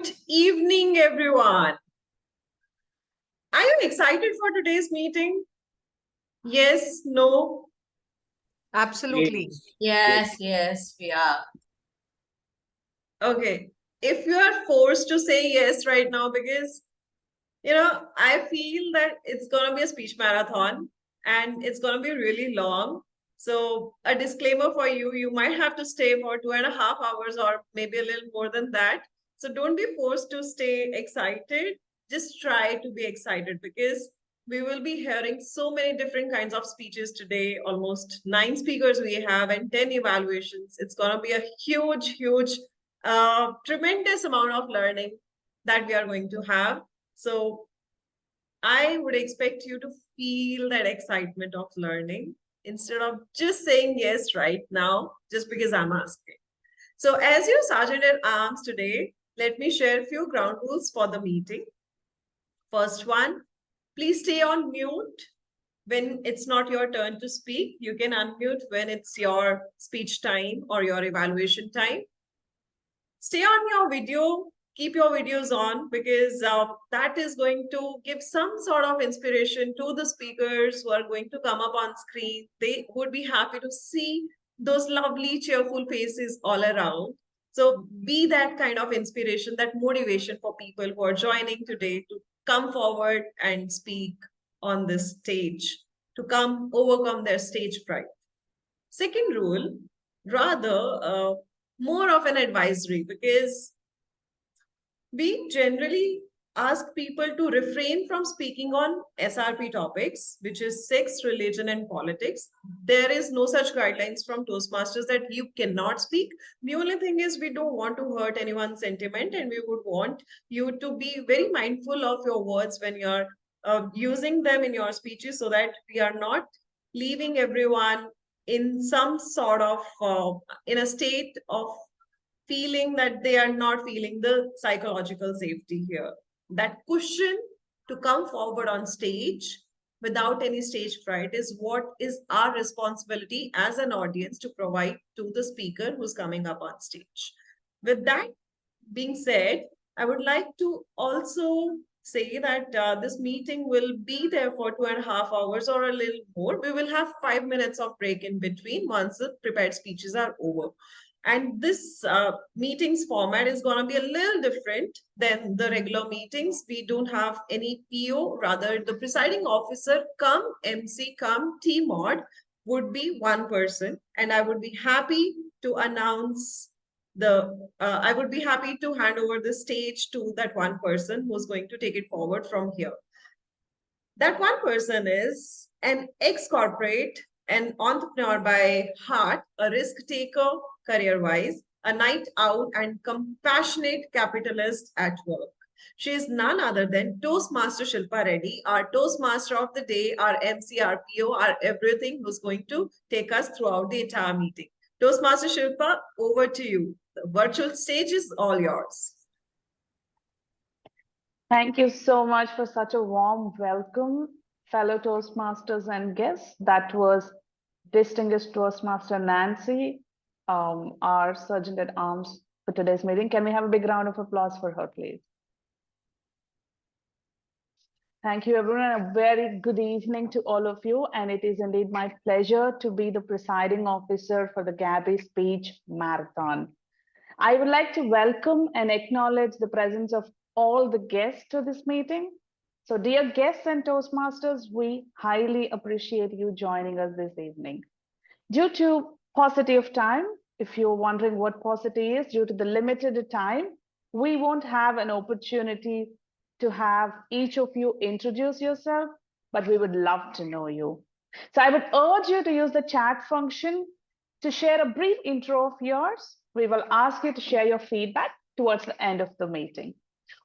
Good evening, everyone. Are you excited for today's meeting? Yes, no? Absolutely. Yes, we are. Okay. If you are forced to say yes right now, because, I feel that it's going to be a speech marathon and it's going to be really long. So, a disclaimer for you, you might have to stay for 2.5 hours or maybe a little more than that. So, don't be forced to stay excited. Just try to be excited because we will be hearing so many different kinds of speeches today. Almost 9 speakers we have and 10 evaluations. It's going to be a huge, tremendous amount of learning that we are going to have. So I would expect you to feel that excitement of learning instead of just saying yes right now, just because I'm asking. So as your Sergeant at Arms today, let me share a few ground rules for the meeting. First one, please stay on mute when it's not your turn to speak. You can unmute when it's your speech time or your evaluation time. Stay on your video, keep your videos on because that is going to give some sort of inspiration to the speakers who are going to come up on screen. They would be happy to see those lovely, cheerful faces all around. So be that kind of inspiration, that motivation for people who are joining today to come forward and speak on this stage, to come overcome their stage fright. Second rule, rather more of an advisory, because we generally ask people to refrain from speaking on SRP topics, which is sex, religion, and politics. There is no such guidelines from Toastmasters that you cannot speak. The only thing is we don't want to hurt anyone's sentiment, and we would want you to be very mindful of your words when you're using them in your speeches so that we are not leaving everyone in some sort of in a state of feeling that they are not feeling the psychological safety here. That cushion to come forward on stage without any stage fright is what is our responsibility as an audience to provide to the speaker who's coming up on stage. With that being said, I would like to also say that this meeting will be there for 2.5 hours or a little more. We will have 5 minutes of break in between once the prepared speeches are over. And this meetings format is going to be a little different than the regular meetings. We don't have any PO, rather the presiding officer come MC come TMOD would be one person. And I would be happy to announce I would be happy to hand over the stage to that one person who's going to take it forward from here. That one person is an ex-corporate, an entrepreneur by heart, a risk taker career-wise, a night owl and compassionate capitalist at work. She is none other than Toastmaster Shilpa Reddy, our Toastmaster of the day, our MC, our PO, our everything, who's going to take us throughout the entire meeting. Toastmaster Shilpa, over to you. The virtual stage is all yours. Thank you so much for such a warm welcome, fellow Toastmasters and guests. That was distinguished Toastmaster Nancy, our Sergeant at Arms for today's meeting. Can we have a big round of applause for her, please? Thank you, everyone. A very good evening to all of you. And it is indeed my pleasure to be the presiding officer for the Gabbys Speech Marathon. I would like to welcome and acknowledge the presence of all the guests to this meeting. So dear guests and Toastmasters, we highly appreciate you joining us this evening. Due to paucity of time, if you're wondering what paucity is, due to the limited time, we won't have an opportunity to have each of you introduce yourself, but we would love to know you. So I would urge you to use the chat function to share a brief intro of yours. We will ask you to share your feedback towards the end of the meeting.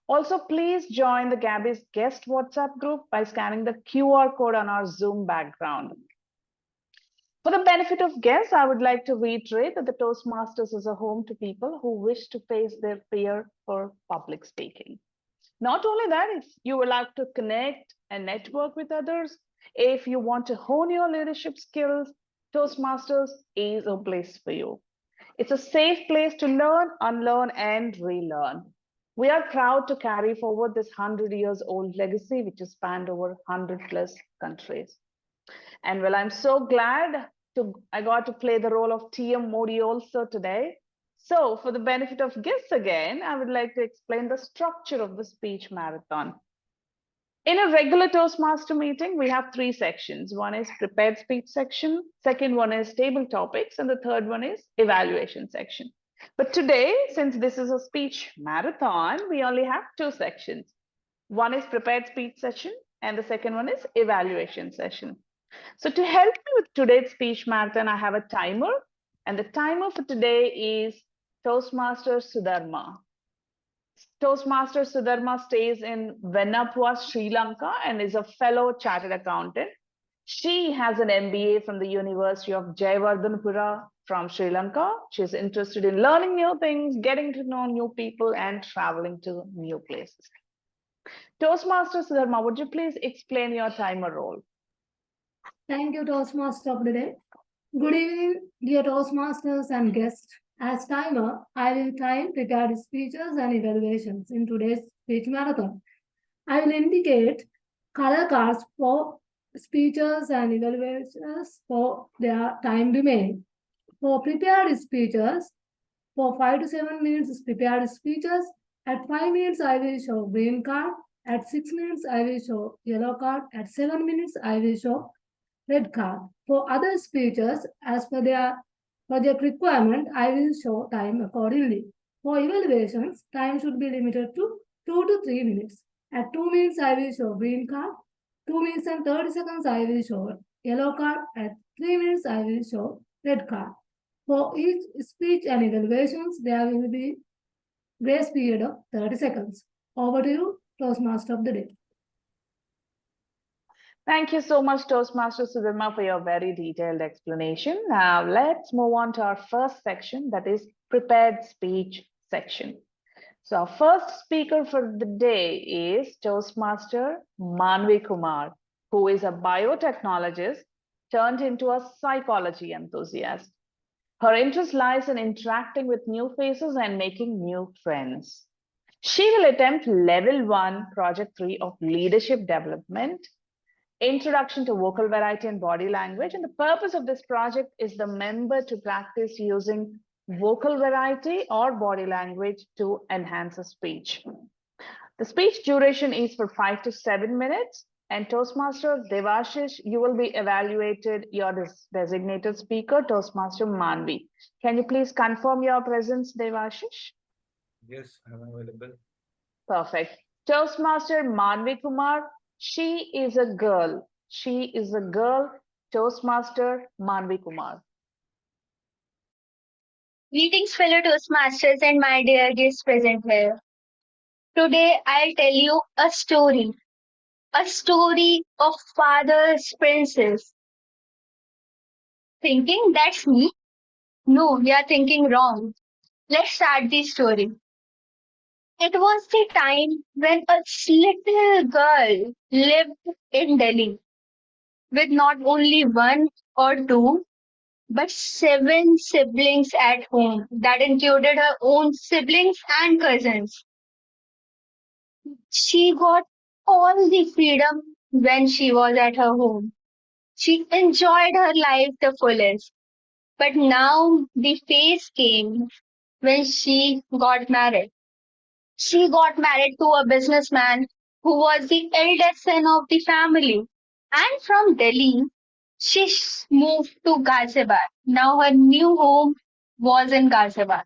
Also, please join the Gabbys guest WhatsApp group by scanning the QR code on our Zoom background. For the benefit of guests, I would like to reiterate that the Toastmasters is a home to people who wish to face their fear for public speaking. Not only that, if you would like to connect and network with others, if you want to hone your leadership skills, Toastmasters is a place for you. It's a safe place to learn, unlearn, and relearn. We are proud to carry forward this 100 years old legacy, which has spanned over 100 plus countries. And well, I'm so glad I got to play the role of TMOD also today. So for the benefit of guests again, I would like to explain the structure of the speech marathon. In a regular Toastmaster meeting, we have three sections. One is prepared speech section, second one is table topics, and the third one is evaluation section. But today, since this is a speech marathon, we only have two sections. One is prepared speech session, and the second one is evaluation session. So to help me with today's speech marathon, I have a timer, and the timer for today is Toastmaster Sudharma. Toastmaster Sudharma stays in Venugopal, Sri Lanka, and is a fellow chartered accountant. She has an MBA from the University of Jayewardenepura from Sri Lanka. She's interested in learning new things, getting to know new people, and traveling to new places. Toastmaster Sudharma, would you please explain your timer role? Thank you, Toastmaster of the day. Good evening, dear Toastmasters and guests. As timer, I will time prepared speeches and evaluations in today's speech marathon. I will indicate color cards for speeches and evaluations for their time remaining. For prepared speeches, for 5 to 7 minutes prepared speeches, at 5 minutes I will show green card, at 6 minutes I will show yellow card, at 7 minutes I will show red card. For other speeches, as per their project requirement, I will show time accordingly. For evaluations, time should be limited to 2 to 3 minutes. At 2 minutes, I will show green card. 2 minutes and 30 seconds, I will show yellow card. At 3 minutes, I will show red card. For each speech and evaluations, there will be grace period of 30 seconds. Over to you, Toastmaster of the day. Thank you so much, Toastmaster Sudharma, for your very detailed explanation. Now let's move on to our first section, that is prepared speech section. So our first speaker for the day is Toastmaster Maanvi Kumar, who is a biotechnologist turned into a psychology enthusiast. Her interest lies in interacting with new faces and making new friends. She will attempt level 1, project 3 of leadership development, introduction to vocal variety and body language. And the purpose of this project is the member to practice using vocal variety or body language to enhance a speech. The speech duration is for 5 to 7 minutes. And Toastmaster Devasish, you will be evaluated your designated speaker, Toastmaster Maanvi. Can you please confirm your presence, Devasish? Yes, I'm available. Perfect. Toastmaster Maanvi Kumar, she is a girl. She is a girl. Toastmaster Maanvi Kumar. Greetings, fellow Toastmasters and my dear guests present here. Today, I'll tell you a story of father's princess. Thinking that's me? No, we are thinking wrong. Let's start the story. It was the time when a little girl lived in Delhi with not only one or two, but 7 siblings at home. That included her own siblings and cousins. She got all the freedom when she was at her home. She enjoyed her life the fullest. But now the phase came when she got married. She got married to a businessman who was the eldest son of the family. And from Delhi, she moved to Ghaziabad. Now her new home was in Ghaziabad.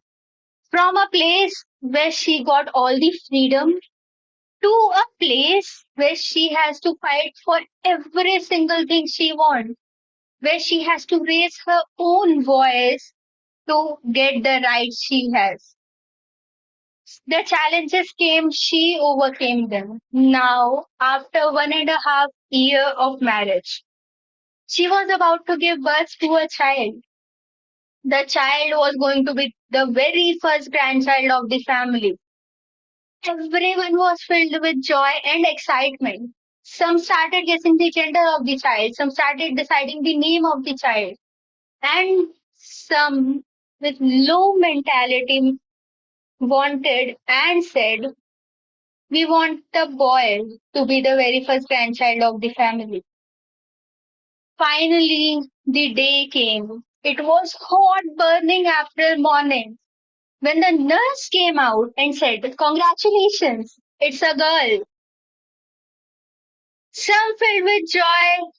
From a place where she got all the freedom to a place where she has to fight for every single thing she wants, where she has to raise her own voice to get the rights she has. The challenges came, she overcame them. Now, after 1.5 years of marriage, she was about to give birth to a child. The child was going to be the very first grandchild of the family. Everyone was filled with joy and excitement. Some started guessing the gender of the child, some started deciding the name of the child, and some with low mentality wanted and said, "We want the boy to be the very first grandchild of the family." Finally, the day came. It was hot, burning April morning when the nurse came out and said, "Congratulations, it's a girl." Some filled with joy,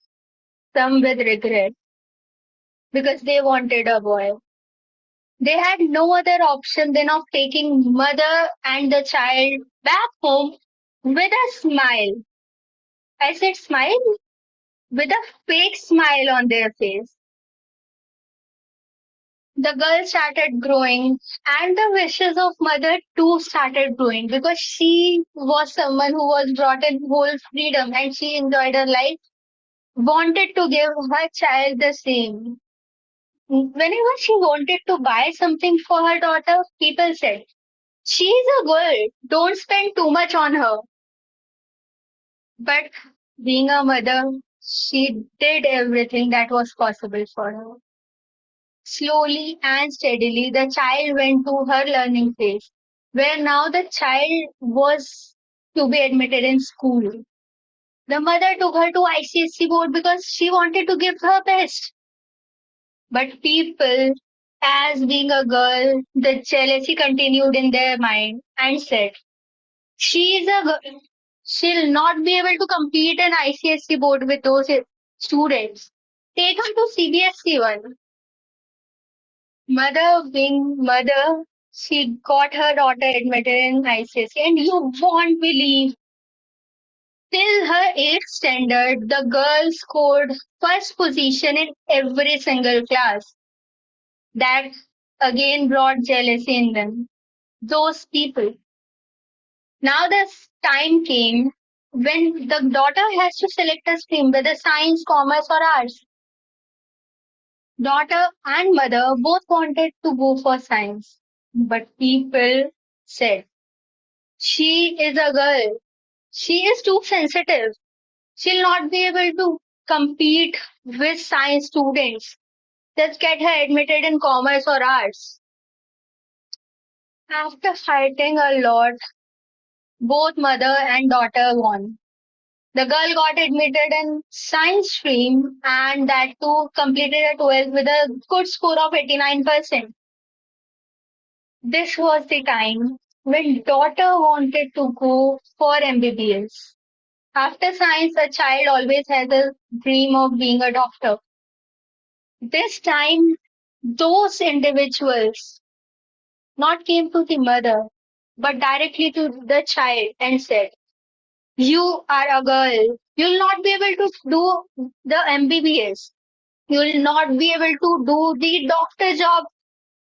some with regret, because they wanted a boy. They had no other option than of taking mother and the child back home with a smile. I said smile? With a fake smile on their face. The girl started growing and the wishes of mother too started growing, because she was someone who was brought in whole freedom and she enjoyed her life, wanted to give her child the same. Whenever she wanted to buy something for her daughter, people said, "She's a girl, don't spend too much on her." But being a mother, she did everything that was possible for her. Slowly and steadily, the child went to her learning phase, where now the child was to be admitted in school. The mother took her to ICSE board because she wanted to give her best. But people, as being a girl, the jealousy continued in their mind and said, "She is a girl. She'll not be able to compete in ICSE board with those students. Take her to CBSE one." Mother being mother, she got her daughter admitted in ICSE, and you won't believe, till her 8th standard, the girl scored first position in every single class. That again brought jealousy in them. Those people. Now the time came when the daughter has to select a stream, whether science, commerce, or arts. Daughter and mother both wanted to go for science, but people said, "She is a girl. She is too sensitive. She'll not be able to compete with science students. Just get her admitted in commerce or arts." After fighting a lot, both mother and daughter won. The girl got admitted in science stream and that too completed her 12th with a good score of 89%. This was the time when daughter wanted to go for MBBS. After science, a child always has a dream of being a doctor. This time, those individuals not came to the mother, but directly to the child and said, "You are a girl. You'll not be able to do the MBBS. You'll not be able to do the doctor job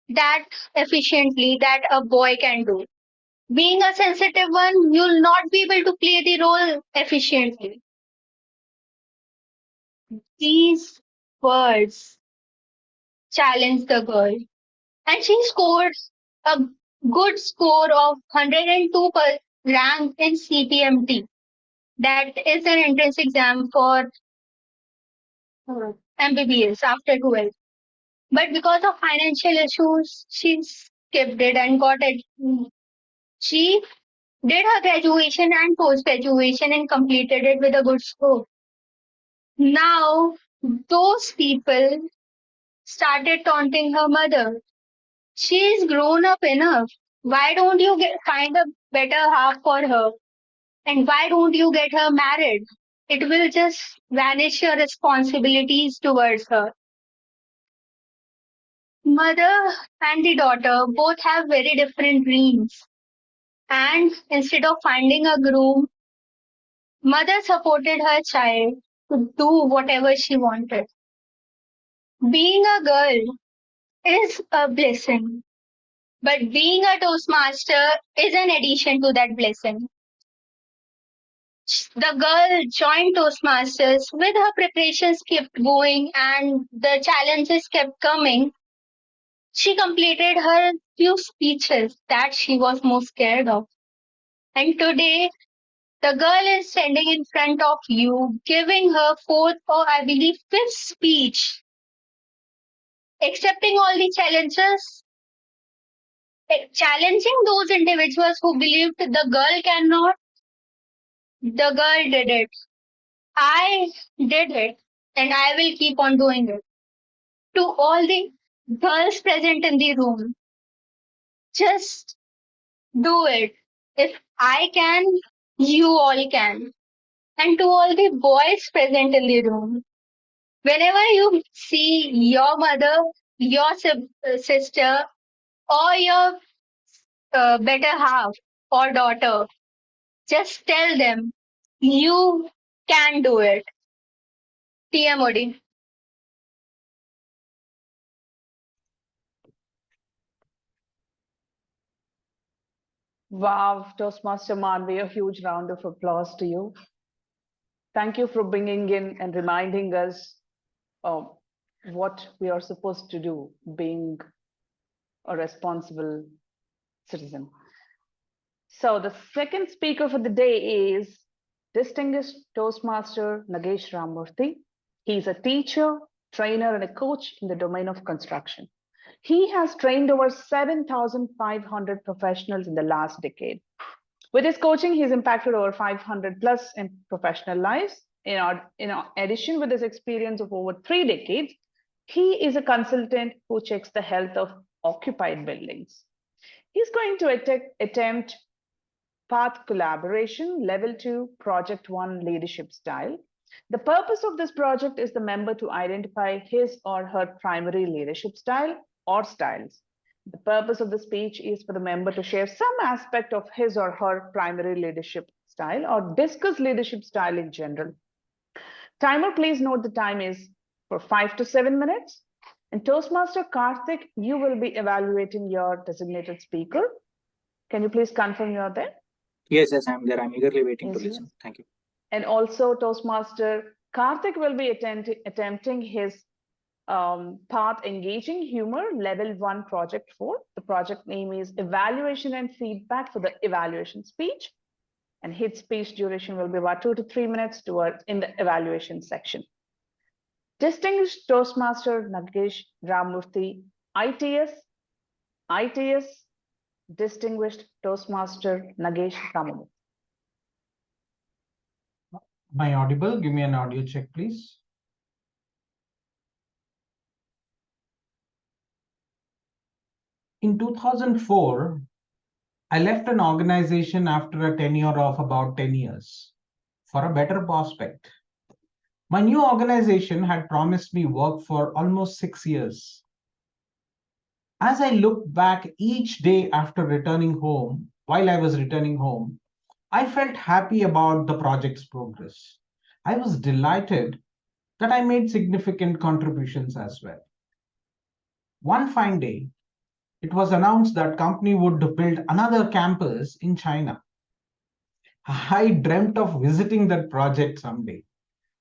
that efficiently that a boy can do. Being a sensitive one, you'll not be able to play the role efficiently." These words challenged the girl, and she scored a good score of 102 rank in CPMT. That is an entrance exam for MBBS after 12. But because of financial issues, she skipped it and got it. She did her graduation and post graduation and completed it with a good score. Now, those people started taunting her mother. She's grown up enough. Why don't you find a better half for her? And why don't you get her married? It will just vanish your responsibilities towards her. Mother and the daughter both have very different dreams. And instead of finding a groom, mother supported her child to do whatever she wanted. Being a girl is a blessing, but being a Toastmaster is an addition to that blessing. The girl joined Toastmasters with her preparations kept going and the challenges kept coming. She completed her few speeches that she was most scared of. And today, the girl is standing in front of you, giving her fourth or I believe fifth speech, accepting all the challenges challenging those individuals who believed the girl cannot, the girl did it. I did it, and I will keep on doing it. To all the girls present in the room, just do it. If I can, you all can. And to all the boys present in the room, whenever you see your mother, your sister, or your better half or daughter, just tell them you can do it. TMOD. Wow, Toastmaster Maanvi, a huge round of applause to you. Thank you for bringing in and reminding us of what we are supposed to do, being a responsible citizen. So the second speaker for the day is distinguished Toastmaster Nagesh Ramamurthy. He's a teacher, trainer, and a coach in the domain of construction. He has trained over 7,500 professionals in the last decade. With his coaching, he's impacted over 500 plus in professional lives. In addition, with his experience of over 3 decades, he is a consultant who checks the health of occupied buildings. He's going to attempt Path Collaboration Level 2 Project 1 Leadership Style. The purpose of this project is the member to identify his or her primary leadership style or styles. The purpose of the speech is for the member to share some aspect of his or her primary leadership style or discuss leadership style in general. Timer, please note the time is for 5 to 7 minutes. And Toastmaster Karthik, you will be evaluating your designated speaker. Can you please confirm you are there? Yes, I'm there. I'm eagerly waiting to Yes, listen. Thank you. And also Toastmaster Karthik will be attempting his path engaging humor level 1 project 4. The project name is evaluation and feedback for the evaluation speech. And his speech duration will be about 2 to 3 minutes towards in the evaluation section. Distinguished Toastmaster Nagesh Ramamurthy, ITS, Distinguished Toastmaster Nagesh Ramamurthy. Am I audible? Give me an audio check, please. In 2004, I left an organization after a tenure of about 10 years for a better prospect. My new organization had promised me work for almost 6 years. As I looked back each day after returning home, while I was returning home, I felt happy about the project's progress. I was delighted that I made significant contributions as well. One fine day, it was announced that company would build another campus in China. I dreamt of visiting that project someday,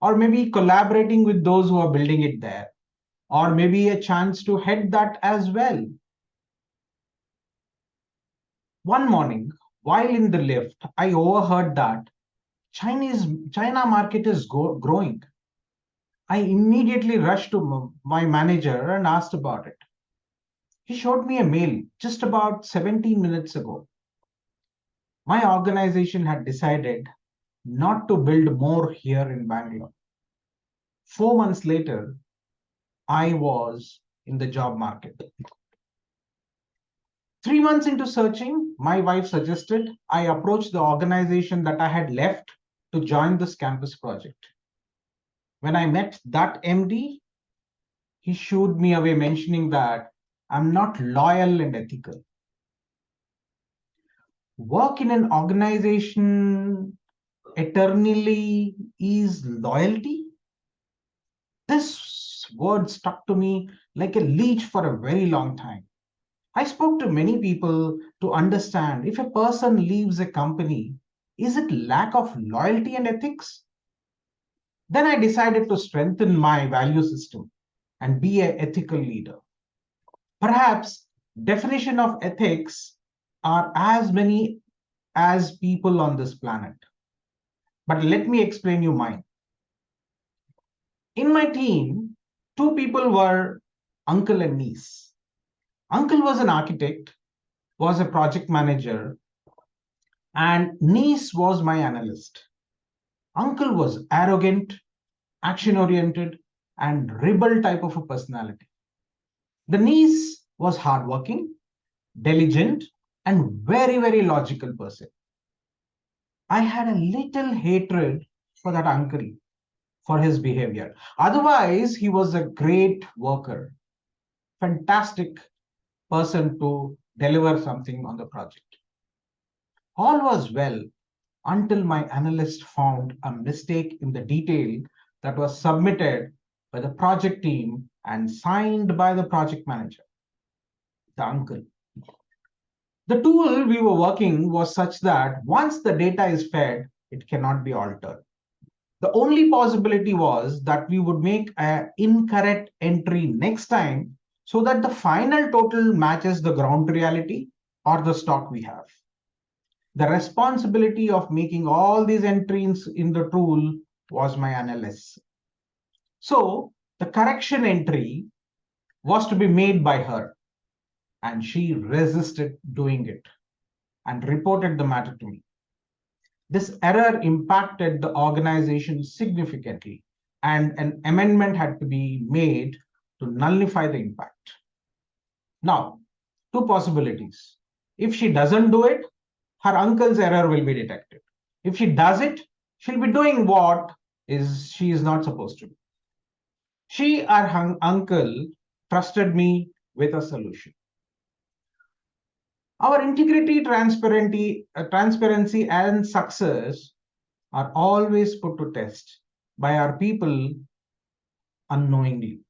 or maybe collaborating with those who are building it there, or maybe a chance to head that as well. One morning, while in the lift, I overheard that China market is growing. I immediately rushed to my manager and asked about it. He showed me a mail just about 17 minutes ago. My organization had decided not to build more here in Bangalore. 4 months later, I was in the job market. 3 months into searching, my wife suggested I approach the organization that I had left to join this campus project. When I met that MD, he shooed me away, mentioning that I'm not loyal and ethical. Work in an organization eternally is loyalty? This word stuck to me like a leech for a very long time. I spoke to many people to understand if a person leaves a company, is it lack of loyalty and ethics? Then I decided to strengthen my value system and be an ethical leader. Perhaps definition of ethics are as many as people on this planet. But let me explain you mine. In my team, 2 people were uncle and niece. Uncle was an architect was a project manager and niece was my analyst. Uncle was arrogant, action-oriented, and rebel type of a personality. The niece was hardworking, diligent, and very, very logical person. I had a little hatred for that uncle, for his behavior. Otherwise, he was a great worker, fantastic person to deliver something on the project. All was well until my analyst found a mistake in the detail that was submitted by the project team and signed by the project manager, the uncle. The tool we were working was such that once the data is fed, it cannot be altered. The only possibility was that we would make an incorrect entry next time so that the final total matches the ground reality or the stock we have. The responsibility of making all these entries in the tool was my analyst. So the correction entry was to be made by her, and she resisted doing it and reported the matter to me. This error impacted the organization significantly, and an amendment had to be made to nullify the impact. Now, two possibilities. If she doesn't do it, her uncle's error will be detected. If she does it, she'll be doing what she is not supposed to do. She, her uncle, trusted me with a solution. Our integrity, transparency, and success are always put to test by our people unknowingly.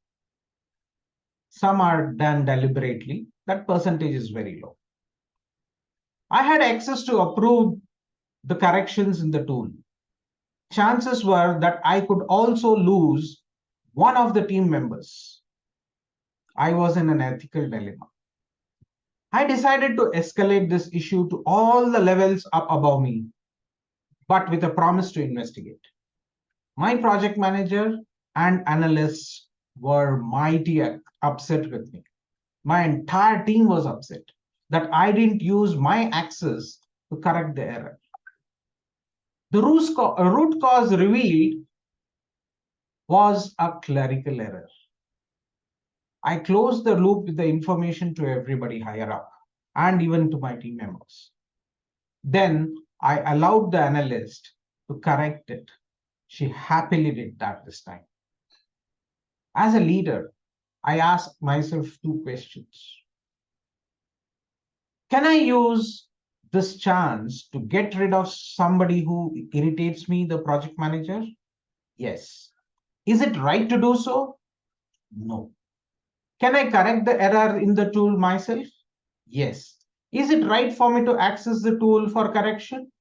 Some are done deliberately. That percentage is very low. I had access to approve the corrections in the tool. Chances were that I could also lose one of the team members. I was in an ethical dilemma. I decided to escalate this issue to all the levels up above me, but with a promise to investigate. My project manager and analysts were mighty upset with me. My entire team was upset that I didn't use my access to correct the error. The root cause revealed was a clerical error. I closed the loop with the information to everybody higher up and even to my team members. Then I allowed the analyst to correct it. She happily did that this time. As a leader, I asked myself two questions. Can I use this chance to get rid of somebody who irritates me, the project manager? Yes. Is it right to do so? No. Can I correct the error in the tool myself? Yes. Is it right for me to access the tool for correction?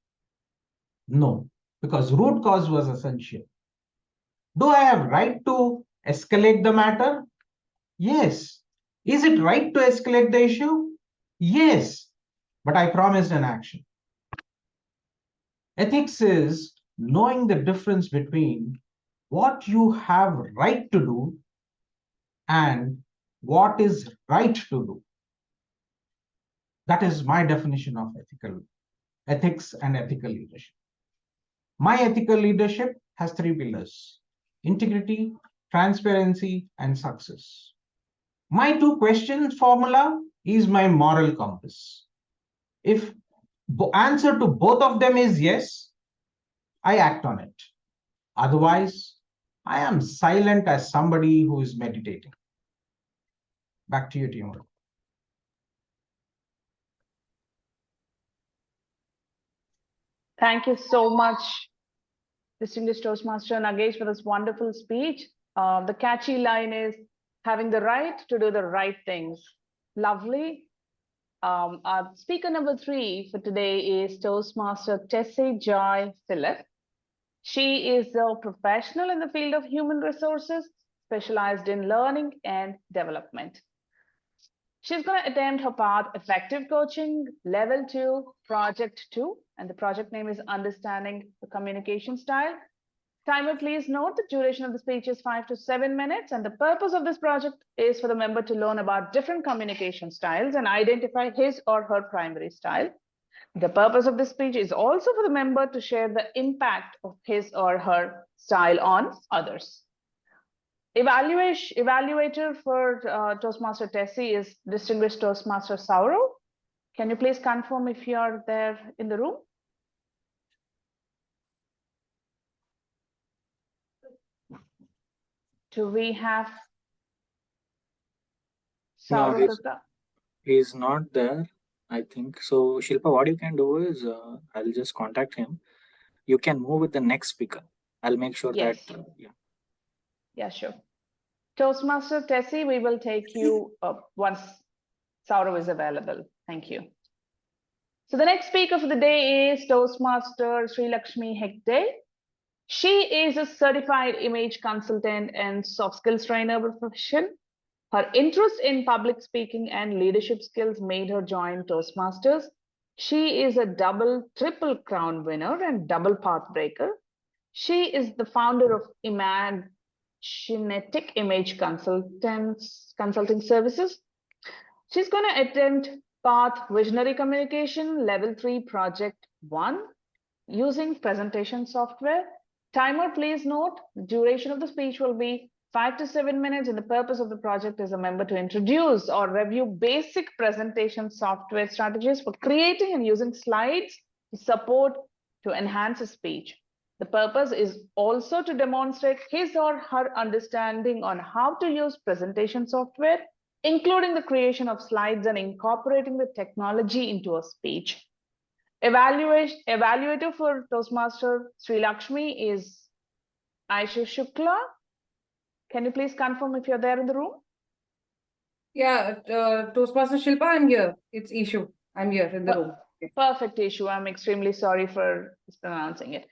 No, because root cause was essential. Do I have right to escalate the matter? Yes. Is it right to escalate the issue? Yes, but I promised an action. Ethics is knowing the difference between what you have right to do and what is right to do. That is my definition of ethics and ethical leadership. My ethical leadership has three pillars: integrity, transparency, and success. My two questions formula is my moral compass. If the answer to both of them is yes, I act on it. Otherwise, I am silent as somebody who is meditating. Back to you, TMOD. Thank you so much, distinguished Toastmaster Nagesh, for this wonderful speech. The catchy line is having the right to do the right things. Lovely. Our speaker number 3 for today is Toastmaster Tessy Joy Philip. She is a professional in the field of human resources, specialized in learning and development. She's going to attempt her path Effective Coaching Level 2, Project 2, and the project name is Understanding the Communication Style. Timer, please note the duration of the speech is 5 to 7 minutes, and the purpose of this project is for the member to learn about different communication styles and identify his or her primary style. The purpose of this speech is also for the member to share the impact of his or her style on others. Evaluator for Toastmaster Tessy is distinguished Toastmaster Sourav. Can you please confirm if you are there in the room? Do we have Sourav No, Dutta? he's not there, I think. So, Shilpa, what you can do is I'll just contact him. You can move with the next speaker. I'll make sure Yes. that, yeah. Yeah, sure. Toastmaster Tessy, we will take you up once Sourav is available. Thank you. So the next speaker for the day is Toastmaster Shrilakshmi Hegde. She is a certified image consultant and soft skills trainer by profession. Her interest in public speaking and leadership skills made her join Toastmasters. She is a triple crown winner and double path breaker. She is the founder of Imaginetic Image Consulting Services. She's going to attempt Path Visionary Communication Level 3 Project 1 using presentation software. Timer, please note, the duration of the speech will be 5 to 7 minutes, and the purpose of the project is a member to introduce or review basic presentation software strategies for creating and using slides to enhance a speech. The purpose is also to demonstrate his or her understanding on how to use presentation software, including the creation of slides and incorporating the technology into a speech. Evaluator for Toastmaster Shrilakshmi is Ieshu Shukla. Can you please confirm if you're there in the room? Yeah, Toastmaster Shilpa, I'm here. It's Ieshu. I'm here in the room. Okay. Perfect, Ieshu. I'm extremely sorry for mispronouncing it.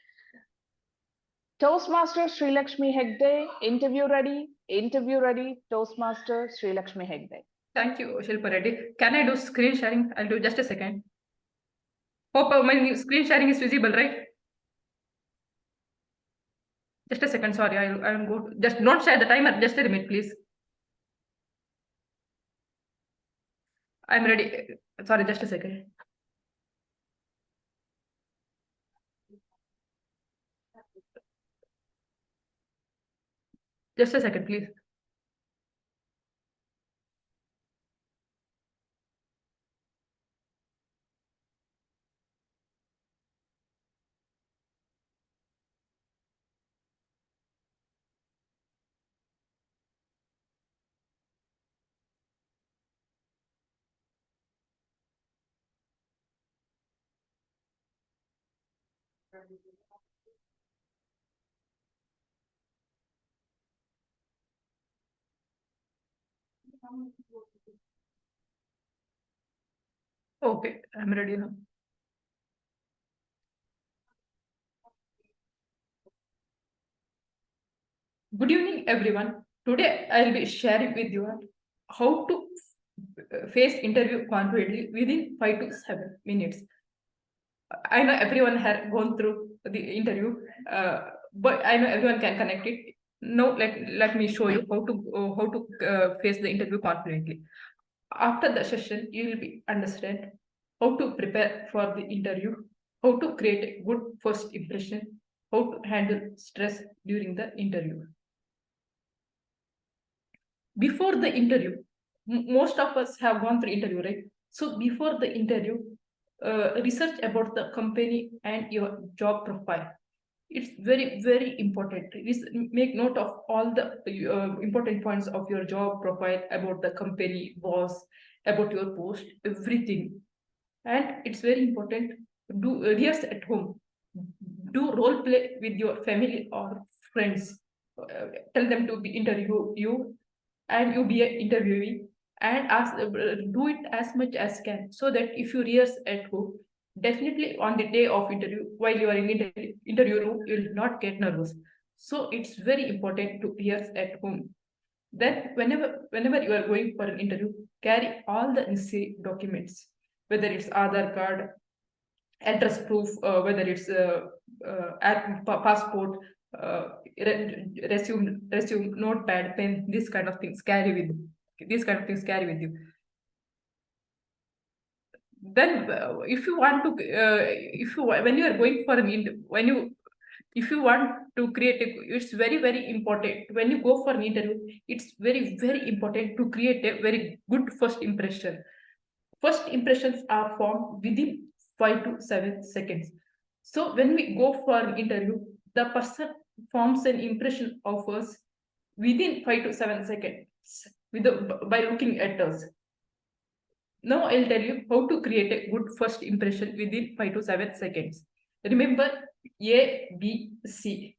Toastmaster Shrilakshmi Hegde, interview ready. Interview ready. Toastmaster Shrilakshmi Hegde. Thank you, Shilpa Reddy. Can I do screen sharing? I'll do just a second. Hope my screen sharing is visible, right? Just a second, sorry, I'll go. Just don't share the timer, just a minute, please. I'm ready. Sorry, just a second. Just a second, please. Okay, I'm ready now. Good evening, everyone. Today, I'll be sharing with you how to face interview confidently within 5 to 7 minutes. I know everyone has gone through the interview, but I know everyone can connect it. Now, let me show you how to face the interview confidently. After the session, you will be understand how to prepare for the interview, how to create a good first impression, how to handle stress during the interview. Before the interview, most of us have gone through interview, right? So before the interview, research about the company and your job profile. It's very, very important. Make note of all the important points of your job profile, about the company, boss, about your post, everything. And it's very important, do rehearse at home. Do role play with your family or friends. Tell them to be interview you, and you be an interviewee, and do it as much as can, so that if you rehearse at home, definitely on the day of interview, while you are in interview room, you will not get nervous. So it's very important to rehearse at home. Then whenever you are going for an interview, carry all the necessary documents, whether it's Aadhaar card, address proof, whether it's passport, resume, notepad, pen, these kind of things carry with you. Then if you want to when you are going for if you want to create it's very important when you go for an interview, it's very important to create a very good first impression. First impressions are formed within 5 to 7 seconds. So when we go for an interview, the person forms an impression of us within 5 to 7 seconds by looking at us. Now I'll tell you how to create a good first impression within 5 to 7 seconds. Remember A, B, C.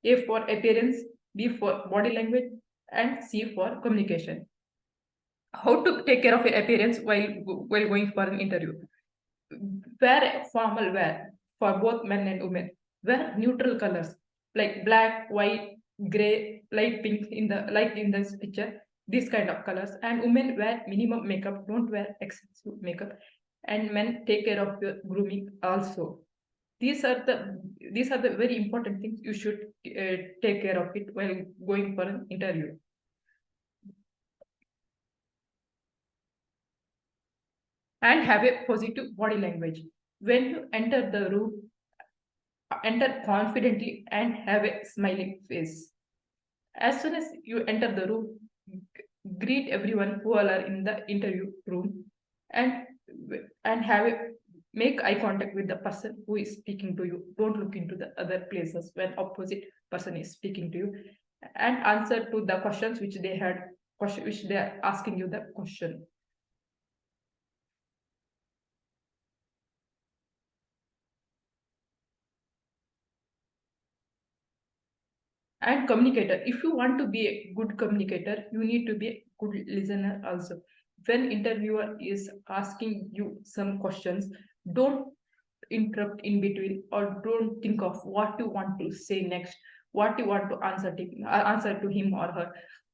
A for appearance, B for body language, and C for communication. How to take care of your appearance while going for an interview? Wear formal wear for both men and women. Wear neutral colors like black, white, gray, light pink like in this picture. These kind of colors. And women wear minimum makeup. Don't wear excessive makeup. And men take care of your grooming also. These are the very important things you should take care of it while going for an interview. And have a positive body language. When you enter the room, enter confidently and have a smiling face. As soon as you enter the room, greet everyone who are in the interview room and make eye contact with the person who is speaking to you. Don't look into the other places when opposite person is speaking to you, and answer to the questions which they are asking you the question. And communicator, if you want to be a good communicator, you need to be a good listener also. When interviewer is asking you some questions, don't interrupt in between, or don't think of what you want to say next, what you want to answer to him or her.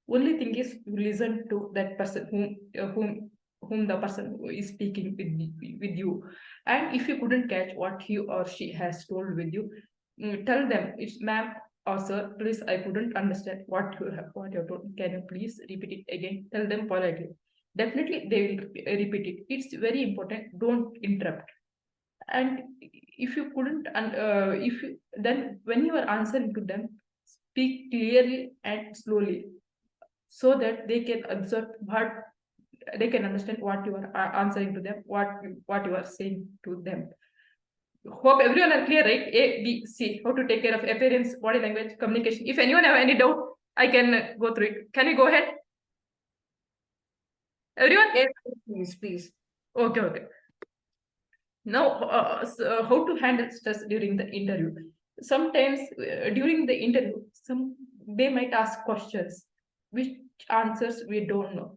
Only thing is you listen to that person whom the person is speaking with you. And if you couldn't catch what he or she has told with you, tell them, it's ma'am or sir, please, I couldn't understand what you have told. Can you please repeat it again? Tell them politely. Definitely they will repeat it. It's very important. Don't interrupt. And if you couldn't, then when you are answering to them, speak clearly and slowly, so that they can observe they can understand what you are answering to them, what you are saying to them. Hope everyone are clear, right? A, B, C. How to take care of appearance, body language, communication. If anyone have any doubt, I can go through it. Can we go ahead? Everyone? Yes, please. Okay. Now, how to handle stress during the interview? Sometimes during the interview, they might ask questions which answers we don't know.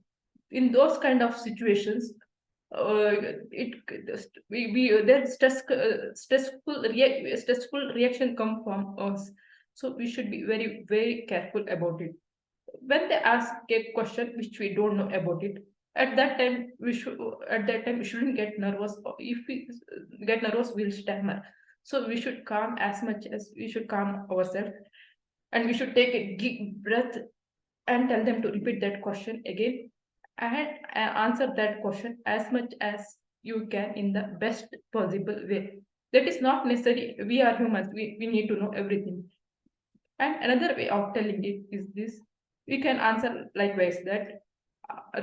In those kind of situations, stressful reaction come from us. So we should be very careful about it. When they ask a question which we don't know about it, at that time we shouldn't get nervous. If we get nervous, we'll stammer. So we should calm ourselves, and we should take a deep breath and tell them to repeat that question again, and answer that question as much as you can in the best possible way. That is not necessary. We are humans. We need to know everything. And another way of telling it is this: we can answer likewise that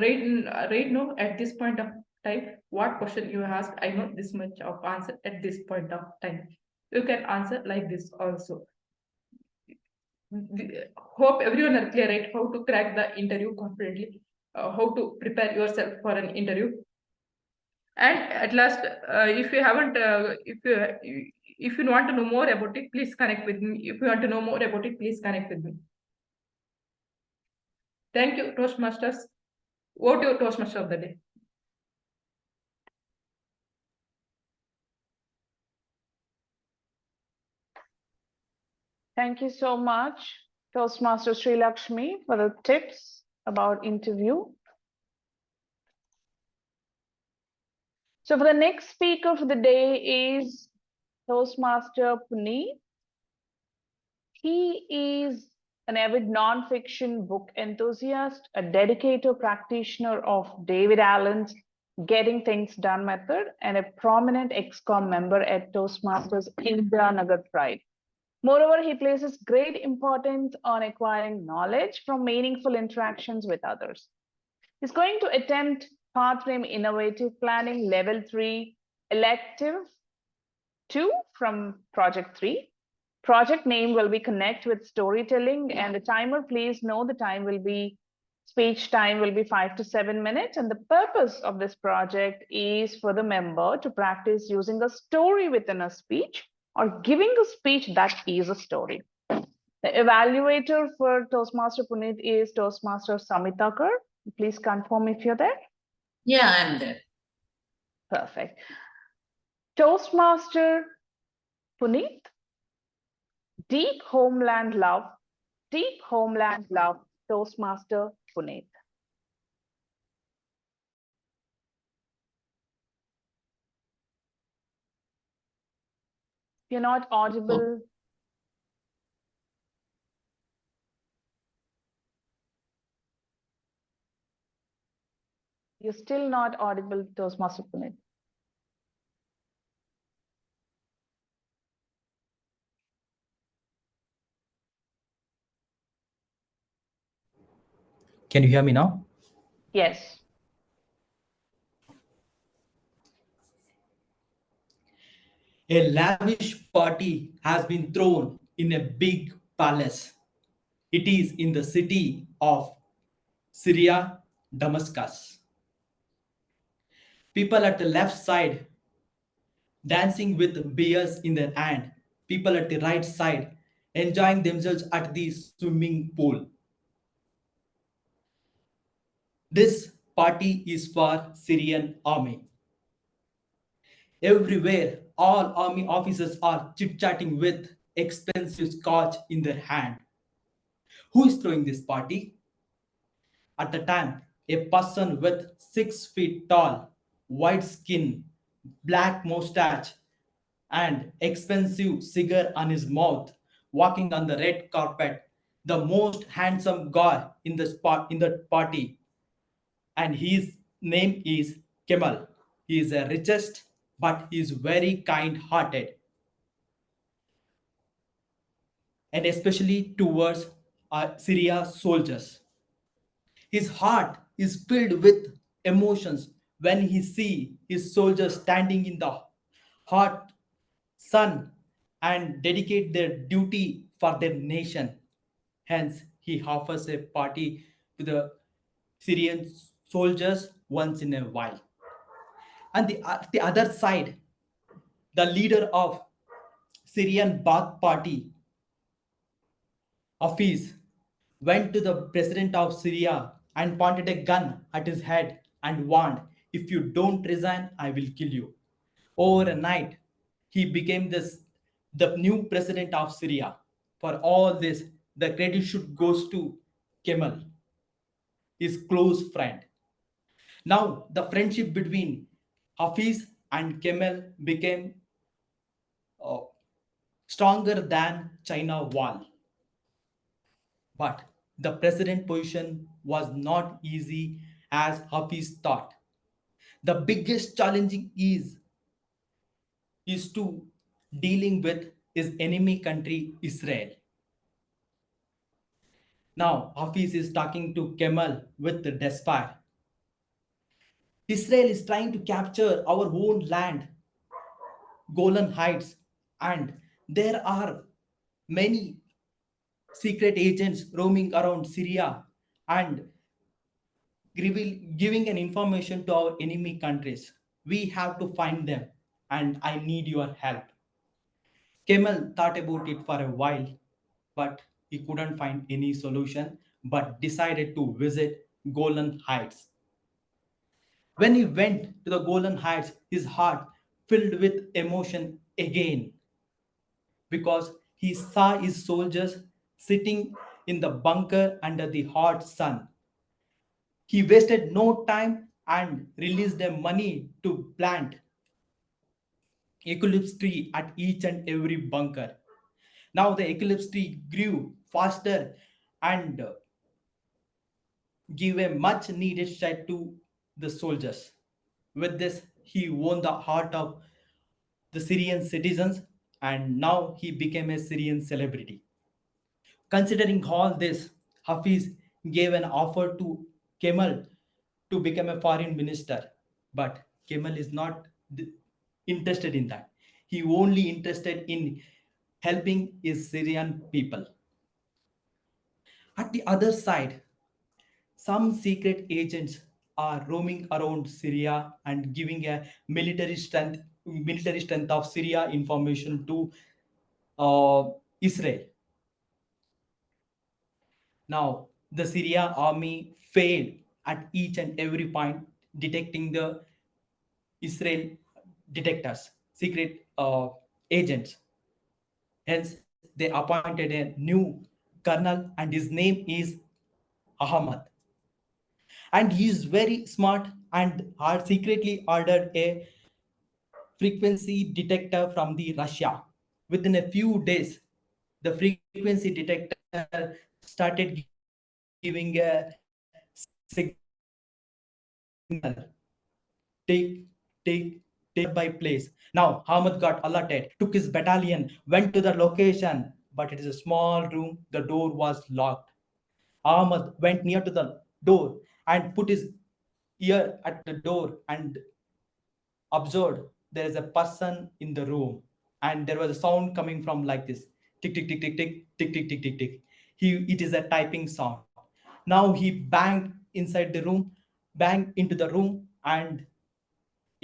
right now at this point of time, what question you ask, I know this much of answer at this point of time. You can answer like this also. Hope everyone are clear, right? How to crack the interview confidently, how to prepare yourself for an interview. And at last, if you haven't, if you want to know more about it, please connect with me. If you want to know more about it, please connect with me. Thank you, Toastmasters. What your Toastmaster of the day? Thank you so much, Toastmaster Shrilakshmi, for the tips about interview. So for the next speaker for the day is Toastmaster Punith. He is an avid non-fiction book enthusiast, a dedicated practitioner of David Allen's Getting Things Done method, and a prominent ExCom member at Toastmasters India Nagar Pride. Moreover, he places great importance on acquiring knowledge from meaningful interactions with others. He's going to attempt Pathframe Innovative Planning Level 3 Elective 2 from Project 3. Project name will be Connect with Storytelling, and the timer, please know the time will be, speech time will be 5 to 7 minutes. And the purpose of this project is for the member to practice using a story within a speech or giving a speech that is a story. The evaluator for Toastmaster Punith is Toastmaster Samita. Please confirm if you're there. Yeah, I'm there. Perfect. Toastmaster Punith, deep homeland love, Toastmaster Punith. You're not audible. You're still not audible, Toastmaster Punith. Can you hear me now? Yes. A lavish party has been thrown in a big palace. It is in the city of Syria, Damascus. People at the left side dancing with beers in their hand. People at the right side enjoying themselves at the swimming pool. This party is for Syrian army. Everywhere, all army officers are chit-chatting with expensive scotch in their hand. Who is throwing this party? At the time, a person with 6 feet tall, white skin, black mustache, and expensive cigar on his mouth, walking on the red carpet, the most handsome guy in the party, and his name is Kemal. He is the richest, but he is very kind-hearted, and especially towards Syria soldiers. His heart is filled with emotions when he see his soldiers standing in the hot sun and dedicate their duty for their nation. Hence, he offers a party to the Syrian soldiers once in a while. And the other side, the leader of Syrian Baath Party, Hafiz, went to the president of Syria and pointed a gun at his head and warned, "If you don't resign, I will kill you." Overnight, he became the new president of Syria. For all this, the credit should goes to Kemal, his close friend. Now, the friendship between Hafiz and Kemal became uh, stronger than China wall. But the president position was not easy as Hafiz thought. The biggest challenging is to dealing with his enemy country Israel. Now Hafiz is talking to Kemal with despair. Israel is trying to capture our own land, Golan Heights, and there are many secret agents roaming around Syria and giving an information to our enemy countries. We have to find them, and I need your help. Kemal thought about it for a while, but he couldn't find any solution, but decided to visit Golan Heights. When he went to the Golan Heights, his heart filled with emotion again because he saw his soldiers sitting in the bunker under the hot sun. He wasted no time and released the money to plant eucalyptus tree at each and every bunker. Now the eclipse tree grew faster and gave a much needed shade to the soldiers. With this, he won the heart of the Syrian citizens, and now he became a Syrian celebrity. Considering all this, Hafiz gave an offer to Kemal to become a foreign minister, but Kemal is not interested in that. He only interested in helping his Syrian people. At the other side, some secret agents are roaming around Syria and giving a military strength of Syria information to Israel. Now, the Syria army failed at each and every point detecting the Israel detectors, secret agents. Hence, they appointed a new colonel, and his name is Ahmad. And he is very smart and secretly ordered a frequency detector from the Russia. Within a few days, the frequency detector started giving a signal, take, take, take by place. Now Hamid got alerted, took his battalion, went to the location, but it is a small room. The door was locked. Ahmad went near to the door and put his ear at the door and observed there is a person in the room, and there was a sound coming from like this: tick tick tick tick tick tick tick tick tick tick. It is a typing sound. Now he banged inside the room, banged into the room, and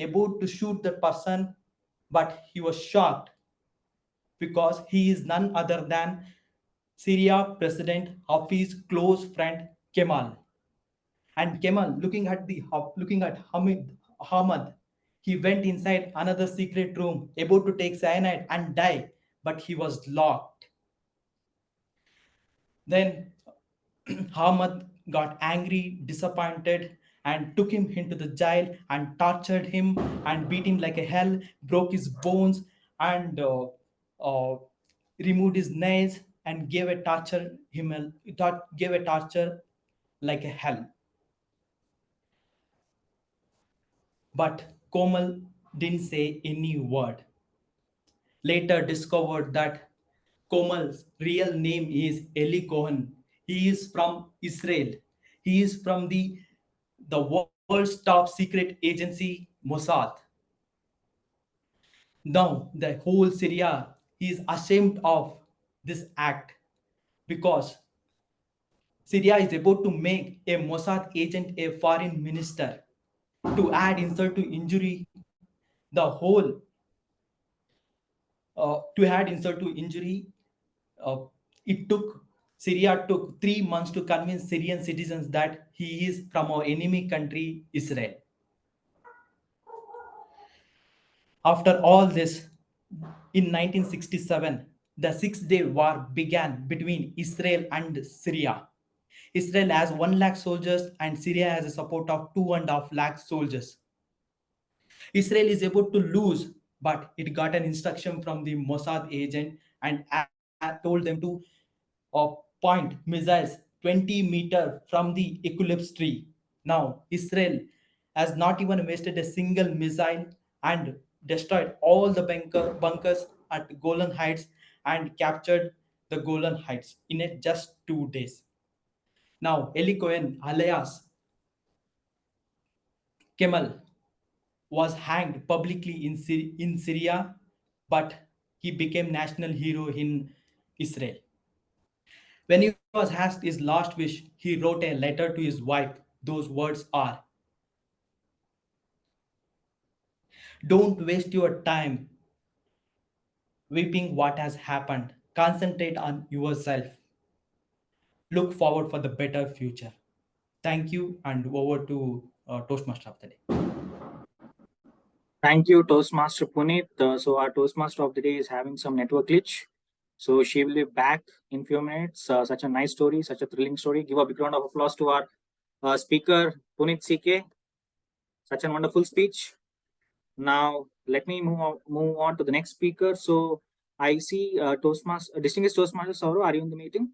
about to shoot the person, but he was shocked because he is none other than Syria President Hafiz close friend Kemal. And Kemal, looking at Hamid, he went inside another secret room, about to take cyanide and die, but he was locked. Then Hamid got angry, disappointed, and took him into the jail and tortured him and beat him like a hell, broke his bones, and uh, removed his nails and gave a torture like a hell. But Komal didn't say any word. Later discovered that Komal's real name is Eli Cohen. He is from Israel. He is from the world's top secret agency, Mossad. Now, the whole Syria is ashamed of this act because Syria is about to make a Mossad agent a foreign minister. To add insult to injury, uh, it took Syria took 3 months to convince Syrian citizens that he is from our enemy country, Israel. After all this, in 1967, the Six-Day War began between Israel and Syria. Israel has 1 lakh soldiers and Syria has a support of 2.5 lakh soldiers. Israel is about to lose, but it got an instruction from the Mossad agent and told them to point missiles 20 meters from the eclipse tree. Now, Israel has not even wasted a single missile and destroyed all the bunkers at Golan Heights and captured the Golan Heights in just 2 days. Now, Eli Cohen, alias Kemal, was hanged publicly in Syria, but he became national hero in Israel. When he was asked his last wish, he wrote a letter to his wife. Those words are: don't waste your time weeping what has happened. Concentrate on yourself. Look forward for the better future. Thank you, and over to Toastmaster of the day. Thank you, Toastmaster Punith. So our Toastmaster of the day is having some network glitch. So she will be back in few minutes. Such a nice story, such a thrilling story. Give a big round of applause to our speaker, Punith CK. Such a wonderful speech. Now, let me move on to the next speaker. So I see distinguished Toastmaster Sourav, are you in the meeting?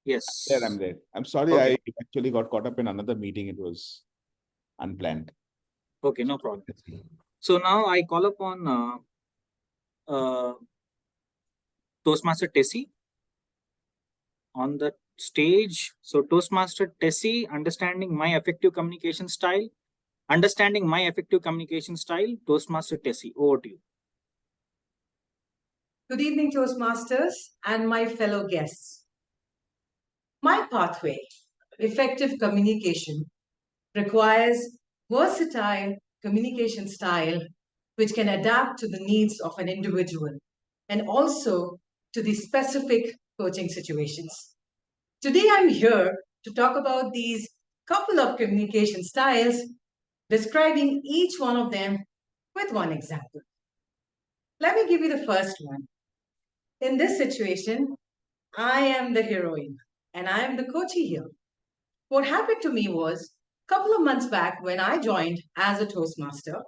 Yes. There, I'm there. I'm sorry, Okay. I actually got caught up in another meeting. It was unplanned. Okay, no problem. So now I call upon Toastmaster Tessy on the stage. So Toastmaster Tessy, understanding my effective communication style. Toastmaster Tessy, over to you. Good evening, Toastmasters and my fellow guests. My pathway, effective communication, requires versatile communication style which can adapt to the needs of an individual and also to the specific coaching situations. Today, I'm here to talk about these couple of communication styles, describing each one of them with one example. Let me give you the first one. In this situation, I am the heroine and I am the coachee here. What happened to me was a couple of months back when I joined as a Toastmaster,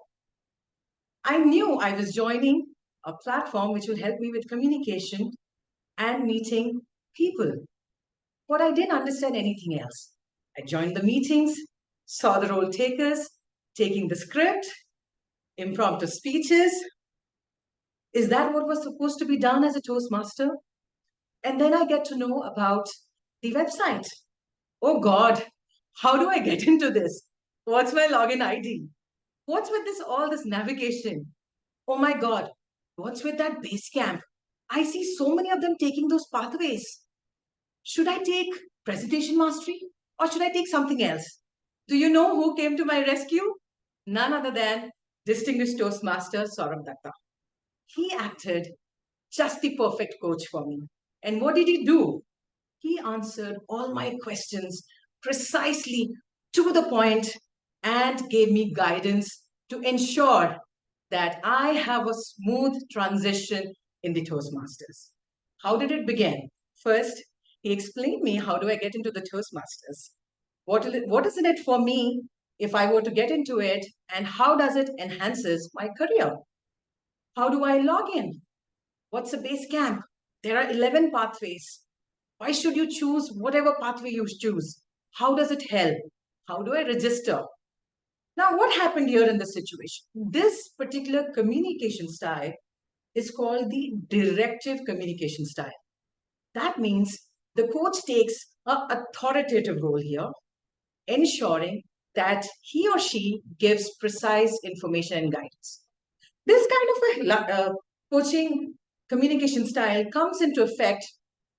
I knew I was joining a platform which will help me with communication and meeting people. But I didn't understand anything else. I joined the meetings, saw the role takers, taking the script, impromptu speeches. Is that what was supposed to be done as a Toastmaster? And then I get to know about the website. Oh God, how do I get into this? What's my login ID? What's with all this navigation? Oh my God, what's with that base camp? I see so many of them taking those pathways. Should I take presentation mastery or should I take something else? Do you know who came to my rescue? None other than distinguished Toastmaster Sourav Dutta. He acted just the perfect coach for me. And what did he do? He answered all my questions precisely to the point and gave me guidance to ensure that I have a smooth transition in the Toastmasters. How did it begin? First, he explained me how do I get into the Toastmasters? What is in it for me if I were to get into it, and how does it enhances my career? How do I log in? What's a base camp? There are 11 pathways. Why should you choose whatever pathway you choose? How does it help? How do I register? Now, what happened here in this situation? This particular communication style is called the directive communication style. That means the coach takes an authoritative role here, ensuring that he or she gives precise information and guidance. This kind of a coaching communication style comes into effect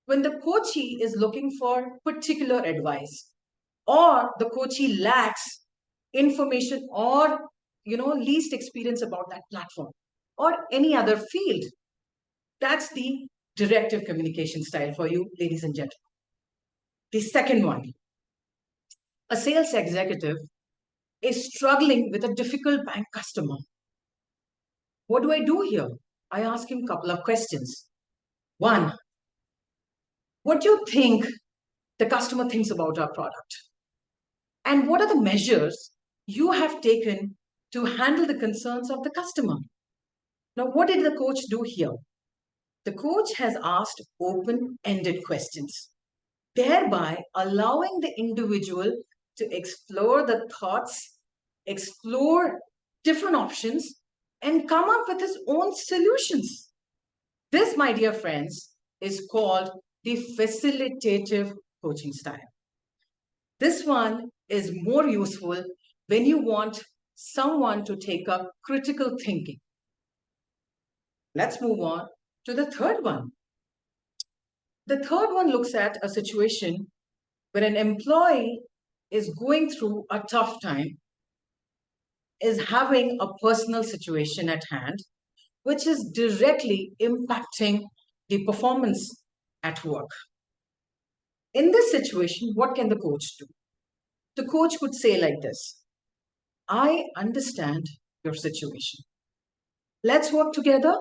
when the coachee is looking for particular advice or the coachee lacks information or least experience about that platform or any other field. That's the directive communication style for you, ladies and gentlemen. The second one, a sales executive is struggling with a difficult bank customer. What do I do here? I ask him a couple of questions. One, what do you think the customer thinks about our product? And what are the measures you have taken to handle the concerns of the customer? Now, what did the coach do here? The coach has asked open-ended questions, thereby allowing the individual to explore the thoughts, explore different options, and come up with his own solutions. This, my dear friends, is called the facilitative coaching style. This one is more useful when you want someone to take up critical thinking. Let's move on to the third one. The third one looks at a situation where an employee is going through a tough time, is having a personal situation at hand, which is directly impacting the performance at work. In this situation, what can the coach do? The coach could say like this: I understand your situation. Let's work together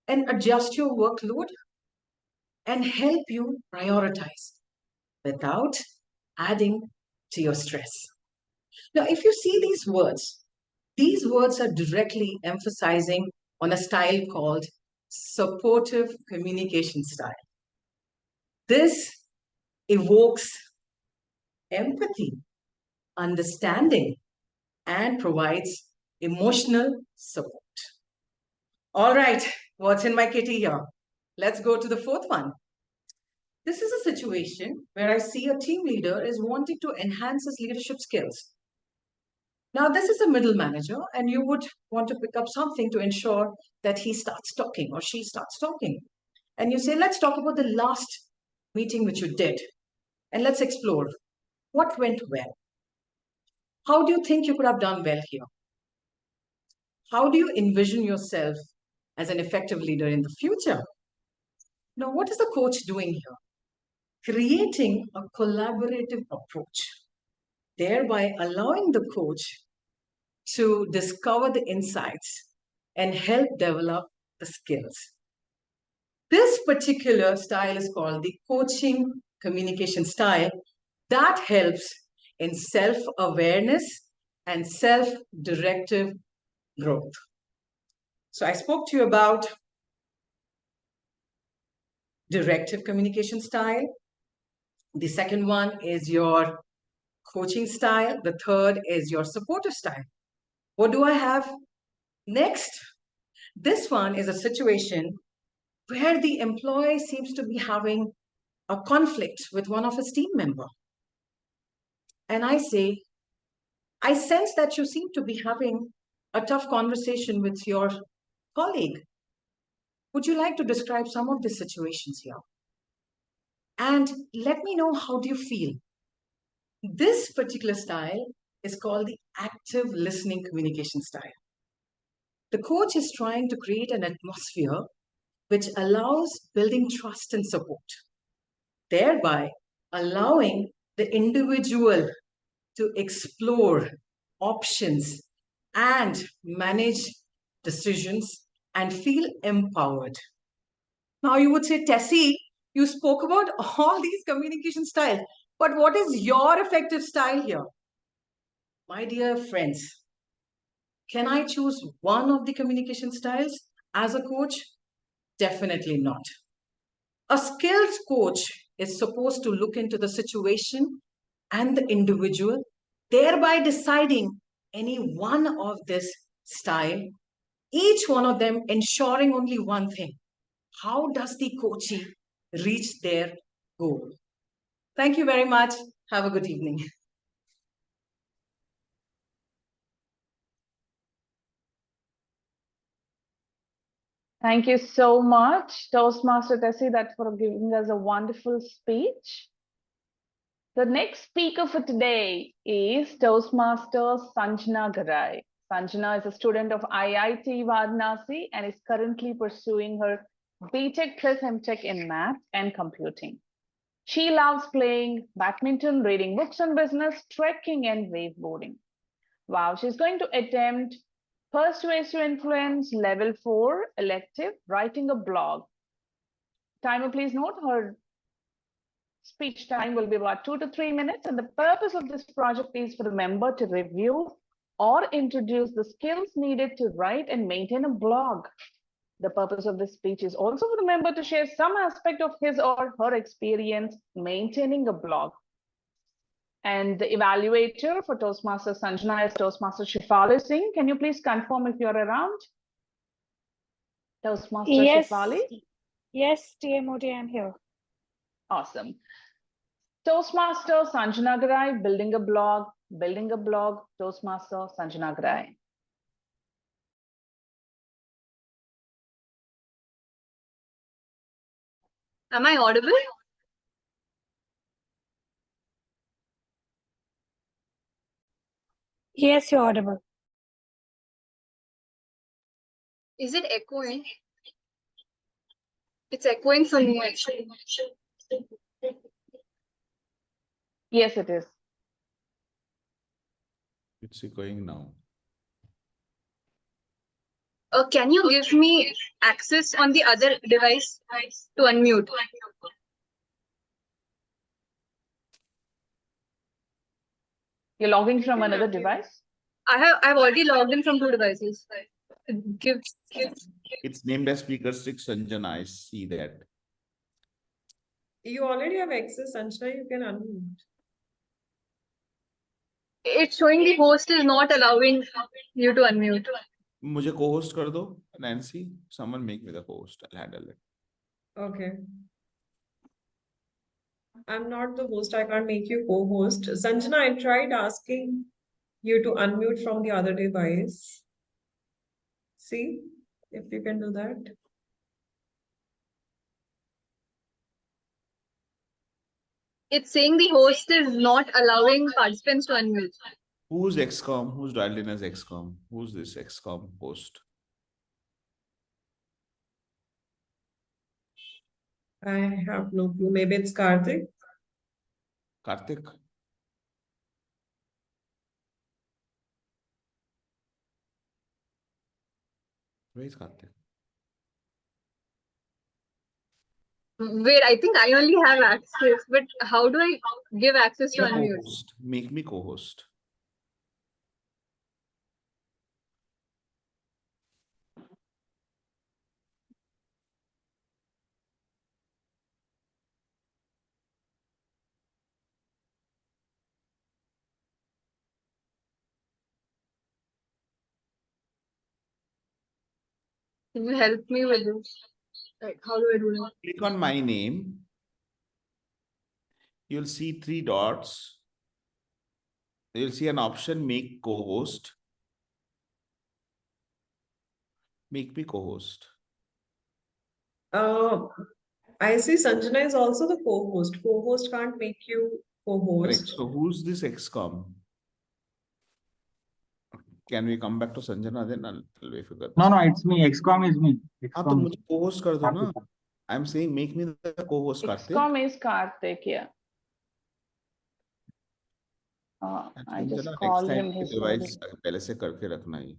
and adjust your workload and help you prioritize without adding to your stress. Now, if you see these words, These words are directly emphasizing on a style called supportive communication style. This evokes empathy, understanding, and provides emotional support. All right, what's in my kitty here? Let's go to the fourth one. This is a situation where I see a team leader is wanting to enhance his leadership skills. Now, this is a middle manager, and you would want to pick up something to ensure that he starts talking or she starts talking. And you say, let's talk about the last meeting which you did, and let's explore what went well. How do you think you could have done well here? How do you envision yourself as an effective leader in the future? Now, what is the coach doing here? Creating a collaborative approach, thereby allowing the coach to discover the insights and help develop the skills. This particular style is called the coaching communication style that helps in self-awareness and self-directive growth. So I spoke to you about directive communication style. The second one is your coaching style. The third is your supportive style. What do I have next? This one is a situation where the employee seems to be having a conflict with one of his team members. And I say, I sense that you seem to be having a tough conversation with your colleague. Would you like to describe some of the situations here? And let me know, how do you feel? This particular style is called the active listening communication style. The coach is trying to create an atmosphere which allows building trust and support, thereby allowing the individual to explore options and manage decisions and feel empowered. Now you would say, Tessy, you spoke about all these communication styles, but what is your effective style here? My dear friends, can I choose one of the communication styles as a coach? Definitely not. A skilled coach is supposed to look into the situation and the individual, thereby deciding any one of this style, each one of them ensuring only one thing. How does the coachee reach their goal? Thank you very much. Have a good evening. Thank you so much, Toastmaster Tessy, for giving us a wonderful speech. The next speaker for today is Toastmaster Sanjana Garai. Sanjana is a student of IIT Varanasi and is currently pursuing her BTech plus MTech in Math and Computing. She loves playing badminton, reading books on business, trekking, and wakeboarding. Wow, she's going to attempt Persuasive Influence Level 4 elective, writing a blog. Timer, please note her speech time will be about 2 to 3 minutes, and the purpose of this project is for the member to review or introduce the skills needed to write and maintain a blog. The purpose of this speech is also for the member to share some aspect of his or her experience maintaining a blog. And the evaluator for Toastmaster Sanjana is Toastmaster Shaifali Singh. Can you please confirm if you're around? Toastmaster Shaifali? Yes, TMOD, I'm here. Awesome. Toastmaster Sanjana Garai, building a blog, Toastmaster Sanjana Garai. Am I audible? Yes, you're audible. Is it echoing? It's echoing for me, actually. Yes, it is. It's going now. Can you give me access on the other device to unmute? You're logging from another device? I've already logged in from 2 devices. Give. It's named as speaker 6, Sanjana. I see that. You already have access, Sanjana. You can unmute. It's showing the host is not allowing you to unmute. मुझे co-host कर दो, Nancy. Someone make me the co-host. I'll handle it. Okay. I'm not the host. I can't make you co-host. Sanjana, I tried asking you to unmute from the other device. See if you can do that. It's saying the host is not allowing participants to unmute. Who's XCOM? Who's dialed in as XCOM? Who's this XCOM host? I have no clue. Maybe it's Karthik. Karthik? Where is Karthik? Wait, I think I only have access, but how do I give access to unmute? Co-host. Make me co-host. Can you help me with this? Like, how do I do that? Click on my name. You'll see 3 dots. You'll see an option, make co-host. Make me co-host. I see Sanjana is also the co-host. Co-host can't make you co-host. Correct. So who's this XCOM? Can we come back to Sanjana then? I'll wait for that. No, it's me. XCOM is me. हाँ तो मुझे co-host कर दो ना. I'm saying make me the co-host, Karthik. XCOM is Karthik, yeah. I just called him his device पहले से करके रखना ही.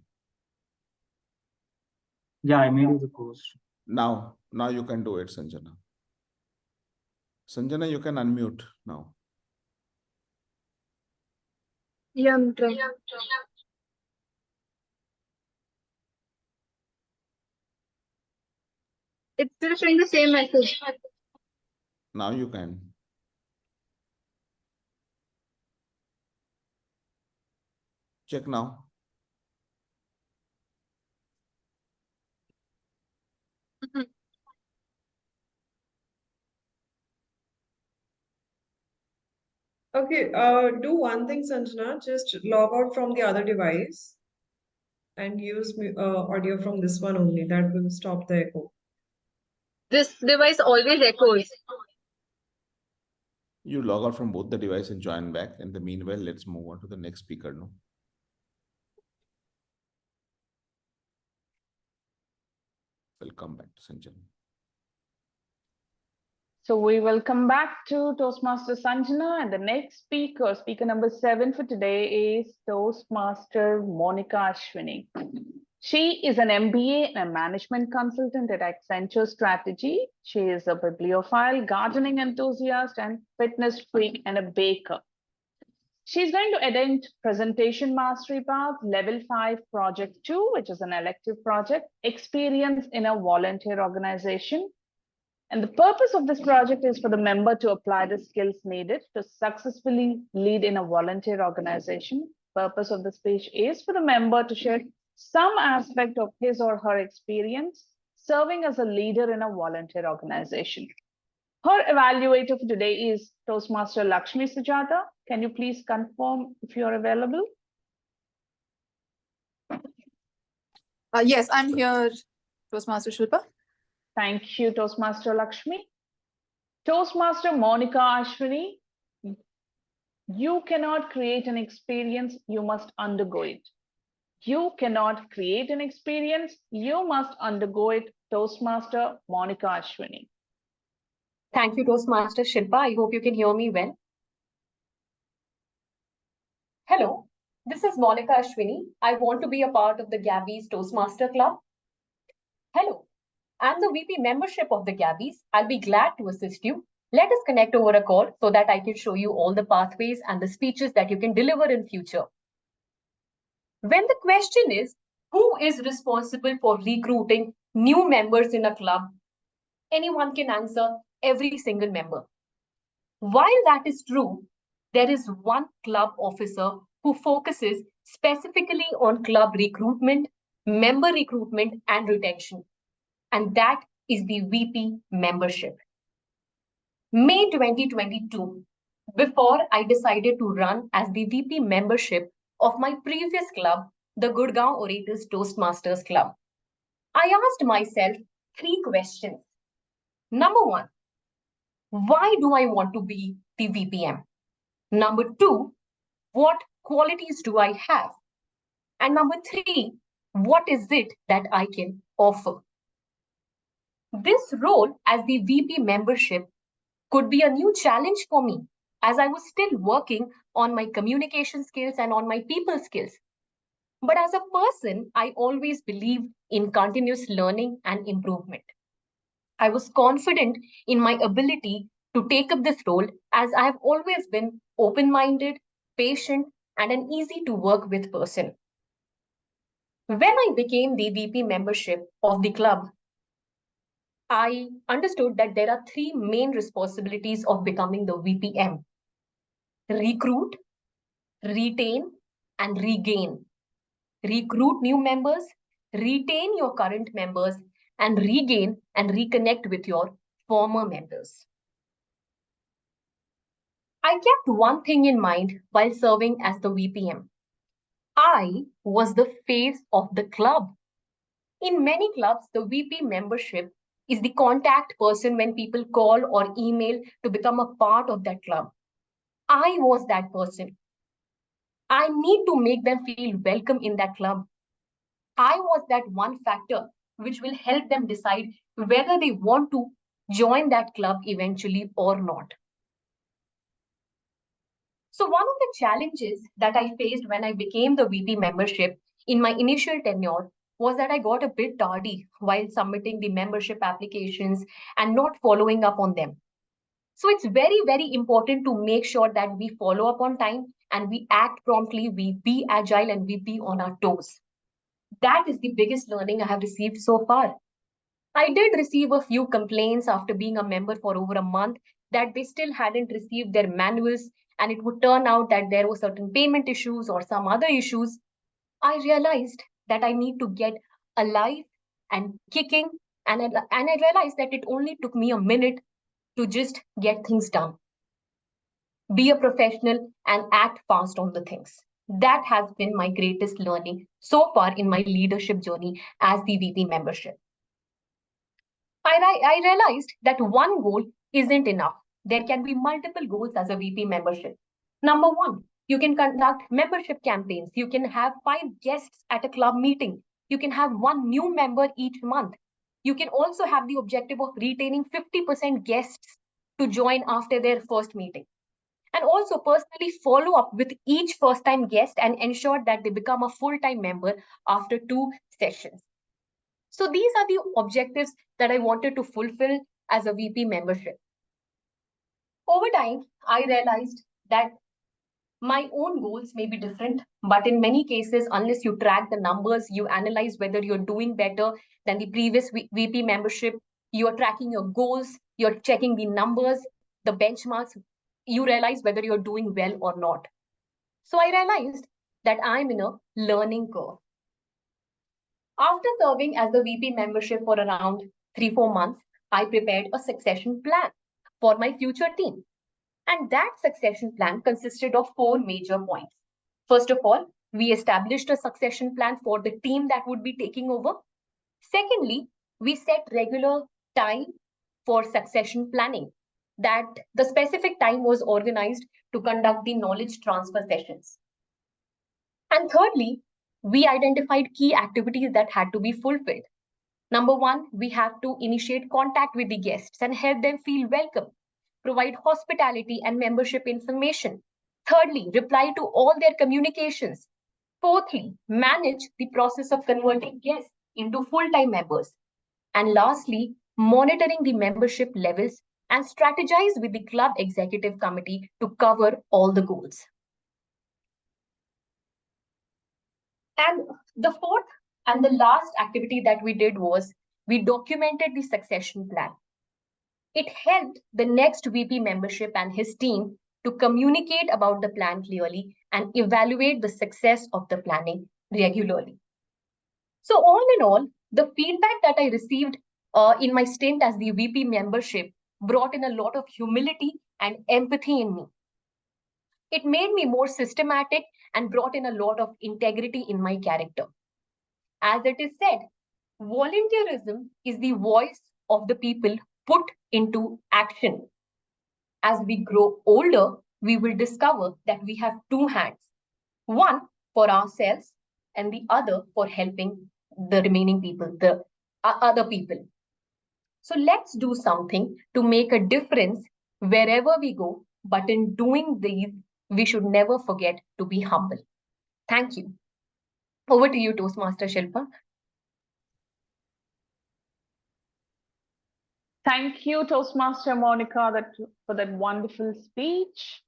Yeah, I made you the co-host. Now you can do it, Sanjana. Sanjana, you can unmute now. Yeah, I'm trying. It's still showing the same message. Now you can. Check now. Okay, do one thing, Sanjana. Just log out from the other device and use audio from this one only. That will stop the echo. This device always echoes. You log out from both the device and join back. In the meanwhile, let's move on to the next speaker. No. Welcome back to Sanjana. So we will come back to Toastmaster Sanjana, and the next speaker, speaker number 7 for today, is Toastmaster Monica Ashwini. She is an MBA and a management consultant at Accenture Strategy. She is a bibliophile, gardening enthusiast, and fitness freak, and a baker. She's going to attend Presentation Mastery Path Level 5 Project 2, which is an elective project, experience in a volunteer organization. And the purpose of this project is for the member to apply the skills needed to successfully lead in a volunteer organization. Purpose of the speech is for the member to share some aspect of his or her experience serving as a leader in a volunteer organization. Her evaluator for today is Toastmaster Lakshmi Sujata. Can you please confirm if you are available? Yes, I'm here, Toastmaster Shilpa. Thank you, Toastmaster Lakshmi. Toastmaster Monica Ashwini, you cannot create an experience, you must undergo it. You cannot create an experience, you must undergo it. Toastmaster Monica Ashwini. Thank you, Toastmaster Shilpa. I hope you can hear me well. Hello, this is Monica Ashwini. I want to be a part of the Gabbys Toastmaster Club. Hello, I'm the VP membership of the Gabbys. I'll be glad to assist you. Let us connect over a call so that I can show you all the pathways and the speeches that you can deliver in future. When the question is, who is responsible for recruiting new members in a club, anyone can answer, every single member. While that is true, there is one club officer who focuses specifically on club recruitment, member recruitment, and retention. And that is the VP membership. May 2022, before I decided to run as the VP membership of my previous club, the Gurgaon Orators Toastmasters Club, I asked myself 3 questions. Number 1, why do I want to be the VPM? Number 2, what qualities do I have? And number 3, what is it that I can offer? This role as the VP membership could be a new challenge for me as I was still working on my communication skills and on my people skills. But as a person, I always believed in continuous learning and improvement. I was confident in my ability to take up this role as I have always been open-minded, patient, and an easy to work with person. When I became the VP membership of the club, I understood that there are 3 main responsibilities of becoming the VPM: recruit, retain, and regain. Recruit new members, retain your current members, and regain and reconnect with your former members. I kept one thing in mind while serving as the VPM. I was the face of the club. In many clubs, the VP membership is the contact person when people call or email to become a part of that club. I was that person. I need to make them feel welcome in that club. I was that one factor which will help them decide whether they want to join that club eventually or not. So one of the challenges that I faced when I became the VP membership in my initial tenure was that I got a bit tardy while submitting the membership applications and not following up on them. So it's very, very important to make sure that we follow up on time and we act promptly, we be agile, and we be on our toes. That is the biggest learning I have received so far. I did receive a few complaints after being a member for over a month that they still hadn't received their manuals, and it would turn out that there were certain payment issues or some other issues. I realized that I need to get alive and kicking, and I realized that it only took me a minute to just get things done. Be a professional and act fast on the things. That has been my greatest learning so far in my leadership journey as the VP membership. I realized that one goal isn't enough. There can be multiple goals as a VP membership. Number 1, you can conduct membership campaigns. You can have 5 guests at a club meeting. You can have 1 new member each month. You can also have the objective of retaining 50% guests to join after their first meeting. And also personally follow up with each first-time guest and ensure that they become a full-time member after 2 sessions. So these are the objectives that I wanted to fulfill as a VP membership. Over time, I realized that my own goals may be different, but in many cases, unless you track the numbers, you analyze whether you're doing better than the previous VP membership, you're tracking your goals, you're checking the numbers, the benchmarks, you realize whether you're doing well or not. So I realized that I'm in a learning curve. After serving as the VP membership for around 3-4 months, I prepared a succession plan for my future team. And that succession plan consisted of 4 major points. First of all, we established a succession plan for the team that would be taking over. Secondly, we set regular time for succession planning. That the specific time was organized to conduct the knowledge transfer sessions. And thirdly, we identified key activities that had to be fulfilled. Number 1, we have to initiate contact with the guests and help them feel welcome, provide hospitality and membership information. Thirdly, reply to all their communications. Fourthly, manage the process of converting guests into full-time members. And lastly, monitoring the membership levels and strategize with the club executive committee to cover all the goals. And the fourth and the last activity that we did was we documented the succession plan. It helped the next VP membership and his team to communicate about the plan clearly and evaluate the success of the planning regularly. So all in all, the feedback that I received in my stint as the VP membership brought in a lot of humility and empathy in me. It made me more systematic and brought in a lot of integrity in my character. As it is said, volunteerism is the voice of the people put into action. As we grow older, we will discover that we have two hands, one for ourselves and the other for helping the remaining people, the other people. So let's do something to make a difference wherever we go. But in doing these, we should never forget to be humble. Thank you. Over to you, Toastmaster Shilpa. Thank you, Toastmaster Monica, for that wonderful speech.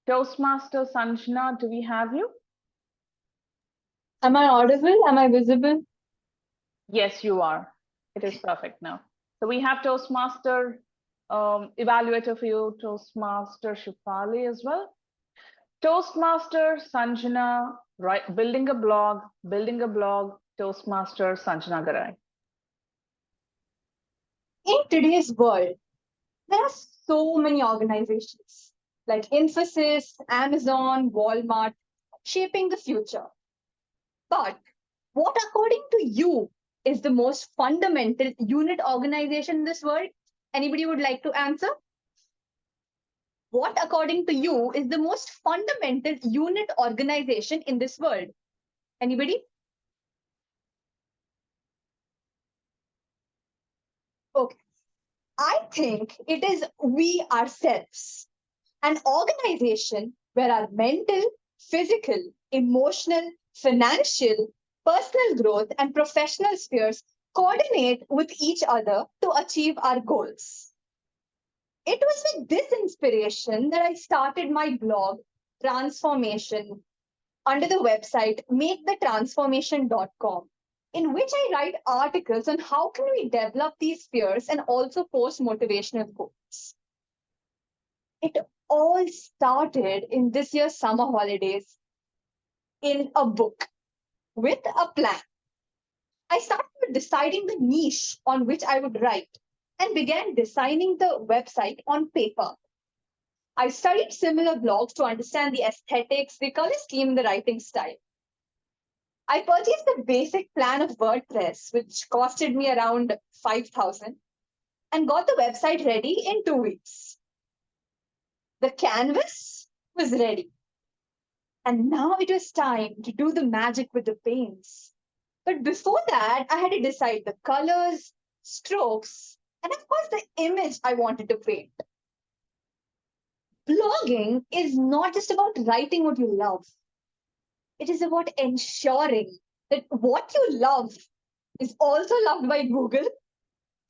Toastmaster Sanjana, do we have you? Am I audible? Am I visible? Yes, you are. It is perfect now. So we have Toastmaster Evaluator for you, Toastmaster Shaifali as well. Toastmaster Sanjana, building a blog, Toastmaster Sanjana Garai. In today's world, there are so many organizations like Infosys, Amazon, Walmart, shaping the future. But what, according to you, is the most fundamental unit organization in this world? Anybody would like to answer? What, according to you, is the most fundamental unit organization in this world? Anybody? Okay. I think it is we ourselves, an organization where our mental, physical, emotional, financial, personal growth, and professional spheres coordinate with each other to achieve our goals. It was with this inspiration that I started my blog, Transformation, under the website makethetransformation.com, in which I write articles on how can we develop these spheres and also post motivational quotes. It all started in this year's summer holidays in a book with a plan. I started with deciding the niche on which I would write and began designing the website on paper. I studied similar blogs to understand the aesthetics, the color scheme, the writing style. I purchased the basic plan of WordPress, which costed me around 5,000, and got the website ready in 2 weeks. The canvas was ready. And now it was time to do the magic with the paints. But before that, I had to decide the colors, strokes, and of course the image I wanted to paint. Blogging is not just about writing what you love. It is about ensuring that what you love is also loved by Google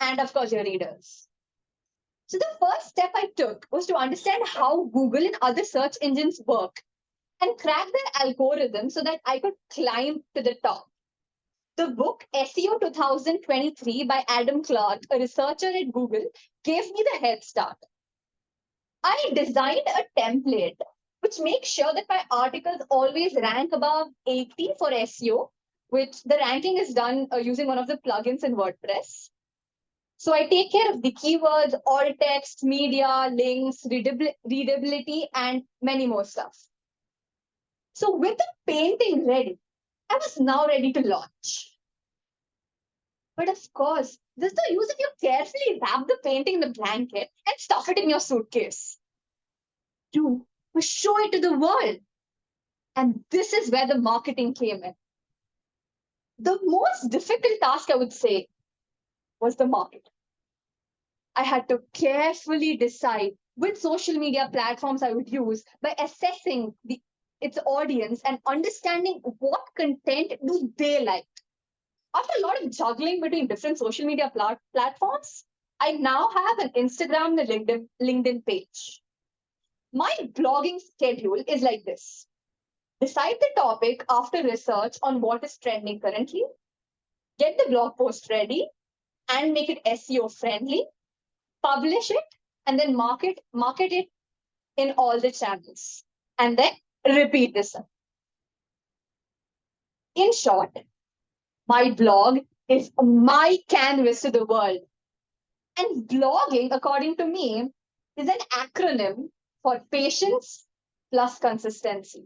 and of course your readers. So the first step I took was to understand how Google and other search engines work and crack their algorithm so that I could climb to the top. The book SEO 2023 by Adam Clark, a researcher at Google, gave me the head start. I designed a template which makes sure that my articles always rank above 80 for SEO, which the ranking is done using one of the plugins in WordPress. So I take care of the keywords, alt text, media, links, readability, and many more stuff. So with the painting ready, I was now ready to launch. But of course, there's no use if you carefully wrap the painting in the blanket and stuff it in your suitcase. You must show it to the world. And this is where the marketing came in. The most difficult task, I would say, was the market. I had to carefully decide which social media platforms I would use by assessing its audience and understanding what content do they like. After a lot of juggling between different social media platforms, I now have an Instagram and a LinkedIn page. My blogging schedule is like this. Decide the topic after research on what is trending currently. Get the blog post ready and make it SEO friendly. Publish it and then market it in all the channels. And then repeat this. In short, my blog is my canvas to the world. And blogging, according to me, is an acronym for patience plus consistency.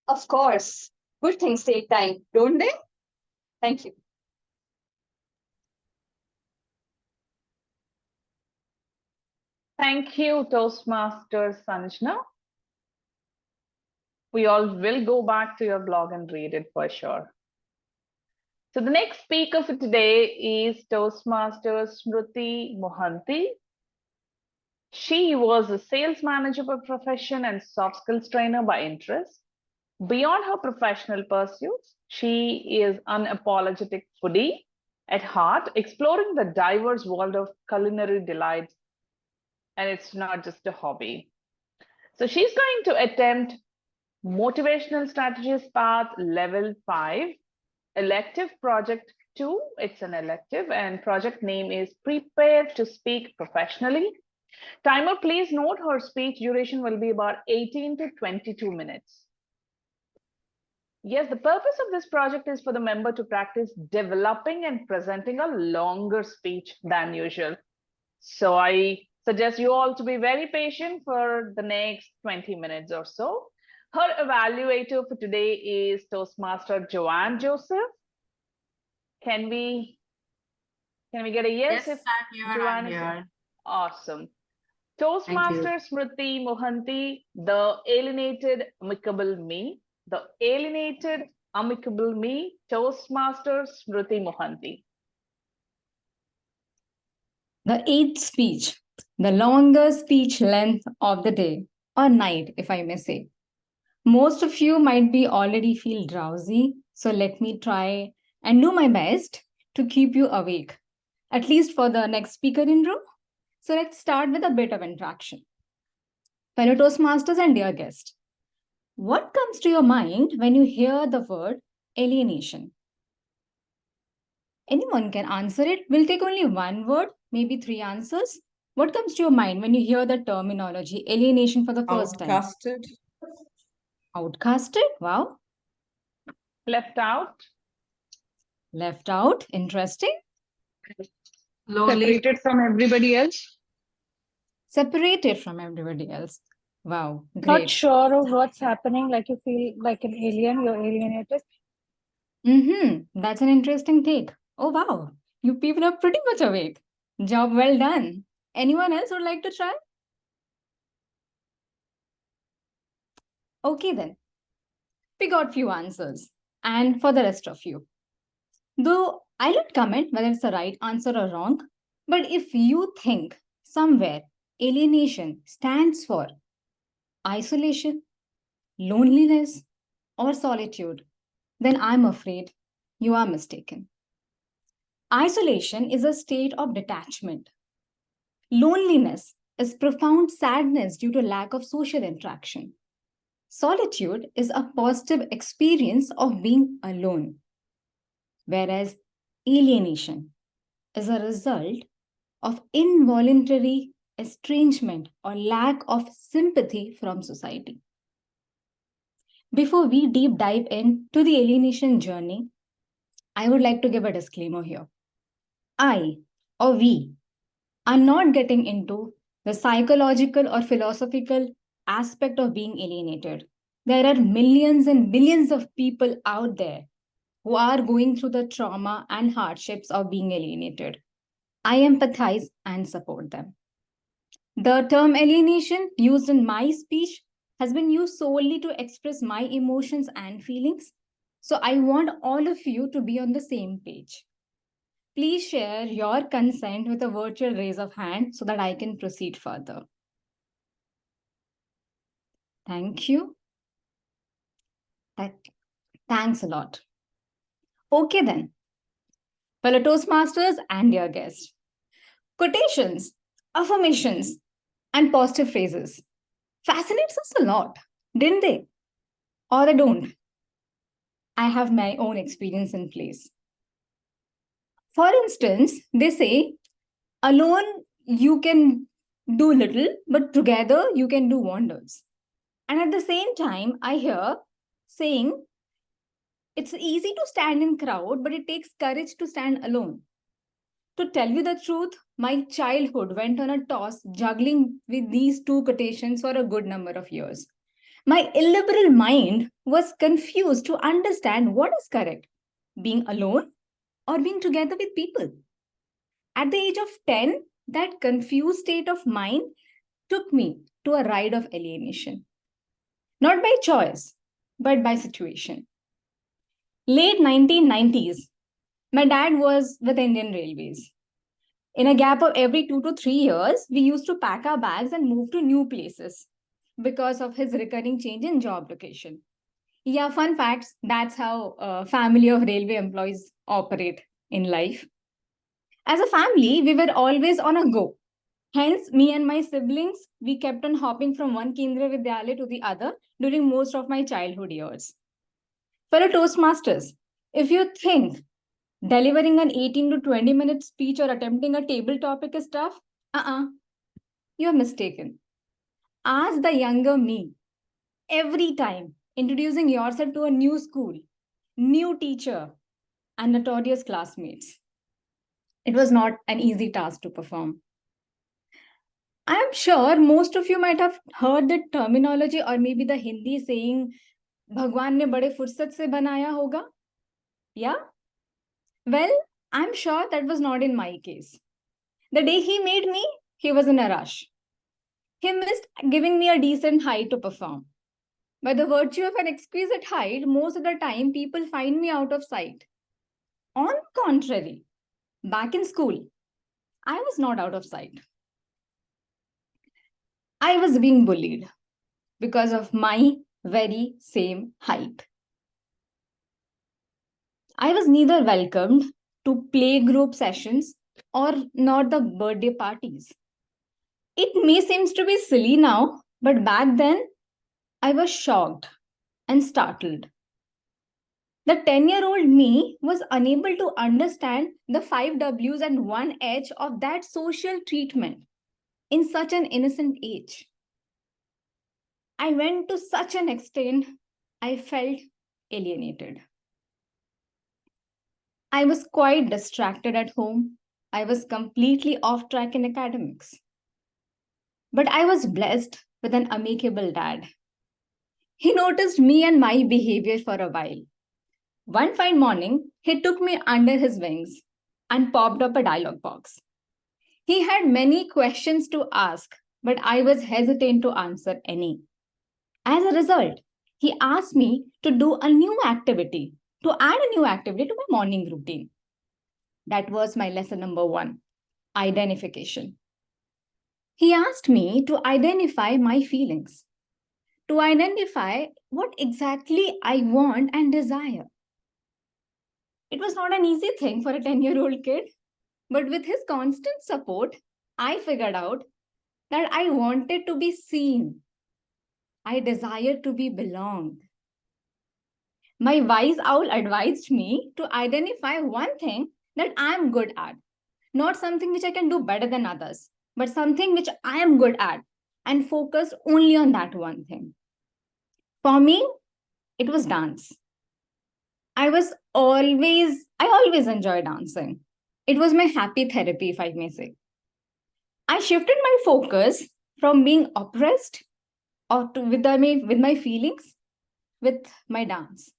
Of course, good things take time, don't they? Thank you. Thank you, Toastmasters Sanjana. We all will go back to your blog and read it for sure. So the next speaker for today is Toastmasters Smruti Mohanty. She was a sales manager by profession and soft skills trainer by interest. Beyond her professional pursuits, she is unapologetic foodie at heart, exploring the diverse world of culinary delights. And it's not just a hobby. So she's going to attempt Motivational Strategies Path Level 5, Elective Project 2. It's an elective, and project name is Prepare to Speak Professionally. Timer, please note her speech duration will be about 18 to 22 minutes. Yes, the purpose of this project is for the member to practice developing and presenting a longer speech than usual. So I suggest you all to be very patient for the next 20 minutes or so. Her evaluator for today is Toastmaster Joanne Joseph. Can we get a yes? Yes, I'm here. Awesome. Toastmaster Smruti Mohanty, the alienated amicable me. The alienated amicable me, Toastmaster Smruti Mohanty. The eighth speech, the longest speech length of the day or night, if I may say. Most of you might be already feel drowsy, so let me try and do my best to keep you awake, at least for the next speaker in room. So let's start with a bit of interaction. Fellow Toastmasters and dear guest, what comes to your mind when you hear the word alienation? Anyone can answer it. We'll take only one word, maybe 3 answers. What comes to your mind when you hear the terminology alienation for the first time? Outcasted. Outcasted? Wow. Left out. Left out. Interesting. Separated from everybody else. Separated from everybody else. Wow. Great. Not sure of what's happening, like you feel like an alien, you're alienated. That's an interesting take. Oh, wow. You people are pretty much awake. Job well done. Anyone else would like to try? Okay, then. We got few answers. And for the rest of you. Though I don't comment whether it's the right answer or wrong, but if you think somewhere alienation stands for isolation, loneliness, or solitude, then I'm afraid you are mistaken. Isolation is a state of detachment. Loneliness is profound sadness due to lack of social interaction. Solitude is a positive experience of being alone, whereas alienation is a result of involuntary estrangement or lack of sympathy from society. Before we deep dive into the alienation journey, I would like to give a disclaimer here. I or we are not getting into the psychological or philosophical aspect of being alienated. There are millions and millions of people out there who are going through the trauma and hardships of being alienated. I empathize and support them. The term alienation used in my speech has been used solely to express my emotions and feelings. So I want all of you to be on the same page. Please share your consent with a virtual raise of hand so that I can proceed further. Thank you. Thanks a lot. Okay then. Fellow Toastmasters and dear guests. Quotations, affirmations, and positive phrases fascinates us a lot, didn't they? or they don't. I have my own experience in place. For instance, they say, alone you can do little, but together you can do wonders. And at the same time, I hear saying, it's easy to stand in crowd, but it takes courage to stand alone. To tell you the truth, my childhood went on a toss juggling with these two quotations for a good number of years. My illiberal mind was confused to understand what is correct, being alone or being together with people. At the age of 10, that confused state of mind took me to a ride of alienation. Not by choice, but by situation. Late 1990s, my dad was with Indian Railways. In a gap of every 2 to 3 years, we used to pack our bags and move to new places because of his recurring change in job location. Yeah, fun facts. That's how a family of railway employees operate in life. As a family, we were always on a go. Hence, me and my siblings, we kept on hopping from one Kendriya Vidyalaya to the other during most of my childhood years. Fellow Toastmasters, if you think delivering an 18 to 20-minute speech or attempting a table topic is tough, you're mistaken. Ask the younger me. Every time introducing yourself to a new school, new teacher, and notorious classmates. It was not an easy task to perform. I am sure most of you might have heard the terminology or maybe the Hindi saying, Bhagwan ne bade fursat se banaya hoga. Yeah? Well, I'm sure that was not in my case. The day he made me, he was in a rush. He missed giving me a decent height to perform. By the virtue of an exquisite height, most of the time people find me out of sight. On the contrary, back in school, I was not out of sight. I was being bullied because of my very same height. I was neither welcomed to playgroup sessions or nor the birthday parties. It may seem to be silly now, but back then I was shocked and startled. The 10-year-old me was unable to understand the 5 W's and 1 H of that social treatment in such an innocent age. I went to such an extent, I felt alienated. I was quite distracted at home. I was completely off track in academics. But I was blessed with an amicable dad. He noticed me and my behavior for a while. One fine morning, he took me under his wings and popped up a dialogue box. He had many questions to ask, but I was hesitant to answer any. As a result, he asked me to do a new activity, to add a new activity to my morning routine. That was my lesson number 1, identification. He asked me to identify my feelings, to identify what exactly I want and desire. It was not an easy thing for a 10-year-old kid, but with his constant support, I figured out that I wanted to be seen. I desired to be belonged. My wise owl advised me to identify one thing that I am good at, not something which I can do better than others, but something which I am good at and focus only on that one thing. For me, it was dance. I always enjoyed dancing. It was my happy therapy, if I may say. I shifted my focus from being oppressed or with my feelings, with my dance.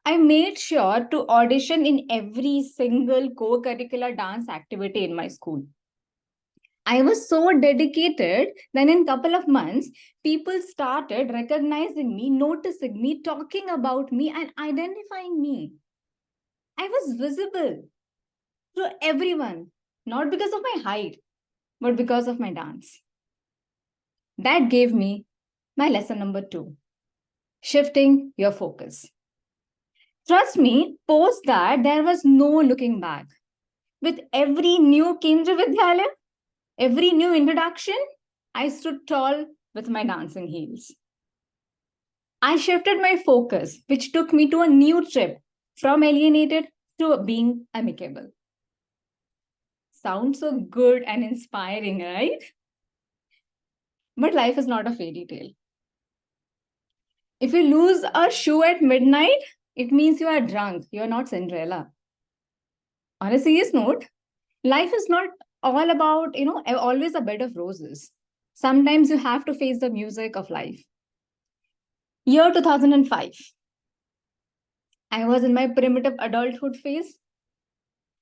I made sure to audition in every single co-curricular dance activity in my school. I was so dedicated that in a couple of months, people started recognizing me, noticing me, talking about me, and identifying me. I was visible to everyone, not because of my height, but because of my dance. That gave me my lesson number 2, shifting your focus. Trust me, post that, there was no looking back. With every new Kendriya Vidyalaya, every new introduction, I stood tall with my dancing heels. I shifted my focus, which took me to a new trip from alienated to being amicable. Sounds so good and inspiring, right? But life is not a fairy tale. If you lose a shoe at midnight, it means you are drunk. You are not Cinderella. On a serious note, life is not all about, always a bed of roses. Sometimes you have to face the music of life. Year 2005. I was in my primitive adulthood phase.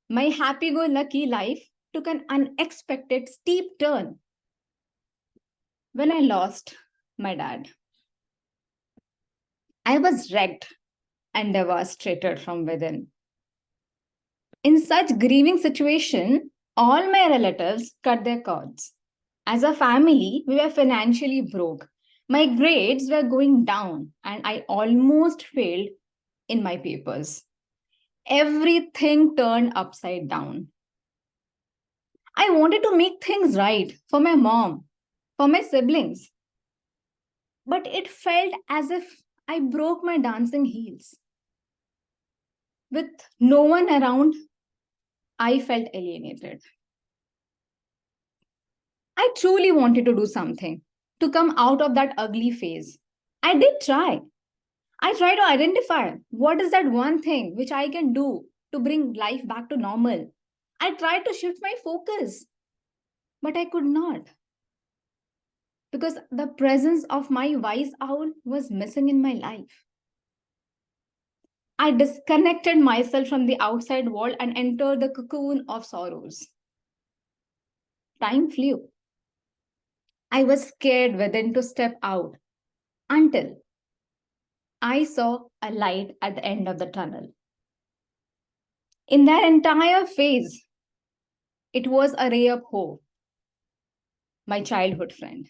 My happy-go-lucky life took an unexpected steep turn when I lost my dad. I was wrecked and devastated from within. In such grieving situation, all my relatives cut their cords. As a family, we were financially broke. My grades were going down and I almost failed in my papers. Everything turned upside down. I wanted to make things right for my mom, for my siblings. But it felt as if I broke my dancing heels. With no one around, I felt alienated. I truly wanted to do something to come out of that ugly phase. I did try. I tried to identify what is that one thing which I can do to bring life back to normal. I tried to shift my focus, but I could not. Because the presence of my wise owl was missing in my life. I disconnected myself from the outside world and entered the cocoon of sorrows. Time flew. I was scared within to step out until I saw a light at the end of the tunnel. In that entire phase, it was a ray of hope. My childhood friend.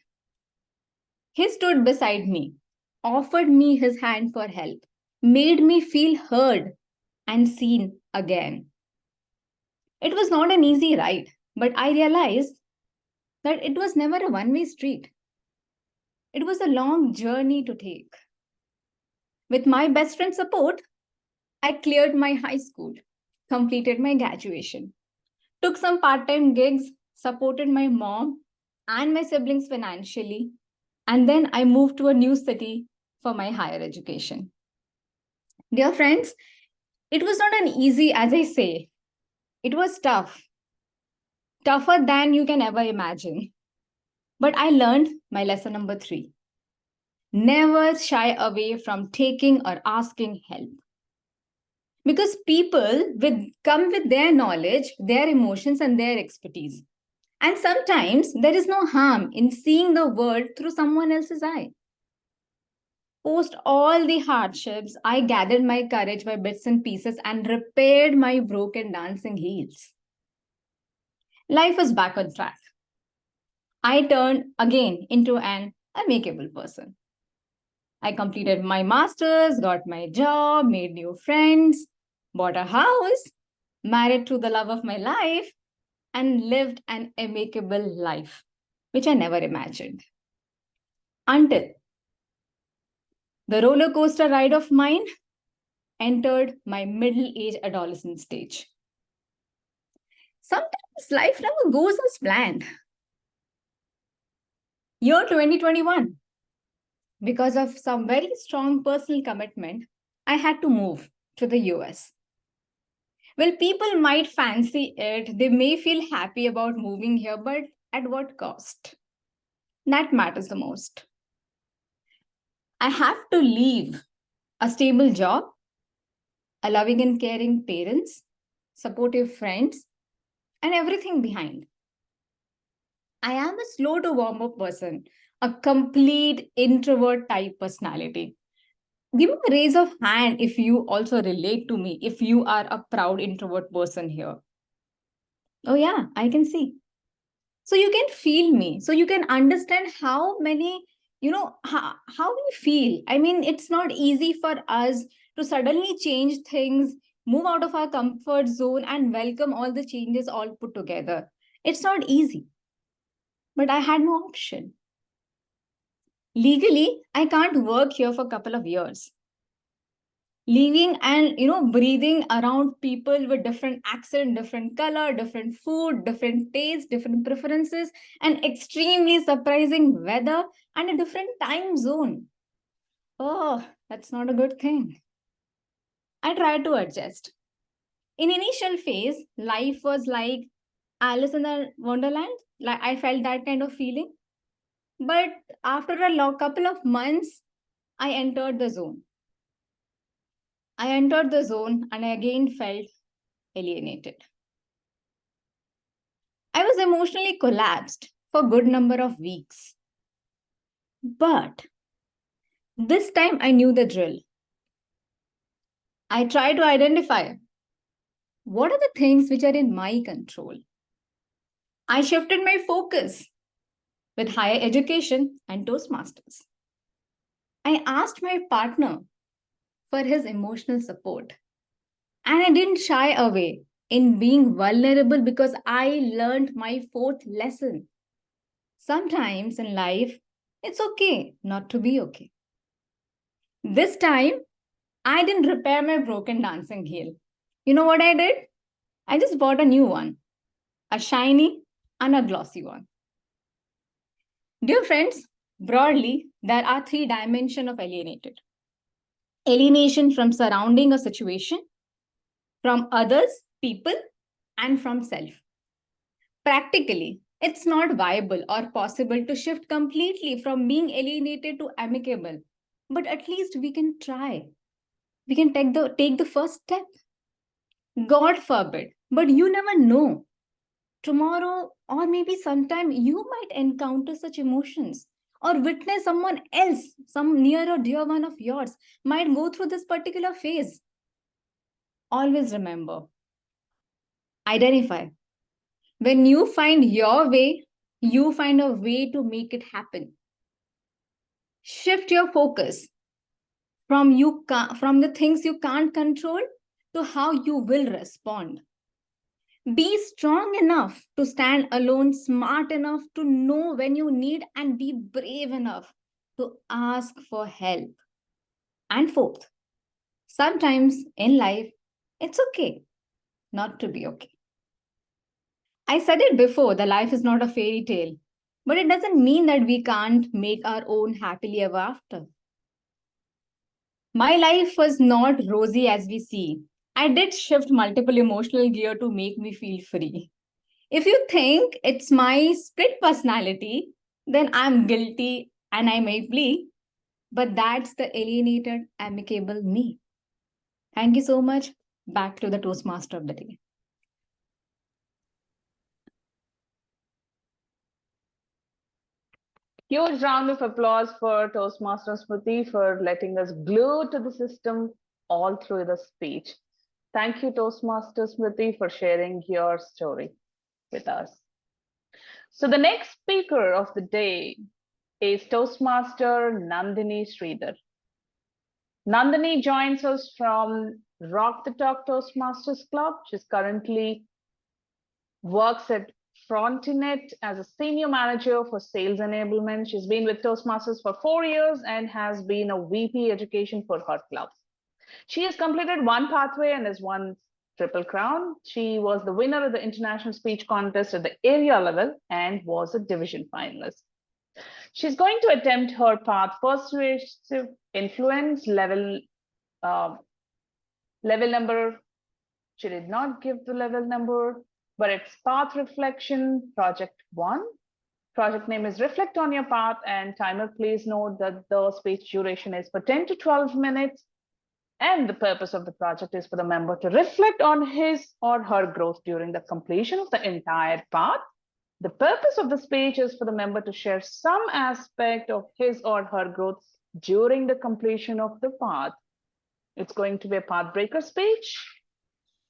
He stood beside me, offered me his hand for help, made me feel heard and seen again. It was not an easy ride, but I realized that it was never a one-way street. It was a long journey to take. With my best friend's support, I cleared my high school, completed my graduation, took some part-time gigs, supported my mom and my siblings financially, and then I moved to a new city for my higher education. Dear friends, it was not an easy, as I say. It was tough. Tougher than you can ever imagine. But I learned my lesson number 3. Never shy away from taking or asking help. Because people come with their knowledge, their emotions, and their expertise. And sometimes there is no harm in seeing the world through someone else's eye. Post all the hardships, I gathered my courage by bits and pieces and repaired my broken dancing heels. Life was back on track. I turned again into an amicable person. I completed my master's, got my job, made new friends, bought a house, married to the love of my life, and lived an amicable life, which I never imagined. Until the roller coaster ride of mine entered my middle-aged adolescent stage. Sometimes life never goes as planned. Year 2021. Because of some very strong personal commitment, I had to move to the US. Well, people might fancy it. They may feel happy about moving here, but at what cost? That matters the most. I have to leave a stable job, a loving and caring parents, supportive friends, and everything behind. I am a slow to warm up person, a complete introvert type personality. Give me a raise of hand if you also relate to me, if you are a proud introvert person here. Oh yeah, I can see. So you can feel me. So you can understand how many, how we feel. I mean, it's not easy for us to suddenly change things, move out of our comfort zone and welcome all the changes all put together. It's not easy. But I had no option. Legally, I can't work here for a couple of years. Living and breathing around people with different accent, different color, different food, different taste, different preferences, and extremely surprising weather and a different time zone. Oh, that's not a good thing. I tried to adjust. In initial phase, life was like Alice in the Wonderland. Like I felt that kind of feeling. But after a couple of months, I entered the zone. I entered the zone and I again felt alienated. I was emotionally collapsed for a good number of weeks. But this time I knew the drill. I tried to identify what are the things which are in my control. I shifted my focus with higher education and Toastmasters. I asked my partner for his emotional support. And I didn't shy away in being vulnerable because I learned my fourth lesson. Sometimes in life, it's okay not to be okay. This time, I didn't repair my broken dancing heel. You know what I did? I just bought a new one, a shiny and a glossy one. Dear friends, broadly, there are 3 dimensions of alienated. Alienation from surrounding a situation, from others, people, and from self. Practically, it's not viable or possible to shift completely from being alienated to amicable, but at least we can try. We can take the first step. God forbid, but you never know. Tomorrow, or maybe sometime, you might encounter such emotions or witness someone else, some near or dear one of yours, might go through this particular phase. Always remember, identify. When you find your way, you find a way to make it happen. Shift your focus from the things you can't control to how you will respond. Be strong enough to stand alone, smart enough to know when you need, and be brave enough to ask for help. And fourth, sometimes in life, it's okay not to be okay. I said it before, the life is not a fairy tale, but it doesn't mean that we can't make our own happily ever after. My life was not rosy as we see. I did shift multiple emotional gear to make me feel free. If you think it's my split personality, then I'm guilty and I may plea, but that's the alienated, amicable me. Thank you so much. Back to the Toastmaster of the day. Huge round of applause for Toastmaster Smruti for letting us glue to the system all through the speech. Thank you, Toastmaster Smruti, for sharing your story with us. So the next speaker of the day is Toastmaster Nandini Sridhar. Nandini joins us from Rock the Talk Toastmasters Club. She's currently works at Frontinet as a senior manager for sales enablement. She's been with Toastmasters for 4 years and has been a VP education for her club. She has completed 1 pathway and has won Triple Crown. She was the winner of the international speech contest at the area level and was a division finalist. She's going to attempt her path persuasive influence level number. She did not give the level number, but it's path reflection project 1. Project name is Reflect on Your Path, and timer, please note that the speech duration is for 10 to 12 minutes. And the purpose of the project is for the member to reflect on his or her growth during the completion of the entire path. The purpose of the speech is for the member to share some aspect of his or her growth during the completion of the path. It's going to be a path breaker speech.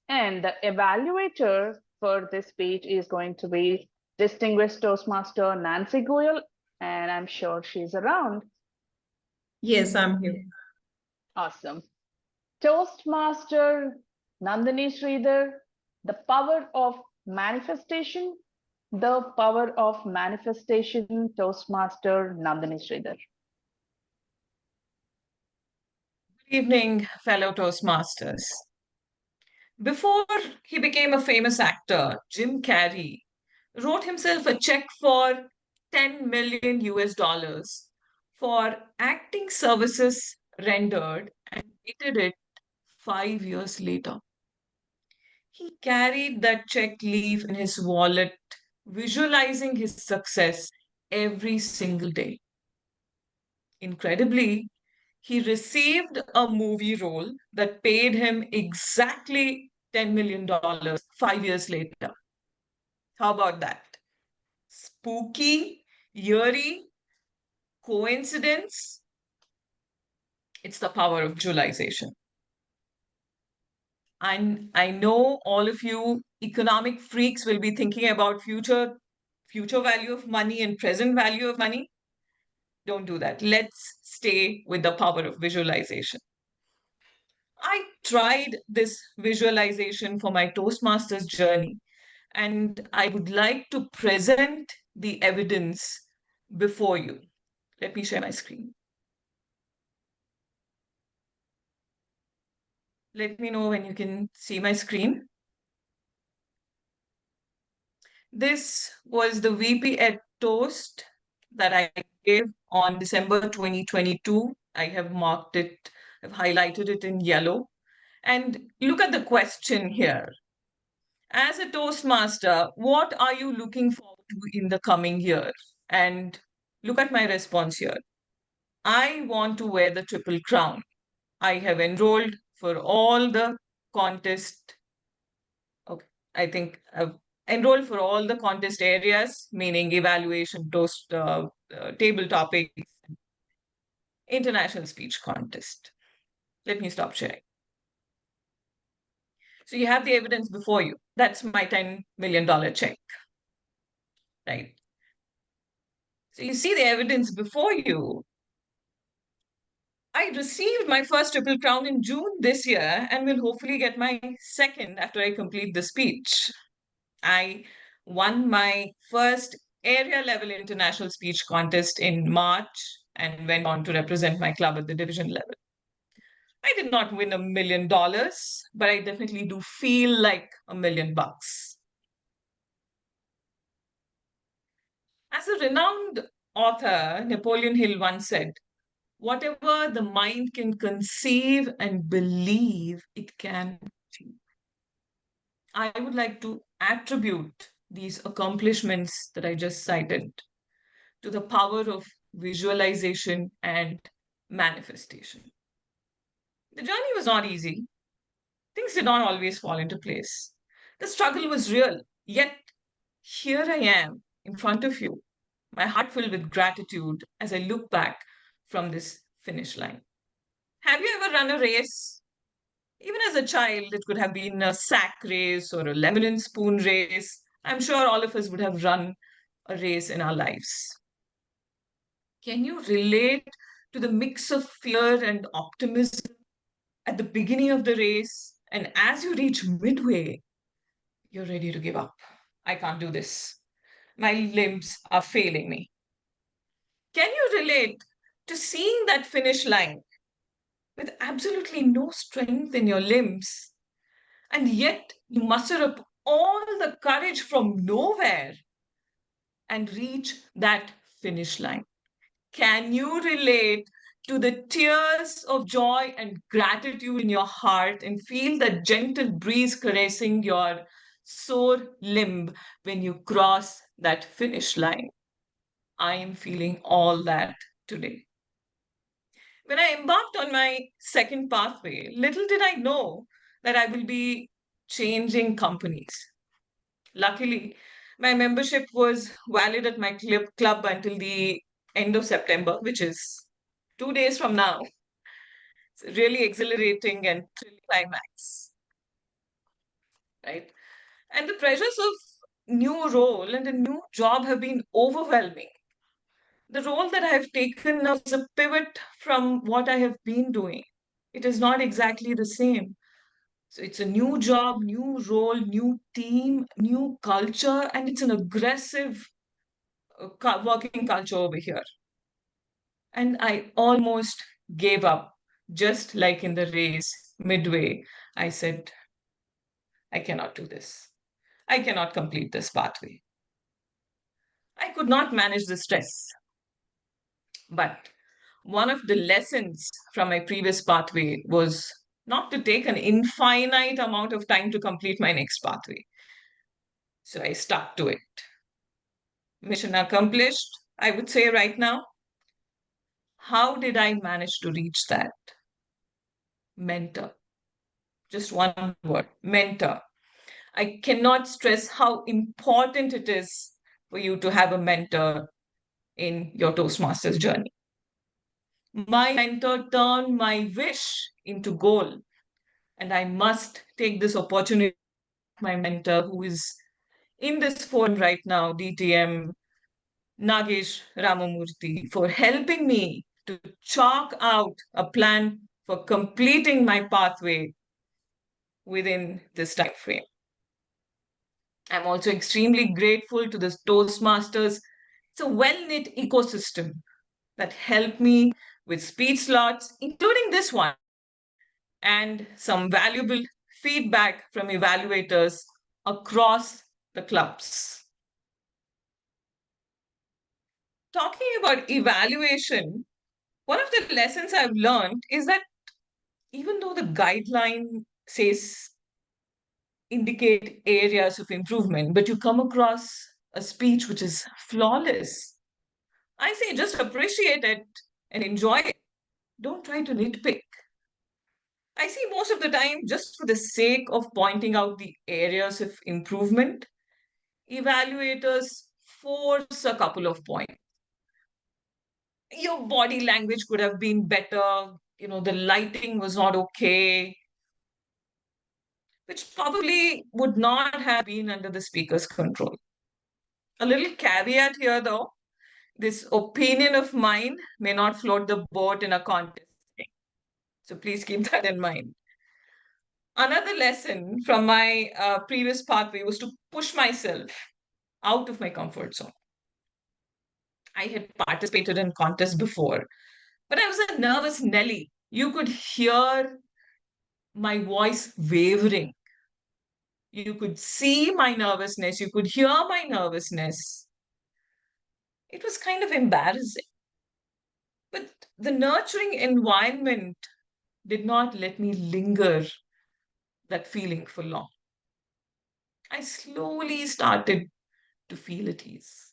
And the evaluator for this speech is going to be distinguished Toastmaster Nancy Goyal, and I'm sure she's around. Yes, I'm here. Awesome. Toastmaster Nandini Sridhar, the power of manifestation. The power of manifestation, Toastmaster Nandini Sridhar. Evening, fellow Toastmasters. Before he became a famous actor, Jim Carrey wrote himself a check for 10 million US dollars for acting services rendered and dated it 5 years later. He carried that check leaf in his wallet, visualizing his success every single day. Incredibly, he received a movie role that paid him exactly $10 million 5 years later. How about that? Spooky, eerie, coincidence? It's the power of visualization. And I know all of you economic freaks will be thinking about future value of money and present value of money. Don't do that. Let's stay with the power of visualization. I tried this visualization for my Toastmasters journey, and I would like to present the evidence before you. Let me share my screen. Let me know when you can see my screen. This was the VP at Toast that I gave on December 2022. I have marked it, I've highlighted it in yellow. And look at the question here. As a Toastmaster, what are you looking forward to in the coming year? And look at my response here. I want to wear the Triple Crown. I have enrolled for all the contest. Okay, I think I've enrolled for all the contest areas, meaning evaluation, toast, table topics, international speech contest. Let me stop sharing. So you have the evidence before you. That's my $10 million check, right? So you see the evidence before you. I received my first Triple Crown in June this year and will hopefully get my second after I complete the speech. I won my first area level international speech contest in March and went on to represent my club at the division level. I did not win $1 million, but I definitely do feel like $1 million. As a renowned author, Napoleon Hill once said, whatever the mind can conceive and believe, it can achieve. I would like to attribute these accomplishments that I just cited to the power of visualization and manifestation. The journey was not easy. Things did not always fall into place. The struggle was real, yet here I am in front of you, my heart filled with gratitude as I look back from this finish line. Have you ever run a race? Even as a child, it could have been a sack race or a lemon and spoon race. I'm sure all of us would have run a race in our lives. Can you relate to the mix of fear and optimism at the beginning of the race? And as you reach midway, you're ready to give up. I can't do this. My limbs are failing me. Can you relate to seeing that finish line with absolutely no strength in your limbs, and yet you muster up all the courage from nowhere and reach that finish line? Can you relate to the tears of joy and gratitude in your heart and feel the gentle breeze caressing your sore limb when you cross that finish line? I am feeling all that today. When I embarked on my second pathway, little did I know that I will be changing companies. Luckily, my membership was valid at my club until the end of September, which is 2 days from now. It's really exhilarating and thrilling climax, right? And the pressures of new role and a new job have been overwhelming. The role that I have taken now is a pivot from what I have been doing. It is not exactly the same. So it's a new job, new role, new team, new culture, and it's an aggressive working culture over here. And I almost gave up Just like in the race, midway, I said, I cannot do this. I cannot complete this pathway. I could not manage the stress. But one of the lessons from my previous pathway was not to take an infinite amount of time to complete my next pathway. So I stuck to it. Mission accomplished, I would say right now. How did I manage to reach that? Mentor. Just one word, mentor. I cannot stress how important it is for you to have a mentor in your Toastmasters journey. My mentor turned my wish into goal, and I must take this opportunity. My mentor, who is in this forum right now, DTM Nagesh Ramamurthy, for helping me to chalk out a plan for completing my pathway within this time frame. I'm also extremely grateful to the Toastmasters. It's a well-knit ecosystem that helped me with speech slots, including this one, and some valuable feedback from evaluators across the clubs. Talking about evaluation, one of the lessons I've learned is that even though the guideline says indicate areas of improvement, but you come across a speech which is flawless, I say just appreciate it and enjoy it. Don't try to nitpick. I see most of the time, just for the sake of pointing out the areas of improvement, evaluators force a couple of points. Your body language could have been better, the lighting was not okay, which probably would not have been under the speaker's control. A little caveat here, though, this opinion of mine may not float the boat in a contest. So please keep that in mind. Another lesson from my previous pathway was to push myself out of my comfort zone. I had participated in contests before, but I was a nervous Nelly. You could hear my voice wavering. You could see my nervousness. You could hear my nervousness. It was kind of embarrassing. But the nurturing environment did not let me linger that feeling for long. I slowly started to feel at ease.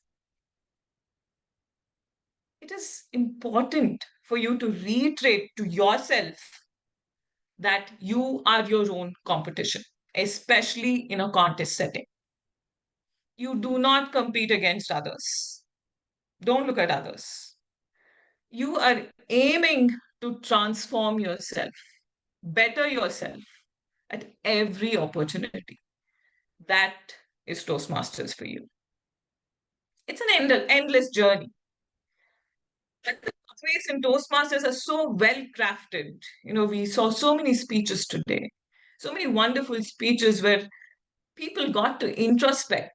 It is important for you to reiterate to yourself that you are your own competition, especially in a contest setting. You do not compete against others. Don't look at others. You are aiming to transform yourself, better yourself at every opportunity. That is Toastmasters for you. It's an endless journey. But the pathways in Toastmasters are so well crafted. We saw so many speeches today, so many wonderful speeches where people got to introspect.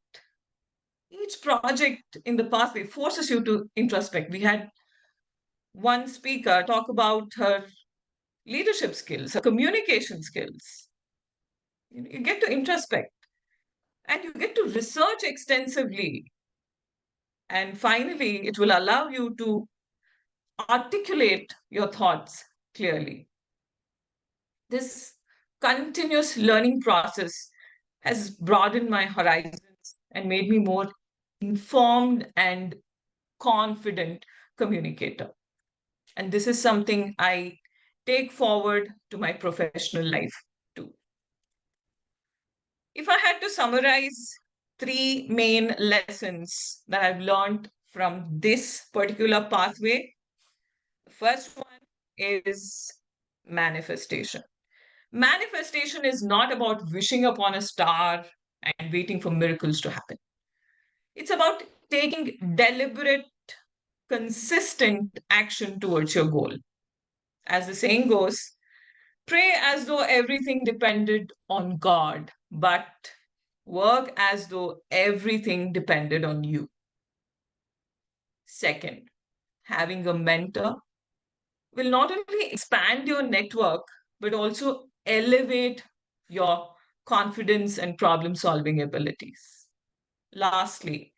Each project in the pathway forces you to introspect. We had one speaker talk about her leadership skills, her communication skills. You get to introspect and you get to research extensively. And finally, it will allow you to articulate your thoughts clearly. This continuous learning process has broadened my horizons and made me more informed and confident communicator. And this is something I take forward to my professional life too. If I had to summarize 3 main lessons that I've learned from this particular pathway, the first one is manifestation. Manifestation is not about wishing upon a star and waiting for miracles to happen. It's about taking deliberate, consistent action towards your goal. As the saying goes, pray as though everything depended on God, but work as though everything depended on you. Second, having a mentor will not only expand your network, but also elevate your confidence and problem solving abilities. Lastly,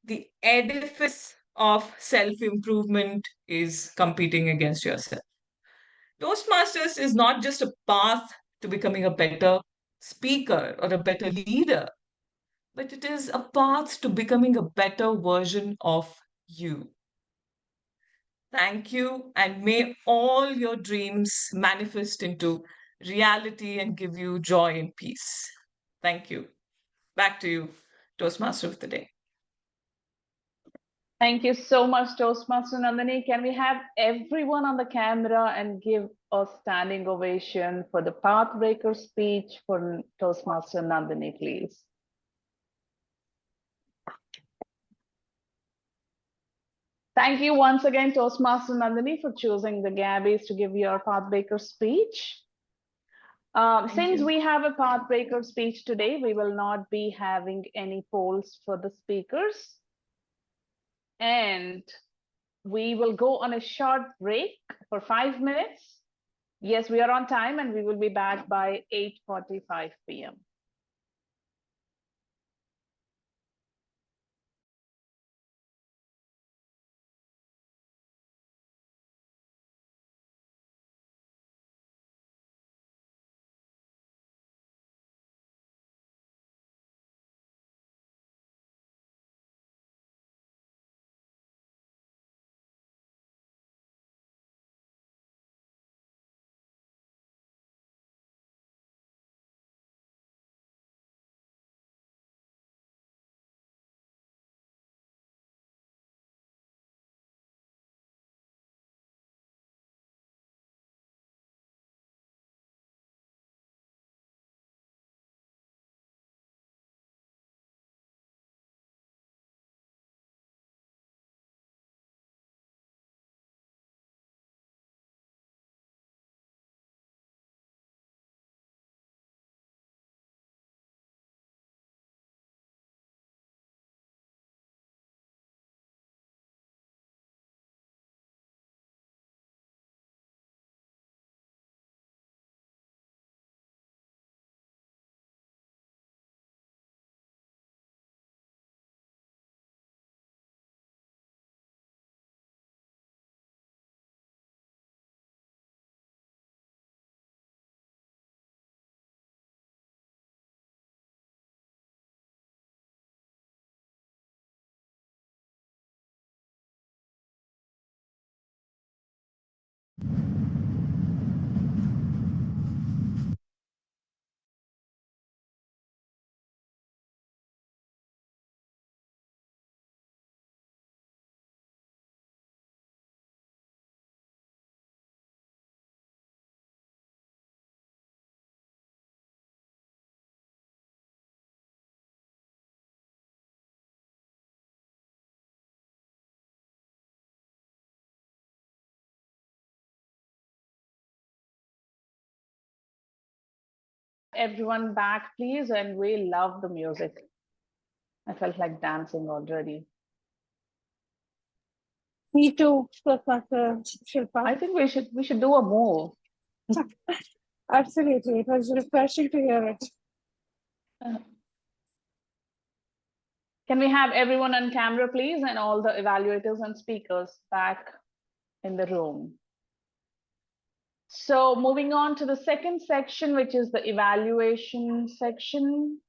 the edifice of self improvement is competing against yourself. Toastmasters is not just a path to becoming a better speaker or a better leader, but it is a path to becoming a better version of you. Thank you, and may all your dreams manifest into reality and give you joy and peace. Thank you. Back to you, Toastmaster of the Day. Thank you so much, Toastmaster Nandini. Can we have everyone on the camera and give a standing ovation for the Pathbreaker speech for Toastmaster Nandini, please? Thank you once again, Toastmaster Nandini, for choosing the Gabbys to give your Pathbreaker speech. Since we have a Pathbreaker speech today, we will not be having any polls for the speakers. And we will go on a short break for 5 minutes. Yes, we are on time and we will be back by 8:45 p.m. Everyone back, please, and we love the music. I felt like dancing already. Me too, Toastmaster Shilpa. I think we should do a move. Absolutely, it was refreshing to hear it. Can we have everyone on camera, please, and all the evaluators and speakers back in the room? So moving on to the second section, which is the evaluation section.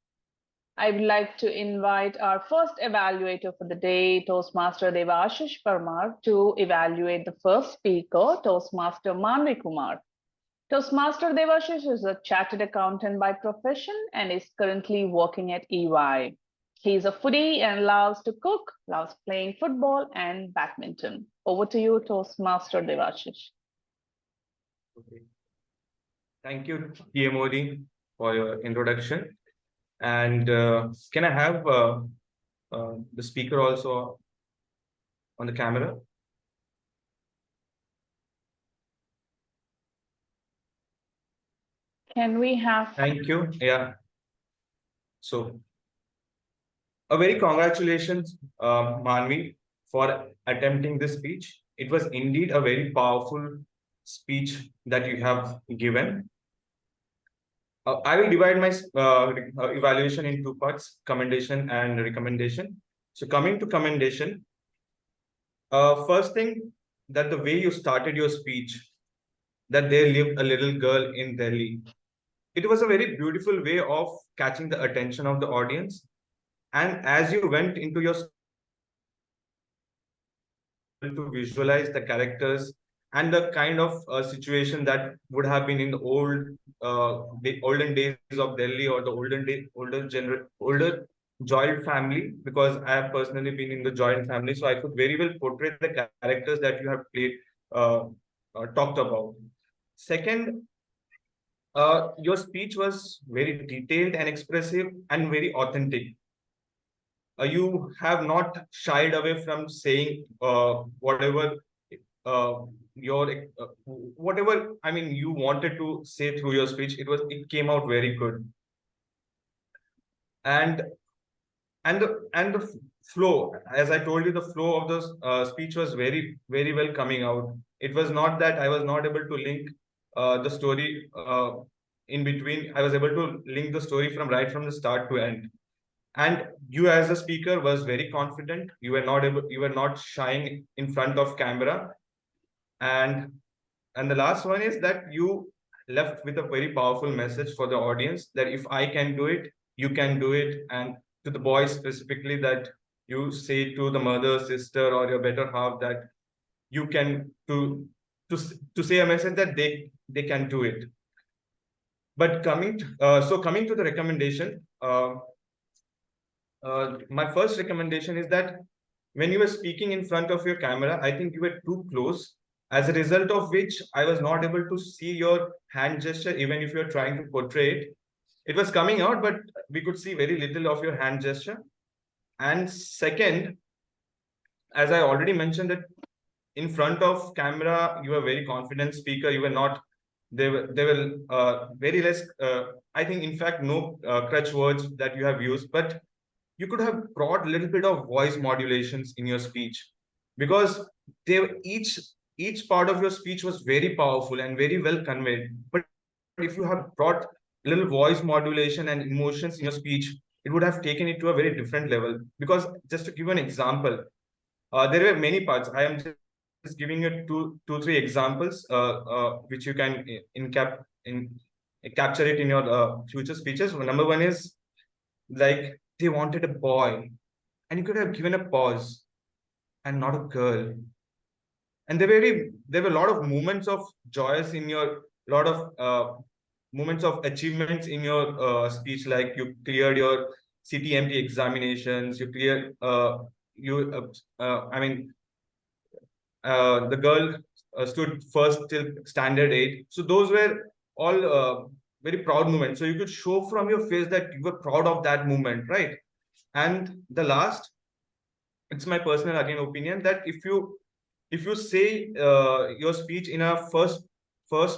I would like to invite our first evaluator for the day, Toastmaster Devasish Parmar, to evaluate the first speaker, Toastmaster Maanvi Kumar. Toastmaster Devashish is a chartered accountant by profession and is currently working at EY. He's a foodie and loves to cook, loves playing football and badminton. Over to you, Toastmaster Devashish. Okay. Thank you, TMOD, for your introduction. And can I have the speaker also on the camera? Can we have... Thank you. Yeah. So, a very congratulations, Maanvi, for attempting this speech. It was indeed a very powerful speech that you have given. I will divide my evaluation in two parts, commendation and recommendation. So coming to commendation, first thing, that the way you started your speech, that there lived a little girl in Delhi. It was a very beautiful way of catching the attention of the audience. And as you went into your to visualize the characters and the kind of situation that would have been in the olden days of Delhi, or the older joint family, because I have personally been in the joint family, so I could very well portray the characters that you have played, talked about. Second, your speech was very detailed and expressive and very authentic. You have not shied away from saying whatever whatever, I mean, you wanted to say through your speech. It came out very good. And the flow, as I told you, the flow of the speech was very, very well coming out. It was not that I was not able to link the story in between. I was able to link the story from right from the start to end. And you as a speaker was very confident. You were not shying in front of camera. And the last one is that you left with a very powerful message for the audience, that if I can do it, you can do it. And to the boys specifically, that you say to the mother, sister, or your better half, that you can to say a message that they can do it. But coming to the recommendation, my first recommendation is that when you were speaking in front of your camera, I think you were too close, as a result of which I was not able to see your hand gesture, even if you're trying to portray it. It was coming out, but we could see very little of your hand gesture. And second, as I already mentioned, that in front of camera, you were a very confident speaker. You were not, there were very less, I think, in fact, no crutch words that you have used, but you could have brought a little bit of voice modulations in your speech, because each part of your speech was very powerful and very well conveyed. But if you have brought little voice modulation and emotions in your speech, it would have taken it to a very different level. Because just to give an example, there were many parts. I am just giving you two, three examples, which you can capture it in your future speeches. Number one is like, they wanted a boy, and you could have given a pause, and not a girl. And there were a lot of moments of joyous in your, lot of moments of achievements in your speech, like you cleared your CTMT examinations, you cleared the girl stood first till standard 8. So those were all very proud moments. So you could show from your face that you were proud of that moment, right? And the last, it's my personal again opinion, that if you say your speech in a first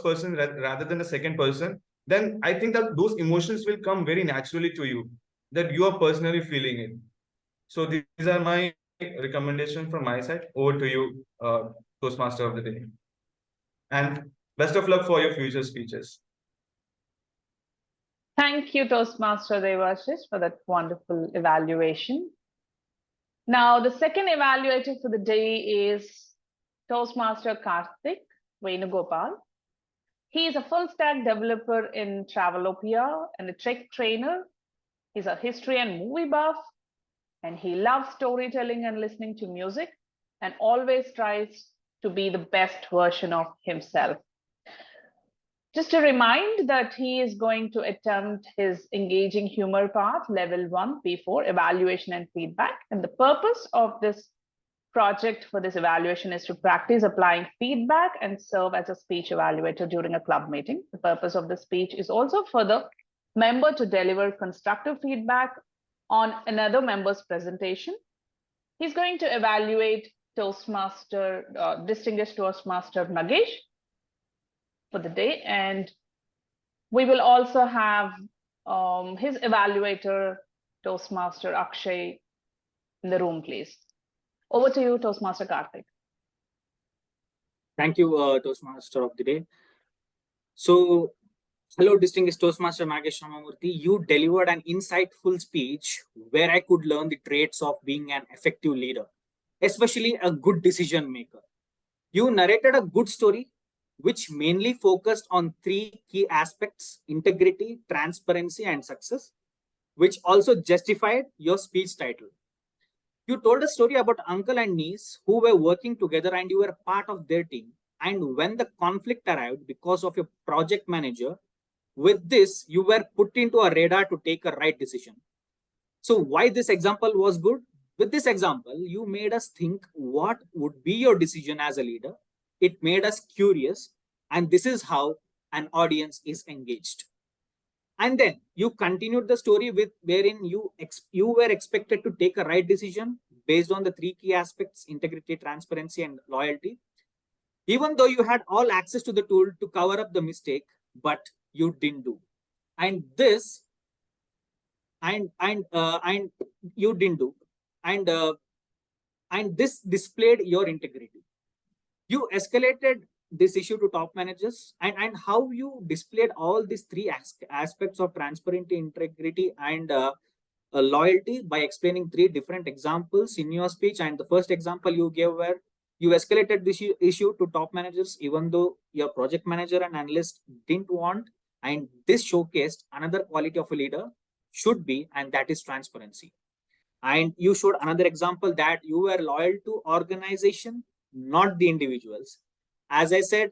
person rather than the second person, then I think that those emotions will come very naturally to you, that you are personally feeling it. So these are my recommendations from my side. Over to you, Toastmaster of the day. And best of luck for your future speeches. Thank you, Toastmaster Devasish, for that wonderful evaluation. Now, the second evaluator for the day is Toastmaster Karthik Venugopal. He is a full-stack developer in Travelopia and a tech trainer. He's a history and movie buff, and he loves storytelling and listening to music, and always tries to be the best version of himself. Just to remind that he is going to attempt his engaging humor path, level 1, P4, evaluation and feedback. And the purpose of this project for this evaluation is to practice applying feedback and serve as a speech evaluator during a club meeting. The purpose of the speech is also for the member to deliver constructive feedback on another member's presentation. He's going to evaluate distinguished Toastmaster Nagesh for the day, and we will also have his evaluator, Toastmaster Akshay, in the room, please. Over to you, Toastmaster Karthik. Thank you, Toastmaster of the day. So, hello, distinguished Toastmaster Nagesh Ramamurthy. You delivered an insightful speech where I could learn the traits of being an effective leader, especially a good decision maker. You narrated a good story, which mainly focused on three key aspects: integrity, transparency, and success, which also justified your speech title. You told a story about uncle and niece who were working together and you were part of their team. And when the conflict arrived because of your project manager, with this, you were put into a radar to take a right decision. So, why this example was good? With this example, you made us think what would be your decision as a leader. It made us curious, and this is how an audience is engaged. And then you continued the story with wherein you were expected to take a right decision based on the three key aspects: integrity, transparency, and loyalty. Even though you had all access to the tool to cover up the mistake, but you didn't do. And this and you didn't do. And this displayed your integrity. You escalated this issue to top managers, and how you displayed all these three aspects of transparency, integrity, and loyalty by explaining three different examples in your speech. And the first example you gave where you escalated this issue to top managers even though your project manager and analyst didn't want, and this showcased another quality of a leader should be, and that is transparency. And you showed another example that you were loyal to organization, not the individuals. As I said,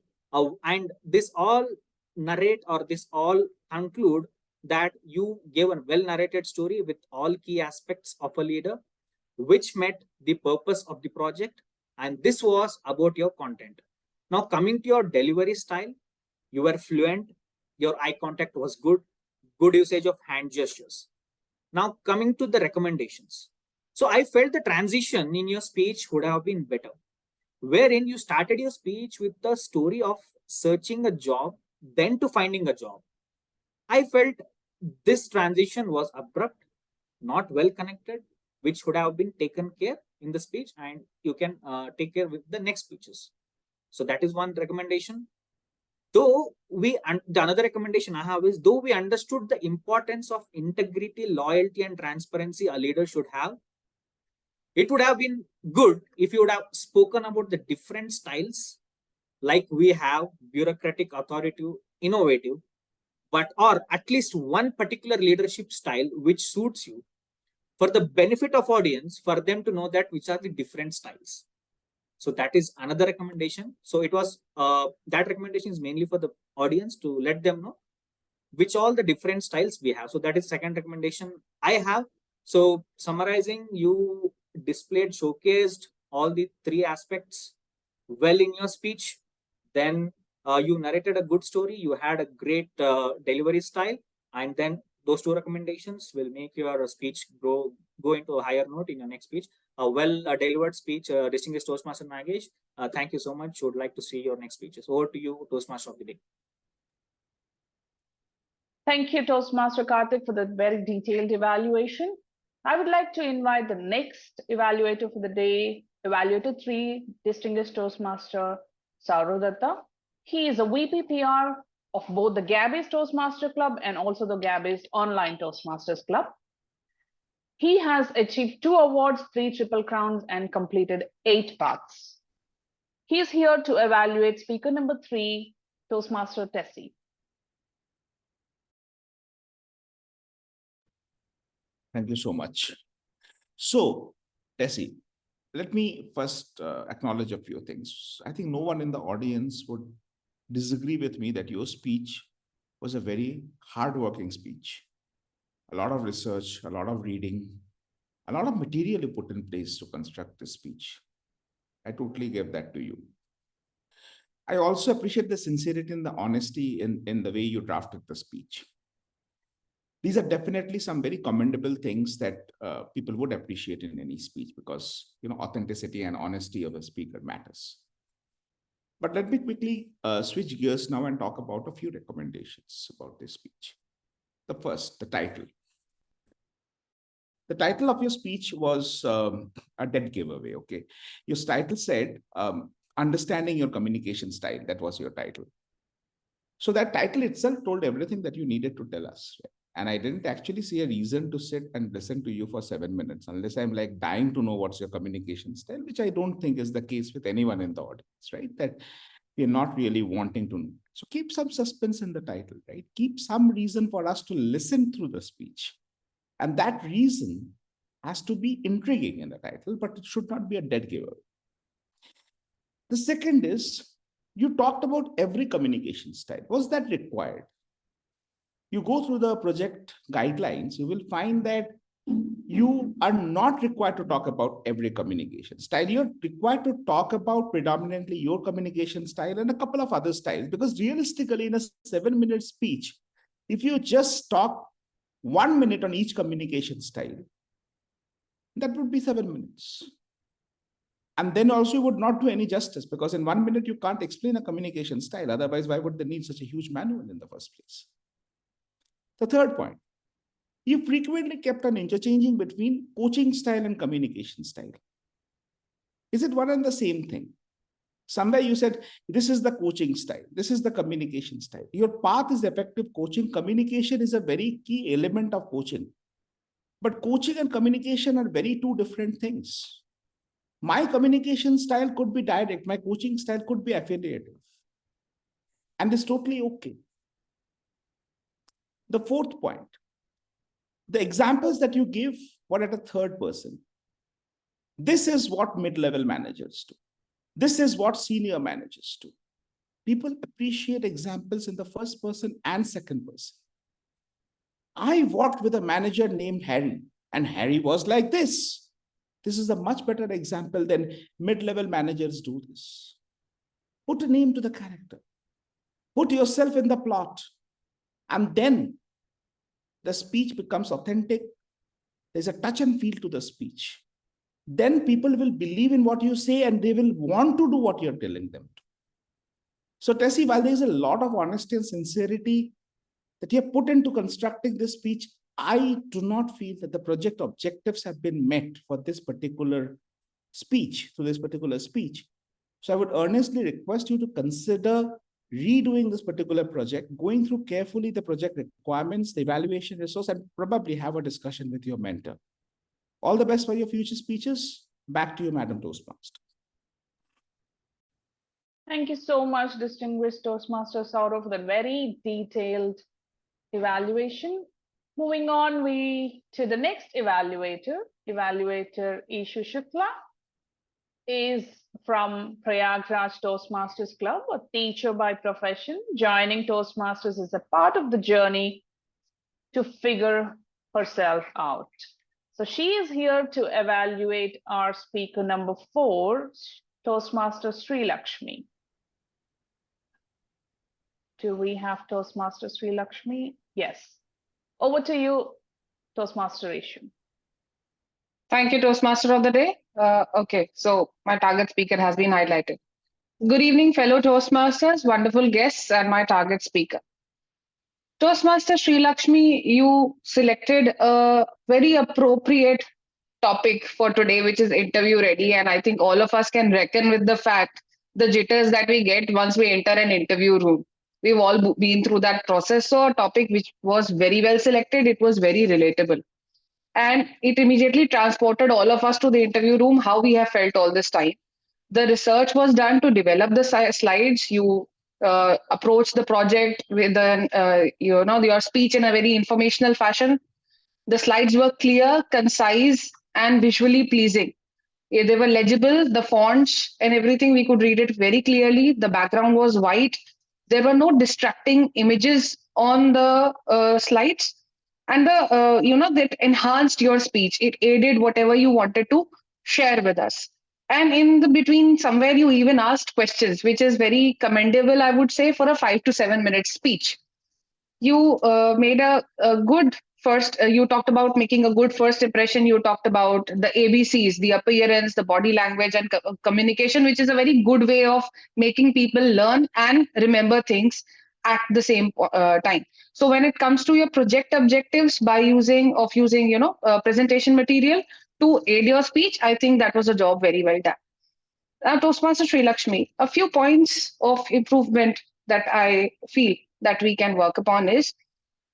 and this all narrate or this all conclude that you gave a well narrated story with all key aspects of a leader, which met the purpose of the project. And this was about your content. Now, coming to your delivery style, you were fluent, your eye contact was good usage of hand gestures. Now, coming to the recommendations. So, I felt the transition in your speech would have been better, wherein you started your speech with the story of searching a job, then to finding a job. I felt this transition was abrupt, not well connected, which would have been taken care in the speech, and you can take care with the next speeches. So that is one recommendation. Though the another recommendation I have is, though we understood the importance of integrity, loyalty, and transparency a leader should have, it would have been good if you would have spoken about the different styles, like we have bureaucratic, authoritative, innovative, but or at least one particular leadership style which suits you, for the benefit of audience, for them to know that which are the different styles. So that is another recommendation. So it was that recommendation is mainly for the audience to let them know which all the different styles we have. So that is second recommendation I have. So summarizing, you displayed, showcased all the three aspects well in your speech. Then you narrated a good story. You had a great delivery style, and then those two recommendations will make your speech go into a higher note in your next speech. A well delivered speech, distinguished Toastmaster Nagesh. Thank you so much. Would like to see your next speeches. Over to you, Toastmaster of the day. Thank you, Toastmaster Karthik, for the very detailed evaluation. I would like to invite the next evaluator for the day, Evaluator 3, distinguished Toastmaster Sourav Dutta. He is a VP PR of both the Gabbys Toastmaster Club and also the Gabbys Online Toastmasters Club. He has achieved 2 awards, 3 Triple Crowns, and completed 8 paths. He is here to evaluate speaker number 3, Toastmaster Tessy. Thank you so much. So, Tessy, let me first acknowledge a few things. I think no one in the audience would disagree with me that your speech was a very hardworking speech. A lot of research, a lot of reading, a lot of material you put in place to construct this speech. I totally give that to you. I also appreciate the sincerity and the honesty in the way you drafted the speech. These are definitely some very commendable things that people would appreciate in any speech, because authenticity and honesty of the speaker matters. But let me quickly switch gears now and talk about a few recommendations about this speech. The first, the title. The title of your speech was a dead giveaway, okay? Your title said, Understanding your communication style, that was your title. So that title itself told everything that you needed to tell us. And I didn't actually see a reason to sit and listen to you for 7 minutes, unless I'm like dying to know what's your communication style, which I don't think is the case with anyone in the audience, right? That we're not really wanting to know. So keep some suspense in the title, right? Keep some reason for us to listen through the speech. And that reason has to be intriguing in the title, but it should not be a dead giveaway. The second is, you talked about every communication style. Was that required? You go through the project guidelines, you will find that you are not required to talk about every communication style. You're required to talk about predominantly your communication style and a couple of other styles, because realistically, in a 7-minute speech, if you just talk 1 minute on each communication style, that would be 7 minutes. And then also you would not do any justice, because in 1 minute, you can't explain a communication style. Otherwise, why would they need such a huge manual in the first place? The third point, you frequently kept on interchanging between coaching style and communication style. Is it one and the same thing? Somewhere you said, this is the coaching style, this is the communication style. Your path is effective coaching. Communication is a very key element of coaching. But coaching and communication are very two different things. My communication style could be direct, my coaching style could be affiliative. And it's totally okay. The fourth point, the examples that you give were at a third person. This is what mid-level managers do. This is what senior managers do. People appreciate examples in the first person and second person. I worked with a manager named Harry, and Harry was like this. This is a much better example than mid-level managers do this. Put a name to the character. Put yourself in the plot. And then the speech becomes authentic. There's a touch and feel to the speech. Then people will believe in what you say and they will want to do what you're telling them to. So Tessy, while there's a lot of honesty and sincerity that you have put into constructing this speech, I do not feel that the project objectives have been met for this particular speech, So I would earnestly request you to consider redoing this particular project, going through carefully the project requirements, the evaluation resource, and probably have a discussion with your mentor. All the best for your future speeches. Back to you, Madam Toastmaster. Thank you so much, distinguished Toastmaster Sourav, for the very detailed evaluation. Moving on to the next evaluator. Evaluator Ieshu Shukla is from Prayagraj Toastmasters Club, a teacher by profession. Joining Toastmasters is a part of the journey to figure herself out. So she is here to evaluate our speaker number 4, Toastmaster Shrilakshmi. Do we have Toastmaster Shrilakshmi? Yes. Over to you, Toastmaster Ieshu. Thank you, Toastmaster of the day. Okay, so my target speaker has been highlighted. Good evening, fellow Toastmasters, wonderful guests, and my target speaker. Toastmaster Shrilakshmi, you selected a very appropriate topic for today, which is interview ready. And I think all of us can reckon with the fact, the jitters that we get once we enter an interview room. We've all been through that process. So a topic which was very well selected, it was very relatable. And it immediately transported all of us to the interview room, how we have felt all this time. The research was done to develop the slides. You approach the project with your speech in a very informational fashion. The slides were clear, concise, and visually pleasing. They were legible, the fonts and everything, we could read it very clearly. The background was white. There were no distracting images on the slides. And that enhanced your speech. It aided whatever you wanted to share with us. And in the between, somewhere you even asked questions, which is very commendable, I would say, for a 5 to 7 minute speech. You made a good first, you talked about making a good first impression. You talked about the ABCs, the appearance, the body language, and communication, which is a very good way of making people learn and remember things at the same time. So when it comes to your project objectives, by using presentation material to aid your speech, I think that was a job very well done. Toastmaster Shrilakshmi, a few points of improvement that I feel that we can work upon is,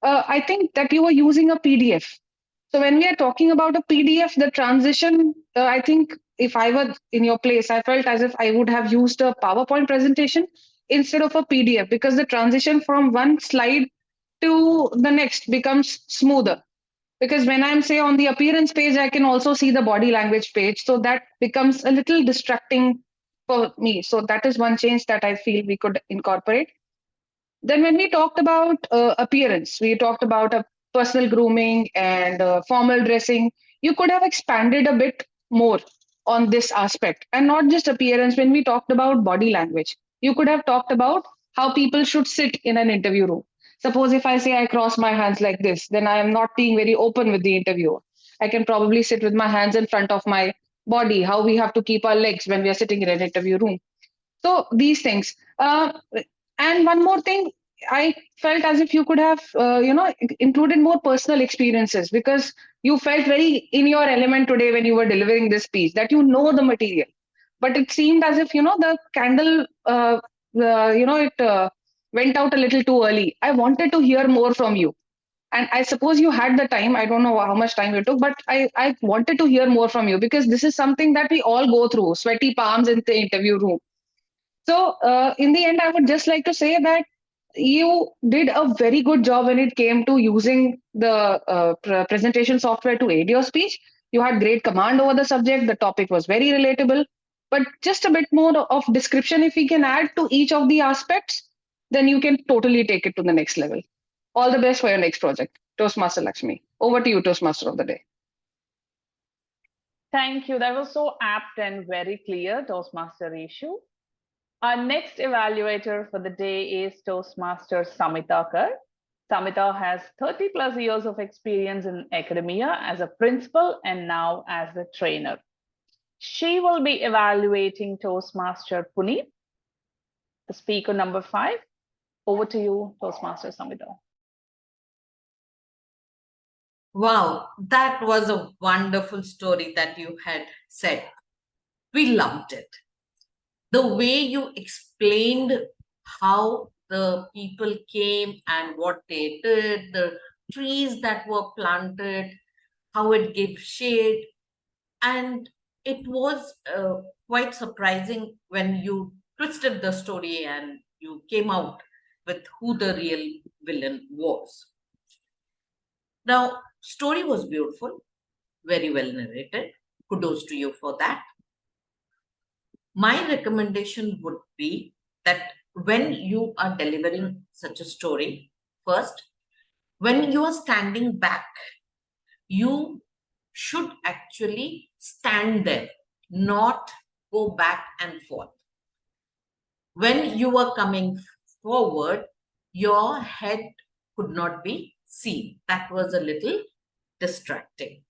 I think that you were using a PDF. So when we are talking about a PDF, the transition, I think if I were in your place, I felt as if I would have used a PowerPoint presentation instead of a PDF, because the transition from one slide to the next becomes smoother. Because when I'm, say, on the appearance page, I can also see the body language page. So that becomes a little distracting for me. So that is one change that I feel we could incorporate. Then when we talked about appearance, we talked about a personal grooming and formal dressing. You could have expanded a bit more on this aspect, and not just appearance. When we talked about body language, you could have talked about how people should sit in an interview room. Suppose if I say I cross my hands like this, then I am not being very open with the interviewer. I can probably sit with my hands in front of my body, how we have to keep our legs when we are sitting in an interview room. So these things. And one more thing, I felt as if you could have, included more personal experiences, because you felt very in your element today when you were delivering this speech, that you know the material. But it seemed as if, the candle, it went out a little too early. I wanted to hear more from you. And I suppose you had the time. I don't know how much time you took, but I wanted to hear more from you, because this is something that we all go through, sweaty palms in the interview room. So, in the end, I would just like to say that you did a very good job when it came to using the presentation software to aid your speech. You had great command over the subject. The topic was very relatable. But just a bit more of description, if we can add to each of the aspects, then you can totally take it to the next level. All the best for your next project. Toastmaster Lakshmi. Over to you, Toastmaster of the Day. Thank you. That was so apt and very clear, Toastmaster Ieshu. Our next evaluator for the day is Toastmaster Samita. Samita has 30 plus years of experience in academia as a principal and now as a trainer. She will be evaluating Toastmaster Punith, the speaker number 5. Over to you, Toastmaster Samita. Wow, that was a wonderful story that you had said. We loved it. The way you explained how the people came and what they did, the trees that were planted, how it gave shade. And it was quite surprising when you twisted the story and you came out with who the real villain was. Now, story was beautiful, very well narrated. Kudos to you for that. My recommendation would be that when you are delivering such a story, first, when you are standing back, you should actually stand there, not go back and forth. When you are coming forward, your head could not be seen. That was a little distracting.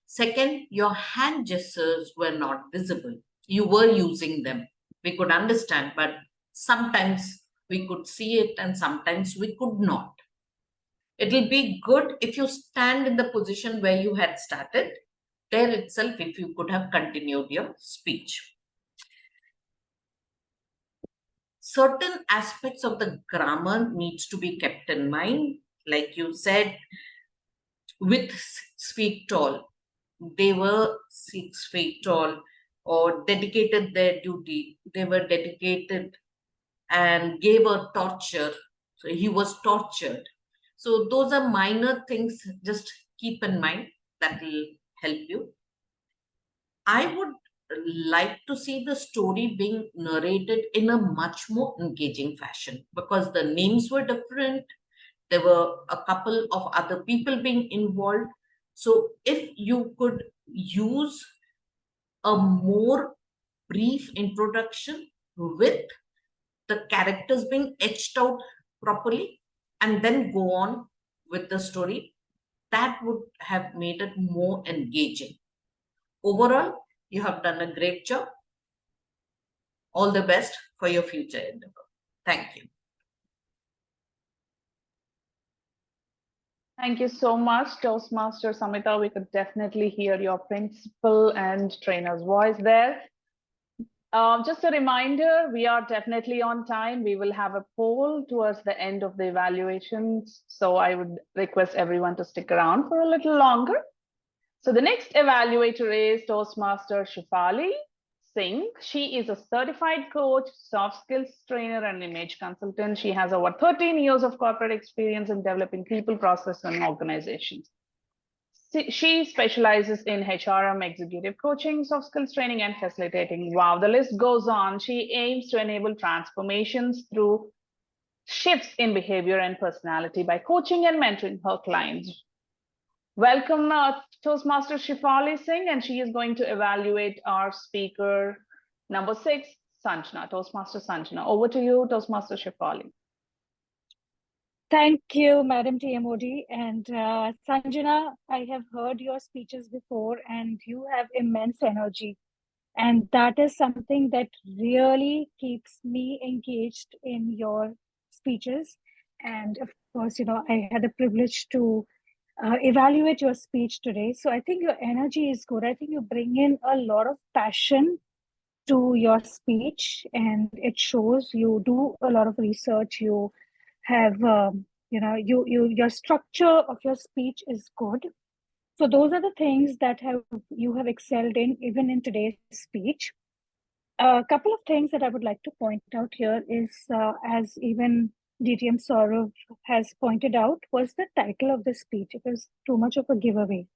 Second, your hand gestures were not visible. You were using them. We could understand, but sometimes we could see it and sometimes we could not. It'll be good if you stand in the position where you had started. There itself, if you could have continued your speech. Certain aspects of the grammar needs to be kept in mind. Like you said, with 6 feet tall, they were 6 feet tall or dedicated their duty. They were dedicated and gave a torture. So he was tortured. So those are minor things. Just keep in mind. That will help you. I would like to see the story being narrated in a much more engaging fashion, because the names were different. There were a couple of other people being involved. So if you could use a more brief introduction with the characters being etched out properly and then go on with the story, that would have made it more engaging. Overall, you have done a great job. All the best for your future endeavor. Thank you. Thank you so much, Toastmaster Samita. We could definitely hear your principal and trainer's voice there. Just a reminder, we are definitely on time. We will have a poll towards the end of the evaluations. So I would request everyone to stick around for a little longer. So the next evaluator is Toastmaster Shaifali Singh. She is a certified coach, soft skills trainer, and image consultant. She has over 13 years of corporate experience in developing people, process, and organizations. She specializes in HRM, executive coaching, soft skills training, and facilitating. Wow, the list goes on. She aims to enable transformations through shifts in behavior and personality by coaching and mentoring her clients. Welcome, Toastmaster Shaifali Singh, and she is going to evaluate our speaker number 6, Sanjana, Toastmaster Sanjana. Over to you, Toastmaster Shaifali. Thank you, Madam TMOD. And Sanjana, I have heard your speeches before, and you have immense energy. And that is something that really keeps me engaged in your speeches. And of course, I had the privilege to evaluate your speech today. So I think your energy is good. I think you bring in a lot of passion to your speech, and it shows you do a lot of research. You have, your structure of your speech is good. So those are the things that you have excelled in, even in today's speech. A couple of things that I would like to point out here is, as even DTM Sourav has pointed out, was the title of the speech. It was too much of a giveaway,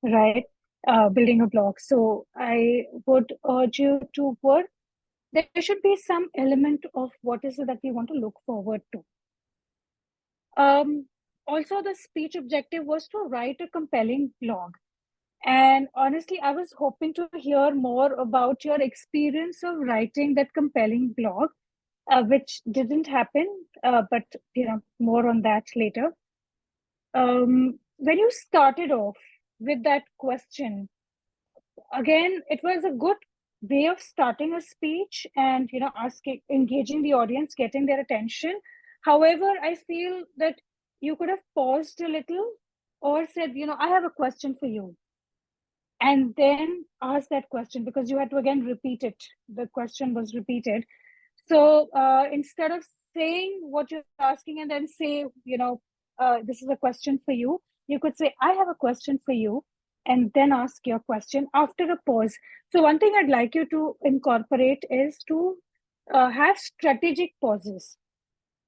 right? Building a blog. So I would urge you to work. There should be some element of what is it that we want to look forward to. Also, the speech objective was to write a compelling blog. And honestly, I was hoping to hear more about your experience of writing that compelling blog, which didn't happen, but more on that later. When you started off with that question, again, it was a good way of starting a speech and engaging the audience, getting their attention. However, I feel that you could have paused a little or said, I have a question for you, and then ask that question, because you had to again repeat it. The question was repeated. So instead of saying what you're asking and then say, this is a question for you, you could say, I have a question for you, and then ask your question after a pause. So one thing I'd like you to incorporate is to have strategic pauses.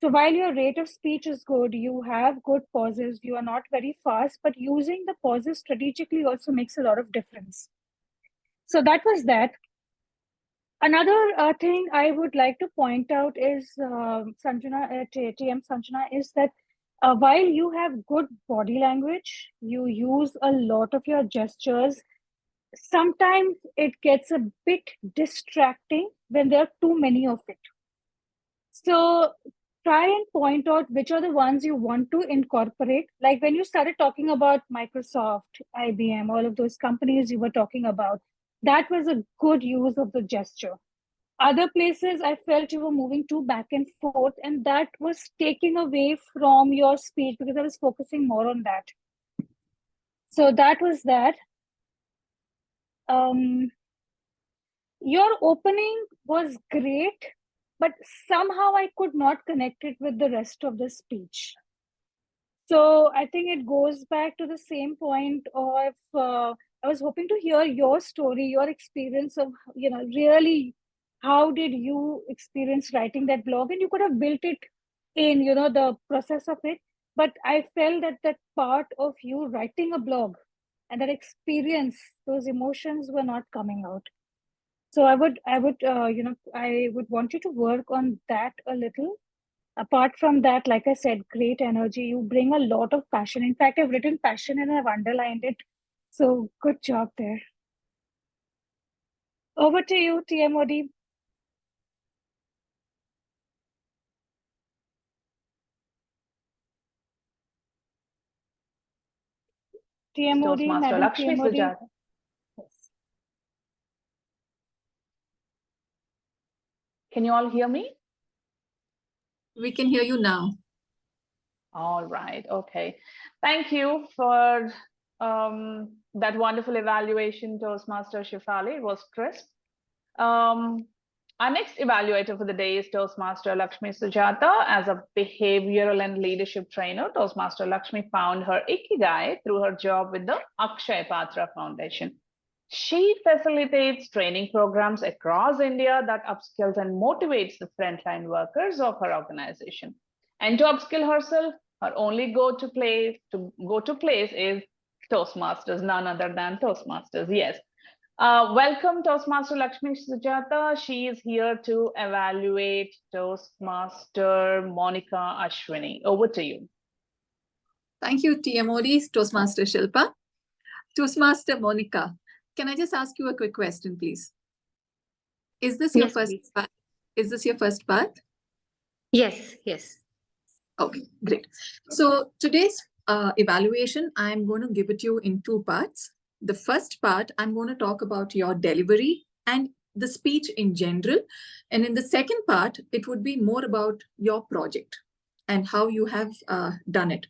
So while your rate of speech is good, you have good pauses, you are not very fast, but using the pauses strategically also makes a lot of difference. So that was that. Another thing I would like to point out is, Sanjana, TM Sanjana, is that while you have good body language, you use a lot of your gestures. Sometimes it gets a bit distracting when there are too many of it. So try and point out which are the ones you want to incorporate. Like when you started talking about Microsoft, IBM, all of those companies you were talking about, that was a good use of the gesture. Other places I felt you were moving too back and forth, and that was taking away from your speech because I was focusing more on that. So that was that. Your opening was great, but somehow I could not connect it with the rest of the speech. So I think it goes back to the same point of, I was hoping to hear your story, your experience of, really how did you experience writing that blog? And you could have built it in, the process of it. But I felt that that part of you writing a blog and that experience, those emotions were not coming out. So I would want you to work on that a little. Apart from that, like I said, great energy. You bring a lot of passion. In fact, I've written passion and I've underlined it. So good job there. Over to you, TMOD. TMOD, Madam Lakshmi TMOD. Sujata. Can you all hear me? We can hear you now. All right. Okay. Thank you for that wonderful evaluation, Toastmaster Shaifali. It was crisp. Our next evaluator for the day is Toastmaster Lakshmi Sujata. As a behavioral and leadership trainer, Toastmaster Lakshmi found her ikigai through her job with the Akshay Patra Foundation. She facilitates training programs across India that upskills and motivates the frontline workers of her organization. And to upskill herself, her only go-to place is Toastmasters, none other than Toastmasters. Yes. Welcome, Toastmaster Lakshmi Sujata. She is here to evaluate Toastmaster Monica Ashwini. Over to you. Thank you, TMOD, Toastmaster Shilpa. Toastmaster Monica, can I just ask you a quick question, please? Is this your first part? Is this your first part? Yes, yes. Okay, great. So today's evaluation, I'm going to give it to you in two parts. The first part, I'm going to talk about your delivery and the speech in general. And in the second part, it would be more about your project and how you have done it.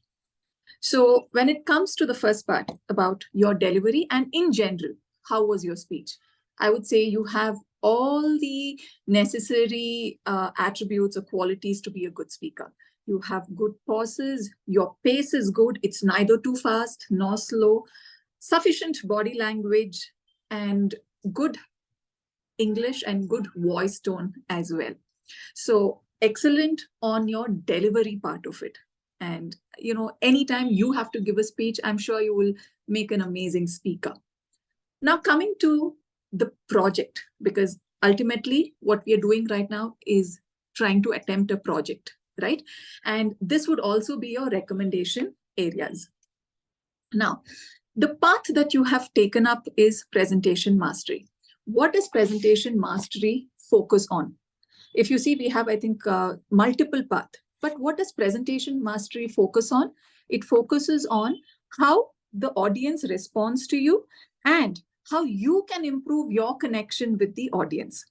So when it comes to the first part about your delivery and in general, how was your speech? I would say you have all the necessary attributes or qualities to be a good speaker. You have good pauses, your pace is good, it's neither too fast nor slow, sufficient body language, and good English and good voice tone as well. So excellent on your delivery part of it. And, you know, anytime you have to give a speech, I'm sure you will make an amazing speaker. Now coming to the project, because ultimately what we are doing right now is trying to attempt a project, right? And this would also be your recommendation areas. Now, the path that you have taken up is presentation mastery. What does presentation mastery focus on? If you see, we have, I think, multiple paths. But what does presentation mastery focus on? It focuses on how the audience responds to you and how you can improve your connection with the audience,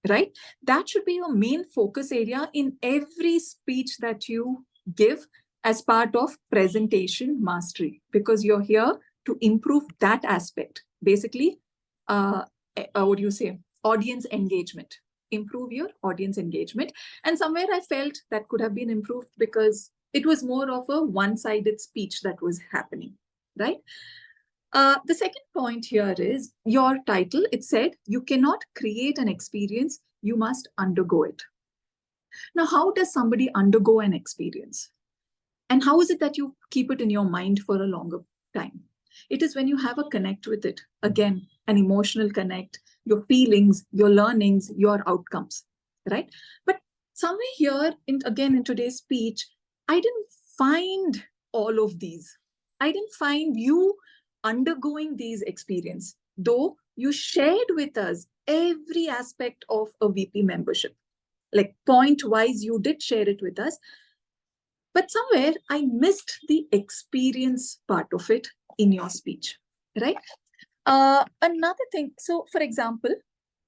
right? That should be your main focus area in every speech that you give as part of presentation mastery, because you're here to improve that aspect. Basically, what do you say? Audience engagement. Improve your audience engagement. And somewhere I felt that could have been improved because it was more of a one-sided speech that was happening, right? The second point here is your title. It said, you cannot create an experience, you must undergo it. Now, how does somebody undergo an experience? And how is it that you keep it in your mind for a longer time? It is when you have a connect with it. Again, an emotional connect, your feelings, your learnings, your outcomes, right? But somewhere here, in today's speech, I didn't find all of these. I didn't find you undergoing these experiences, though you shared with us every aspect of a VP membership. Like point-wise, you did share it with us. But somewhere I missed the experience part of it in your speech, right? Another thing, so for example,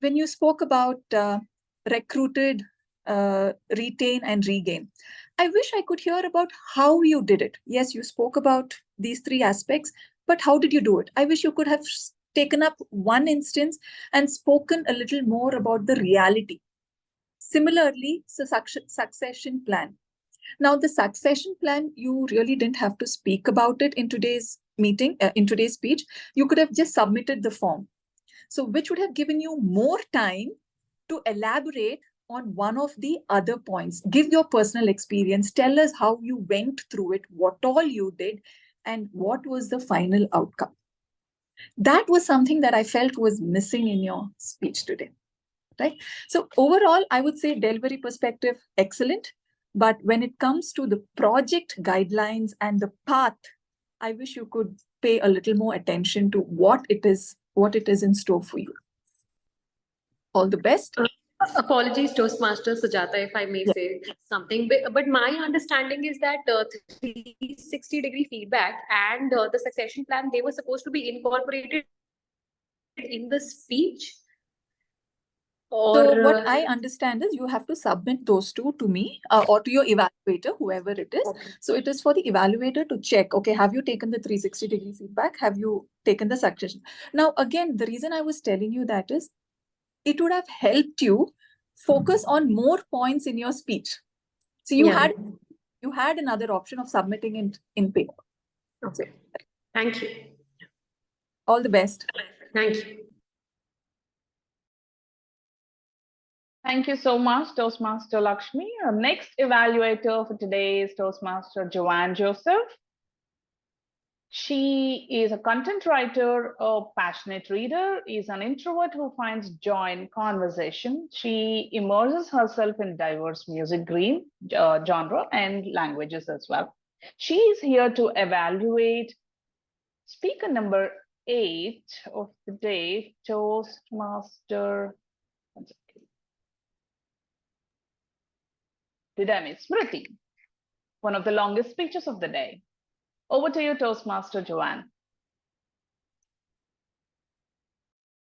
when you spoke about recruited, retain and regain, I wish I could hear about how you did it. Yes, you spoke about these three aspects, but how did you do it? I wish you could have taken up one instance and spoken a little more about the reality. Similarly, succession plan. Now, the succession plan, you really didn't have to speak about it in today's meeting, in today's speech. You could have just submitted the form. So which would have given you more time to elaborate on one of the other points. Give your personal experience. Tell us how you went through it, what all you did, and what was the final outcome. That was something that I felt was missing in your speech today, right? So overall, I would say delivery perspective, excellent. But when it comes to the project guidelines and the path, I wish you could pay a little more attention to what it is in store for you. All the best. Apologies, Toastmaster Sujata, if I may say something. But my understanding is that 360-degree feedback and the succession plan, they were supposed to be incorporated in the speech. So what I understand is you have to submit those two to me or to your evaluator, whoever it is. Okay. So it is for the evaluator to check, okay, have you taken the 360-degree feedback? Have you taken the succession? Now, again, the reason I was telling you that is it would have helped you focus on more points in your speech. So you had another option of submitting it in paper. Okay. Thank you. All the best. Thank you. Thank you so much, Toastmaster Lakshmi. Our next evaluator for today is Toastmaster Joanne Joseph. She is a content writer, a passionate reader, is an introvert who finds joy in conversation. She immerses herself in diverse music genre and languages as well. She is here to evaluate speaker number 8 of the day, Toastmaster. Did I miss Smruti? One of the longest speeches of the day. Over to you, Toastmaster Joanne.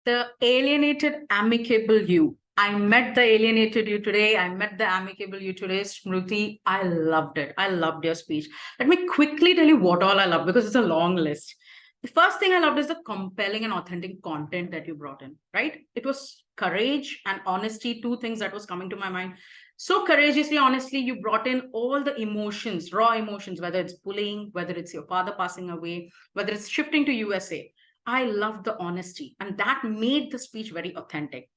The alienated, amicable you. I met the alienated you today. I met the amicable you today, Smruti. I loved it. I loved your speech. Let me quickly tell you what all I love, because it's a long list. The first thing I loved is the compelling and authentic content that you brought in, right? It was courage and honesty, two things that was coming to my mind. So courageously, honestly, you brought in all the emotions, raw emotions, whether it's bullying, whether it's your father passing away, whether it's shifting to USA. I love the honesty, and that made the speech very authentic.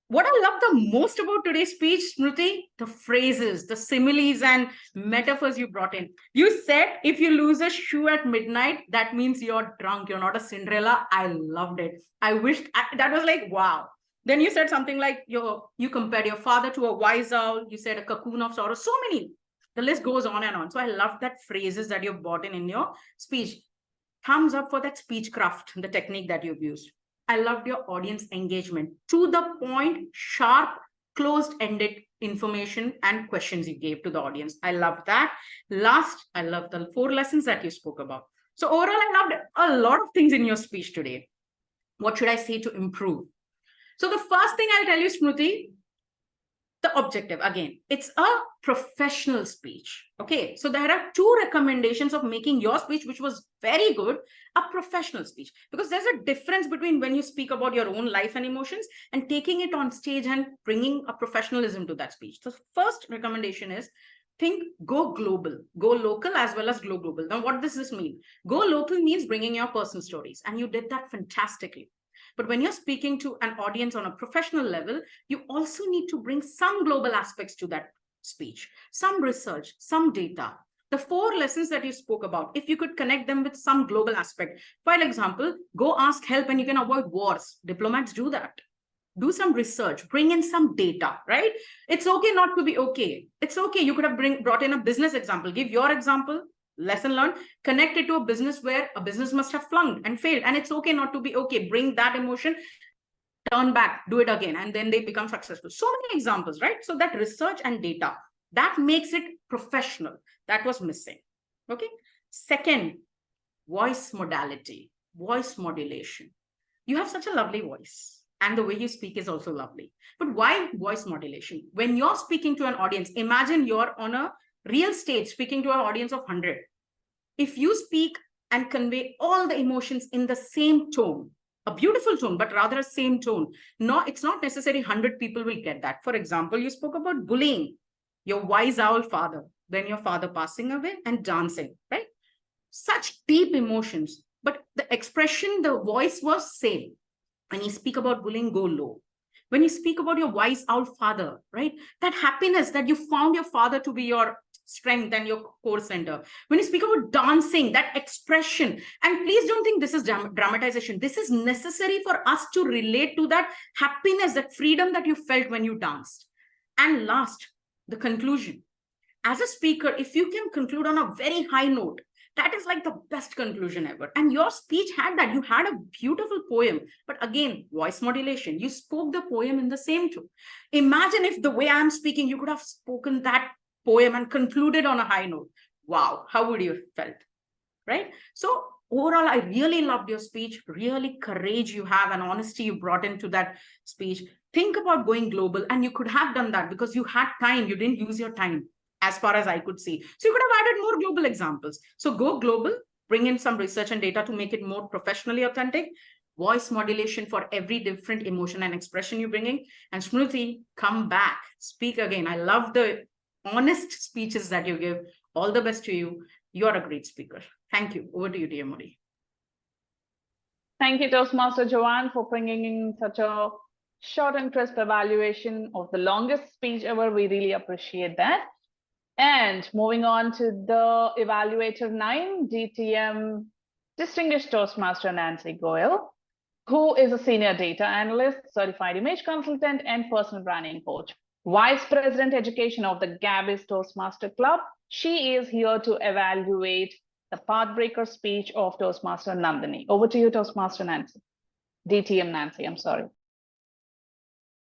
What I love the most about today's speech, Smruti, the phrases, the similes and metaphors you brought in. You said, if you lose a shoe at midnight, that means you're drunk. You're not a Cinderella. I loved it. I wished that was like, wow. Then you said something like you compared your father to a wise owl. You said a cocoon of sorrow. So many. The list goes on and on. So I love that phrases that you've brought in your speech. Thumbs up for that speech craft, the technique that you've used. I loved your audience engagement. To the point, sharp, closed-ended information and questions you gave to the audience. I loved that. Last, I loved the 4 lessons that you spoke about. So overall, I loved a lot of things in your speech today. What should I say to improve? So the first thing I'll tell you, Smruti, the objective, again, it's a professional speech. Okay, so there are 2 recommendations of making your speech, which was very good, a professional speech. Because there's a difference between when you speak about your own life and emotions and taking it on stage and bringing a professionalism to that speech. The first recommendation is think go global, go local as well as go global. Now, what does this mean? Go local means bringing your personal stories, and you did that fantastically. But when you're speaking to an audience on a professional level, you also need to bring some global aspects to that speech, some research, some data. The 4 lessons that you spoke about, if you could connect them with some global aspect. For example, go ask help and you can avoid wars. Diplomats do that. Do some research, bring in some data, right? It's okay not to be okay. It's okay. You could have brought in a business example. Give your example. Lesson learned, connect it to a business where a business must have flunked and failed, and it's okay not to be okay. Bring that emotion, turn back, do it again, and then they become successful. So many examples, right? So that research and data, that makes it professional. That was missing. Okay. Second, voice modality, voice modulation. You have such a lovely voice, and the way you speak is also lovely. But why voice modulation? When you're speaking to an audience, imagine you're on a real stage speaking to an audience of 100. If you speak and convey all the emotions in the same tone, a beautiful tone, but rather a same tone, no, it's not necessary 100 people will get that. For example, you spoke about bullying, your wise owl father, then your father passing away and dancing, right? Such deep emotions, but the expression, the voice was same. When you speak about bullying, go low. When you speak about your wise owl father, right? That happiness that you found your father to be your strength and your core center. When you speak about dancing, that expression, and please don't think this is dramatization. This is necessary for us to relate to that happiness, that freedom that you felt when you danced. And last, the conclusion. As a speaker, if you can conclude on a very high note, that is like the best conclusion ever. And your speech had that. You had a beautiful poem, but again, voice modulation. You spoke the poem in the same tone. Imagine if the way I'm speaking, you could have spoken that poem and concluded on a high note. Wow, how would you have felt, right? So overall, I really loved your speech, really courage you have and honesty you brought into that speech. Think about going global, and you could have done that because you had time. You didn't use your time as far as I could see. So you could have added more global examples. So go global, bring in some research and data to make it more professionally authentic. voice modulation for every different emotion and expression you're bringing. And Smruti, come back, speak again. I love the honest speeches that you give. All the best to you. You're a great speaker. Thank you. Over to you, TMOD. Thank you, Toastmaster Joanne, for bringing in such a short and crisp evaluation of the longest speech ever. We really appreciate that. And moving on to the Evaluator 9, DTM Distinguished Toastmaster Nancy Goyal, who is a Senior Data Analyst, Certified Image Consultant, and Personal Branding Coach. Vice President Education of the Gabbys Toastmaster Club. She is here to evaluate the Pathbreaker speech of Toastmaster Nandini. Over to you, Toastmaster Nancy. DTM Nancy, I'm sorry.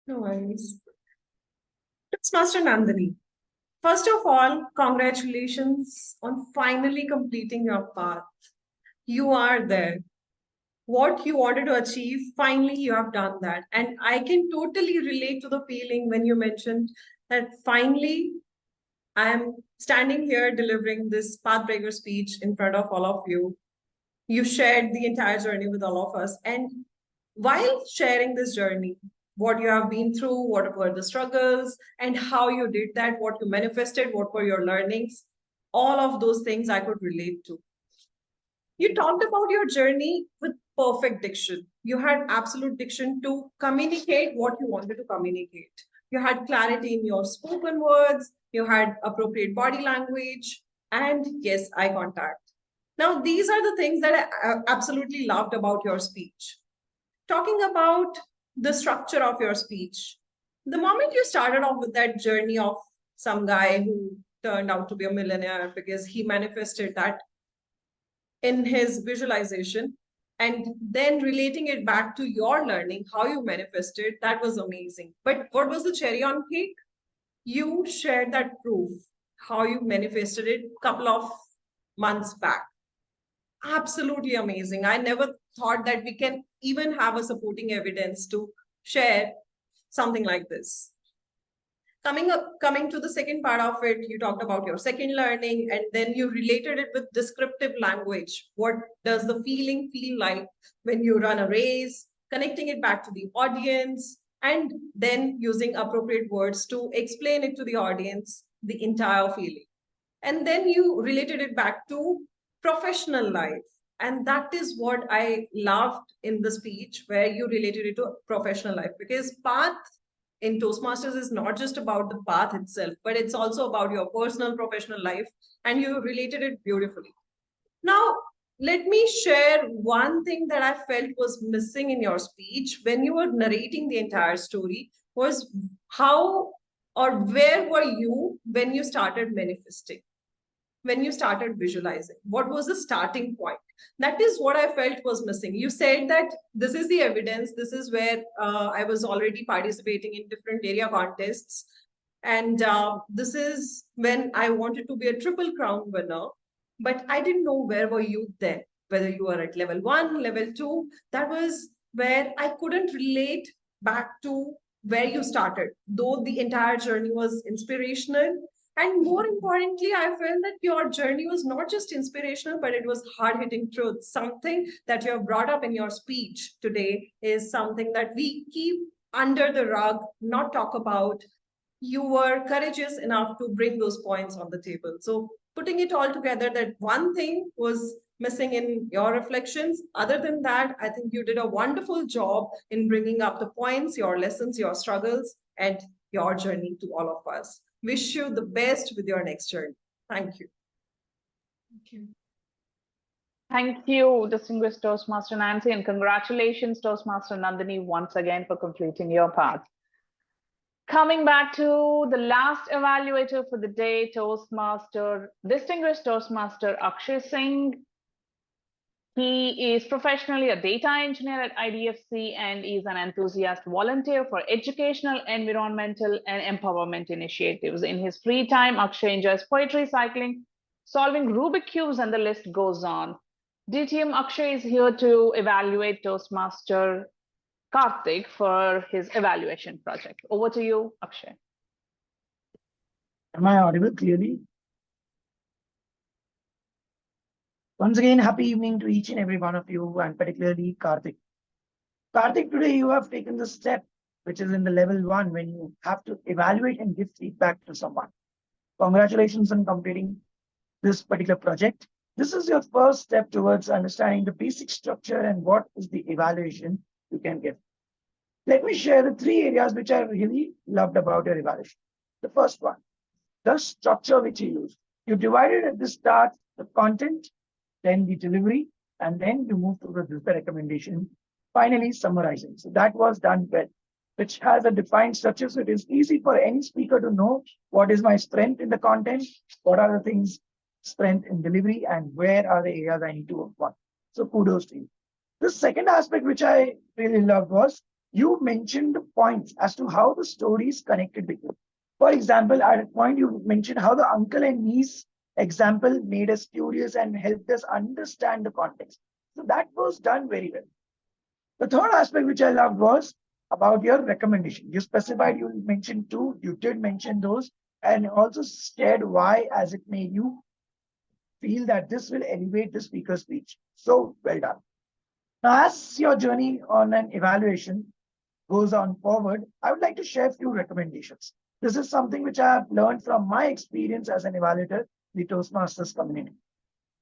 No worries. Toastmaster Nandini, first of all, congratulations on finally completing your path. You are there. What you wanted to achieve, finally you have done that. And I can totally relate to the feeling when you mentioned that finally I am standing here delivering this Pathbreaker speech in front of all of you. You shared the entire journey with all of us. And while sharing this journey, what you have been through, what were the struggles, and how you did that, what you manifested, what were your learnings, all of those things I could relate to. You talked about your journey with perfect diction. You had absolute diction to communicate what you wanted to communicate. You had clarity in your spoken words, you had appropriate body language, and yes, eye contact. Now, these are the things that I absolutely loved about your speech. Talking about the structure of your speech, the moment you started off with that journey of some guy who turned out to be a millionaire because he manifested that in his visualization, and then relating it back to your learning, how you manifested, that was amazing. But what was the cherry on cake? You shared that proof, how you manifested it a couple of months back. Absolutely amazing. I never thought that we can even have a supporting evidence to share something like this. Coming to the second part of it, you talked about your second learning, and then you related it with descriptive language. What does the feeling feel like when you run a race, connecting it back to the audience, and then using appropriate words to explain it to the audience, the entire feeling. And then you related it back to professional life. And that is what I loved in the speech, where you related it to professional life, because path in Toastmasters is not just about the path itself, but it's also about your personal professional life, and you related it beautifully. Now, let me share one thing that I felt was missing in your speech when you were narrating the entire story, was how or where were you when you started manifesting, when you started visualizing? What was the starting point? That is what I felt was missing. You said that this is the evidence. This is where I was already participating in different area contests. And this is when I wanted to be a Triple Crown winner. But I didn't know where were you then, whether you were at level 1, level 2. That was where I couldn't relate back to where you started, though the entire journey was inspirational. And more importantly, I felt that your journey was not just inspirational, but it was hard-hitting truth. Something that you have brought up in your speech today is something that we keep under the rug, not talk about. You were courageous enough to bring those points on the table. So putting it all together, that one thing was missing in your reflections. Other than that, I think you did a wonderful job in bringing up the points, your lessons, your struggles, and your journey to all of us. Wish you the best with your next journey. Thank you. Thank you. Thank you, distinguished Toastmaster Nancy, and congratulations, Toastmaster Nandini, once again for completing your path. Coming back to the last evaluator for the day, distinguished Toastmaster Akshay Singh. He is professionally a data engineer at IDFC and is an enthusiast volunteer for educational, environmental, and empowerment initiatives. In his free time, Akshay enjoys poetry, cycling, solving Rubik cubes, and the list goes on. DTM Akshay is here to evaluate Toastmaster Karthik for his evaluation project. Over to you, Akshay. Am I audible clearly? Once again, happy evening to each and every one of you, and particularly Karthik. Karthik, today you have taken the step, which is in the level 1, when you have to evaluate and give feedback to someone. Congratulations on completing this particular project. This is your first step towards understanding the basic structure and what is the evaluation you can give. Let me share the 3 areas which I really loved about your evaluation. The first one, the structure which you use. You divided at the start the content, then the delivery, and then you move to the recommendation, finally summarizing. So that was done well, which has a defined structure. So it is easy for any speaker to know what is my strength in the content, what are the things, strength in delivery, and where are the areas I need to work on. So kudos to you. The second aspect which I really loved was you mentioned the points as to how the story is connected with you. For example, at a point you mentioned how the uncle and niece example made us curious and helped us understand the context. So that was done very well. The third aspect which I loved was about your recommendation. You specified, you mentioned 2, you did mention those, and also shared why as it made you feel that this will elevate the speaker's speech. So well done. Now, as your journey on an evaluation goes on forward, I would like to share a few recommendations. This is something which I have learned from my experience as an evaluator, the Toastmasters community.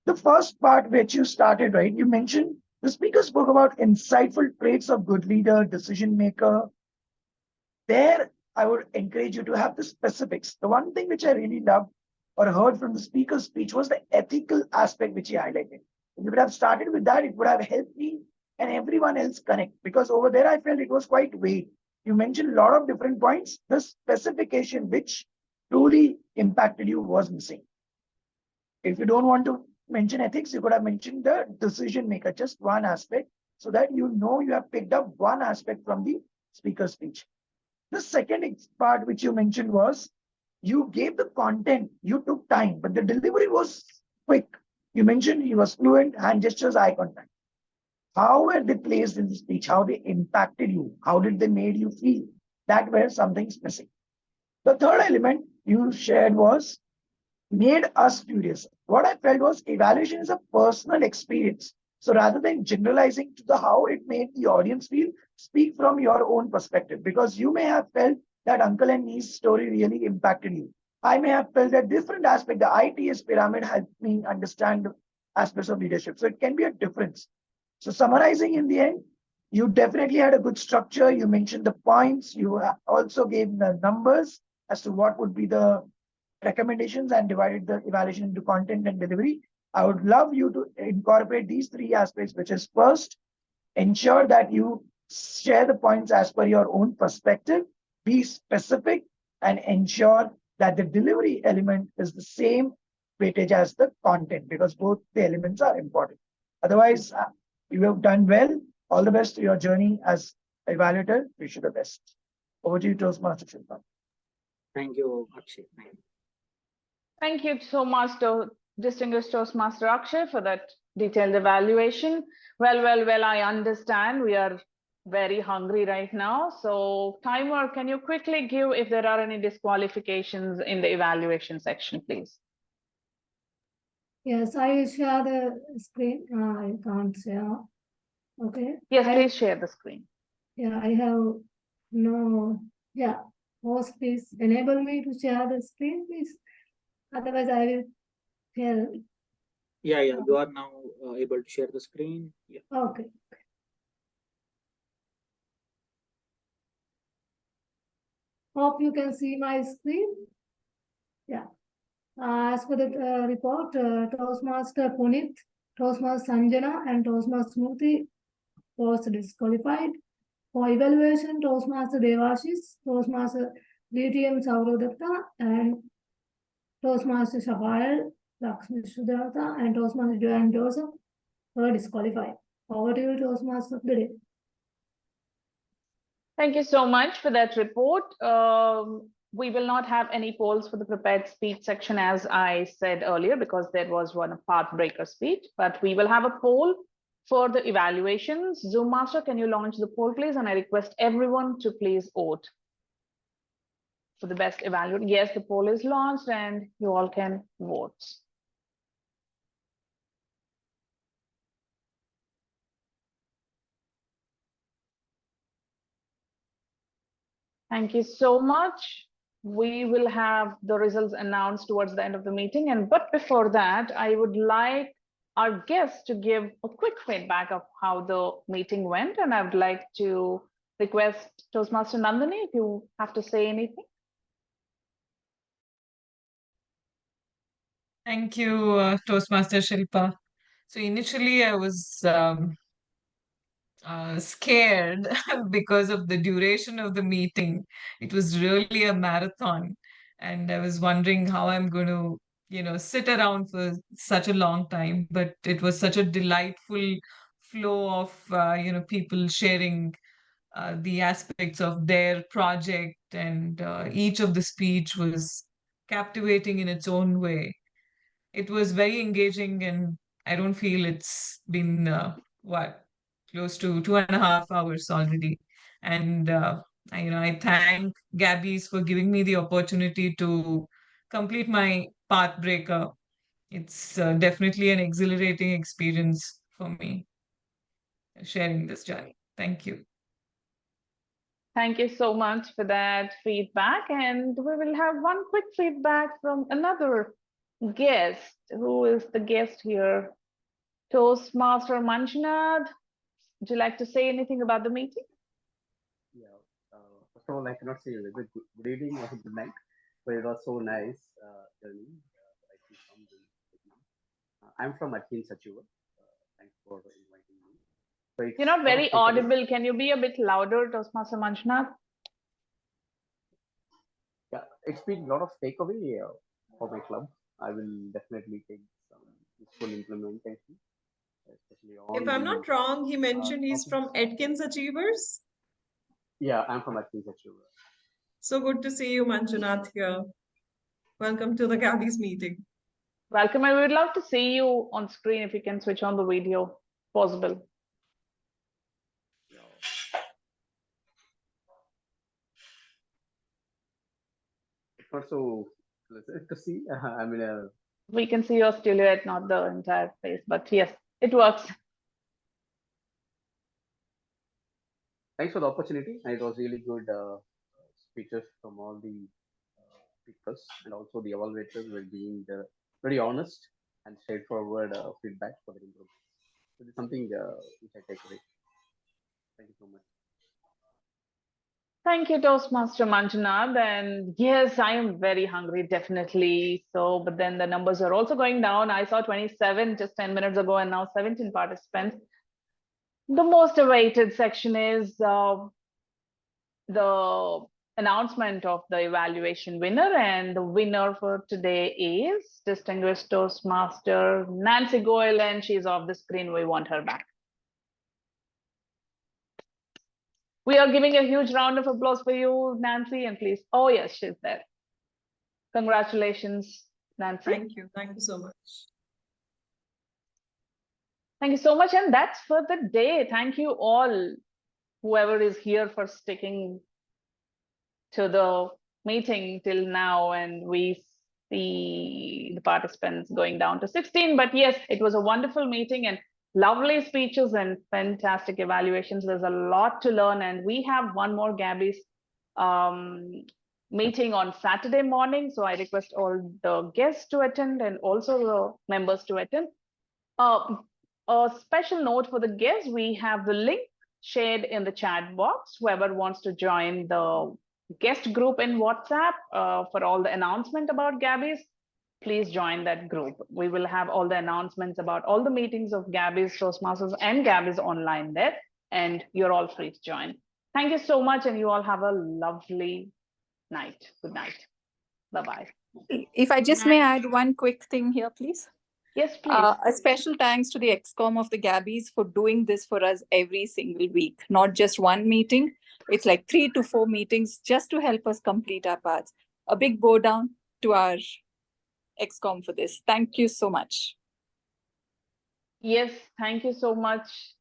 The first part which you started, right? You mentioned the speaker spoke about insightful traits of good leader, decision maker. There, I would encourage you to have the specifics. The one thing which I really loved or heard from the speaker's speech was the ethical aspect which he highlighted. If you would have started with that, it would have helped me and everyone else connect, because over there I felt it was quite vague. You mentioned a lot of different points. The specification which truly impacted you was missing. If you don't want to mention ethics, you could have mentioned the decision maker, just one aspect, so that you know you have picked up one aspect from the speaker's speech. The second part which you mentioned was you gave the content, you took time, but the delivery was quick. You mentioned he was fluent, hand gestures, eye contact. How were they placed in the speech? How they impacted you? How did they made you feel? That where something's missing. The third element you shared was made us curious. What I felt was evaluation is a personal experience. So rather than generalizing to the how it made the audience feel, speak from your own perspective, because you may have felt that uncle and niece story really impacted you. I may have felt that different aspect, the ITS pyramid helped me understand aspects of leadership. So it can be a difference. So summarizing in the end, you definitely had a good structure. You mentioned the points. You also gave the numbers as to what would be the recommendations and divided the evaluation into content and delivery. I would love you to incorporate these 3 aspects, which is first, ensure that you share the points as per your own perspective, be specific, and ensure that the delivery element is the same weightage as the content, because both the elements are important. Otherwise, you have done well. All the best to your journey as evaluator. Wish you the best. Over to you, Toastmaster Shilpa. Thank you, Akshay. Thank you so much, distinguished Toastmaster Akshay, for that detailed evaluation. Well, I understand we are very hungry right now. So, timer, can you quickly give if there are any disqualifications in the evaluation section, please? Yes, I will share the screen. I can't share. Okay. Yes, please share the screen. Yeah, I have no. Yeah, host, please enable me to share the screen, please. Otherwise, I will tell. Yeah, you are now able to share the screen. Yeah. Okay. Hope you can see my screen. Yeah. As per the report, Toastmaster Punith, Toastmaster Sanjana, and Toastmaster Smruti was disqualified. For evaluation, Toastmaster Devasish, Toastmaster DTM Sourav Dutta, and Toastmaster Shaifali, Shukla, and Toastmaster Joanne Joseph were disqualified. Over to you, Toastmaster of the day. Thank you so much for that report. We will not have any polls for the prepared speech section, as I said earlier, because there was one pathbreaker speech, but we will have a poll for the evaluations. Zoom Master, can you launch the poll, please? And I request everyone to please vote for the best evaluator. Yes, the poll is launched and you all can vote. Thank you so much. We will have the results announced towards the end of the meeting. But before that, I would like our guests to give a quick feedback of how the meeting went. And I would like to request Toastmaster Nandini if you have to say anything. Thank you, Toastmaster Shilpa. So initially I was scared because of the duration of the meeting. It was really a marathon, and I was wondering how I'm going to, sit around for such a long time. But it was such a delightful flow of, people sharing the aspects of their project, and each of the speech was captivating in its own way. It was very engaging, and I don't feel it's been close to 2.5 hours already. And I thank Gabbys for giving me the opportunity to complete my path breaker. It's definitely an exhilarating experience for me sharing this journey. Thank you. Thank you so much for that feedback. And we will have one quick feedback from another guest. Who is the guest here? Toastmaster Manjunath. Would you like to say anything about the meeting? Yeah. First of all, I cannot say good evening or good night, but it was so nice journey. I'm from Atkin Sachiva. Thanks for inviting me. So you're not very audible. Can you be a bit louder, Toastmaster Manjunath? Yeah, it's been a lot of takeaway for my club. I will definitely take some useful implementation. If I'm not wrong, he mentioned he's from Atkins Achievers. Yeah, I'm from Atkins Achievers. So good to see you, Manjunath, here. Welcome to the Gabbys meeting. Welcome. I would love to see you on screen if you can switch on the video, possible. It's not so pleasant to see. I mean, we can see your silhouette, not the entire face, but yes, it works. Thanks for the opportunity. And it was really good speeches from all the speakers, and also the evaluators were being very honest and straightforward feedback for the improvement. So it's something which I take away. Thank you so much. Thank you, Toastmaster Manjunath. And yes, I am very hungry, definitely. So, but then the numbers are also going down. I saw 27 just 10 minutes ago, and now 17 participants. The most awaited section is the announcement of the evaluation winner, and the winner for today is distinguished Toastmaster Nancy Goyle, and she's off the screen. We want her back. We are giving a huge round of applause for you, Nancy, and please. Oh yes, she's there. Congratulations, Nancy. Thank you. Thank you so much. Thank you so much. And that's for the day. Thank you all, whoever is here, for sticking to the meeting till now. And we see the participants going down to 16. But yes, it was a wonderful meeting and lovely speeches and fantastic evaluations. There's a lot to learn. And we have one more Gabbys meeting on Saturday morning. So I request all the guests to attend and also the members to attend. A special note for the guests, we have the link shared in the chat box. Whoever wants to join the guest group in WhatsApp for all the announcement about Gabbys, please join that group. We will have all the announcements about all the meetings of Gabbys, Toastmasters, and Gabbys online there, and you're all free to join. Thank you so much, and you all have a lovely night. Good night. Bye-bye. If I just may add one quick thing here, please. Yes, please. A special thanks to the ExCom of the Gabbys for doing this for us every single week, not just one meeting. It's like 3 to 4 meetings just to help us complete our parts. A big bow down to our ExCom for this. Thank you so much. Yes, thank you so much.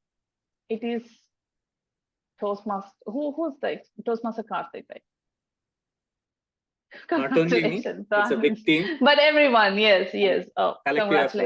It is Toastmaster. Who's the Toastmaster Karthik, right? Not only me, it's a big team. But everyone, yes. Oh, Collective congratulations.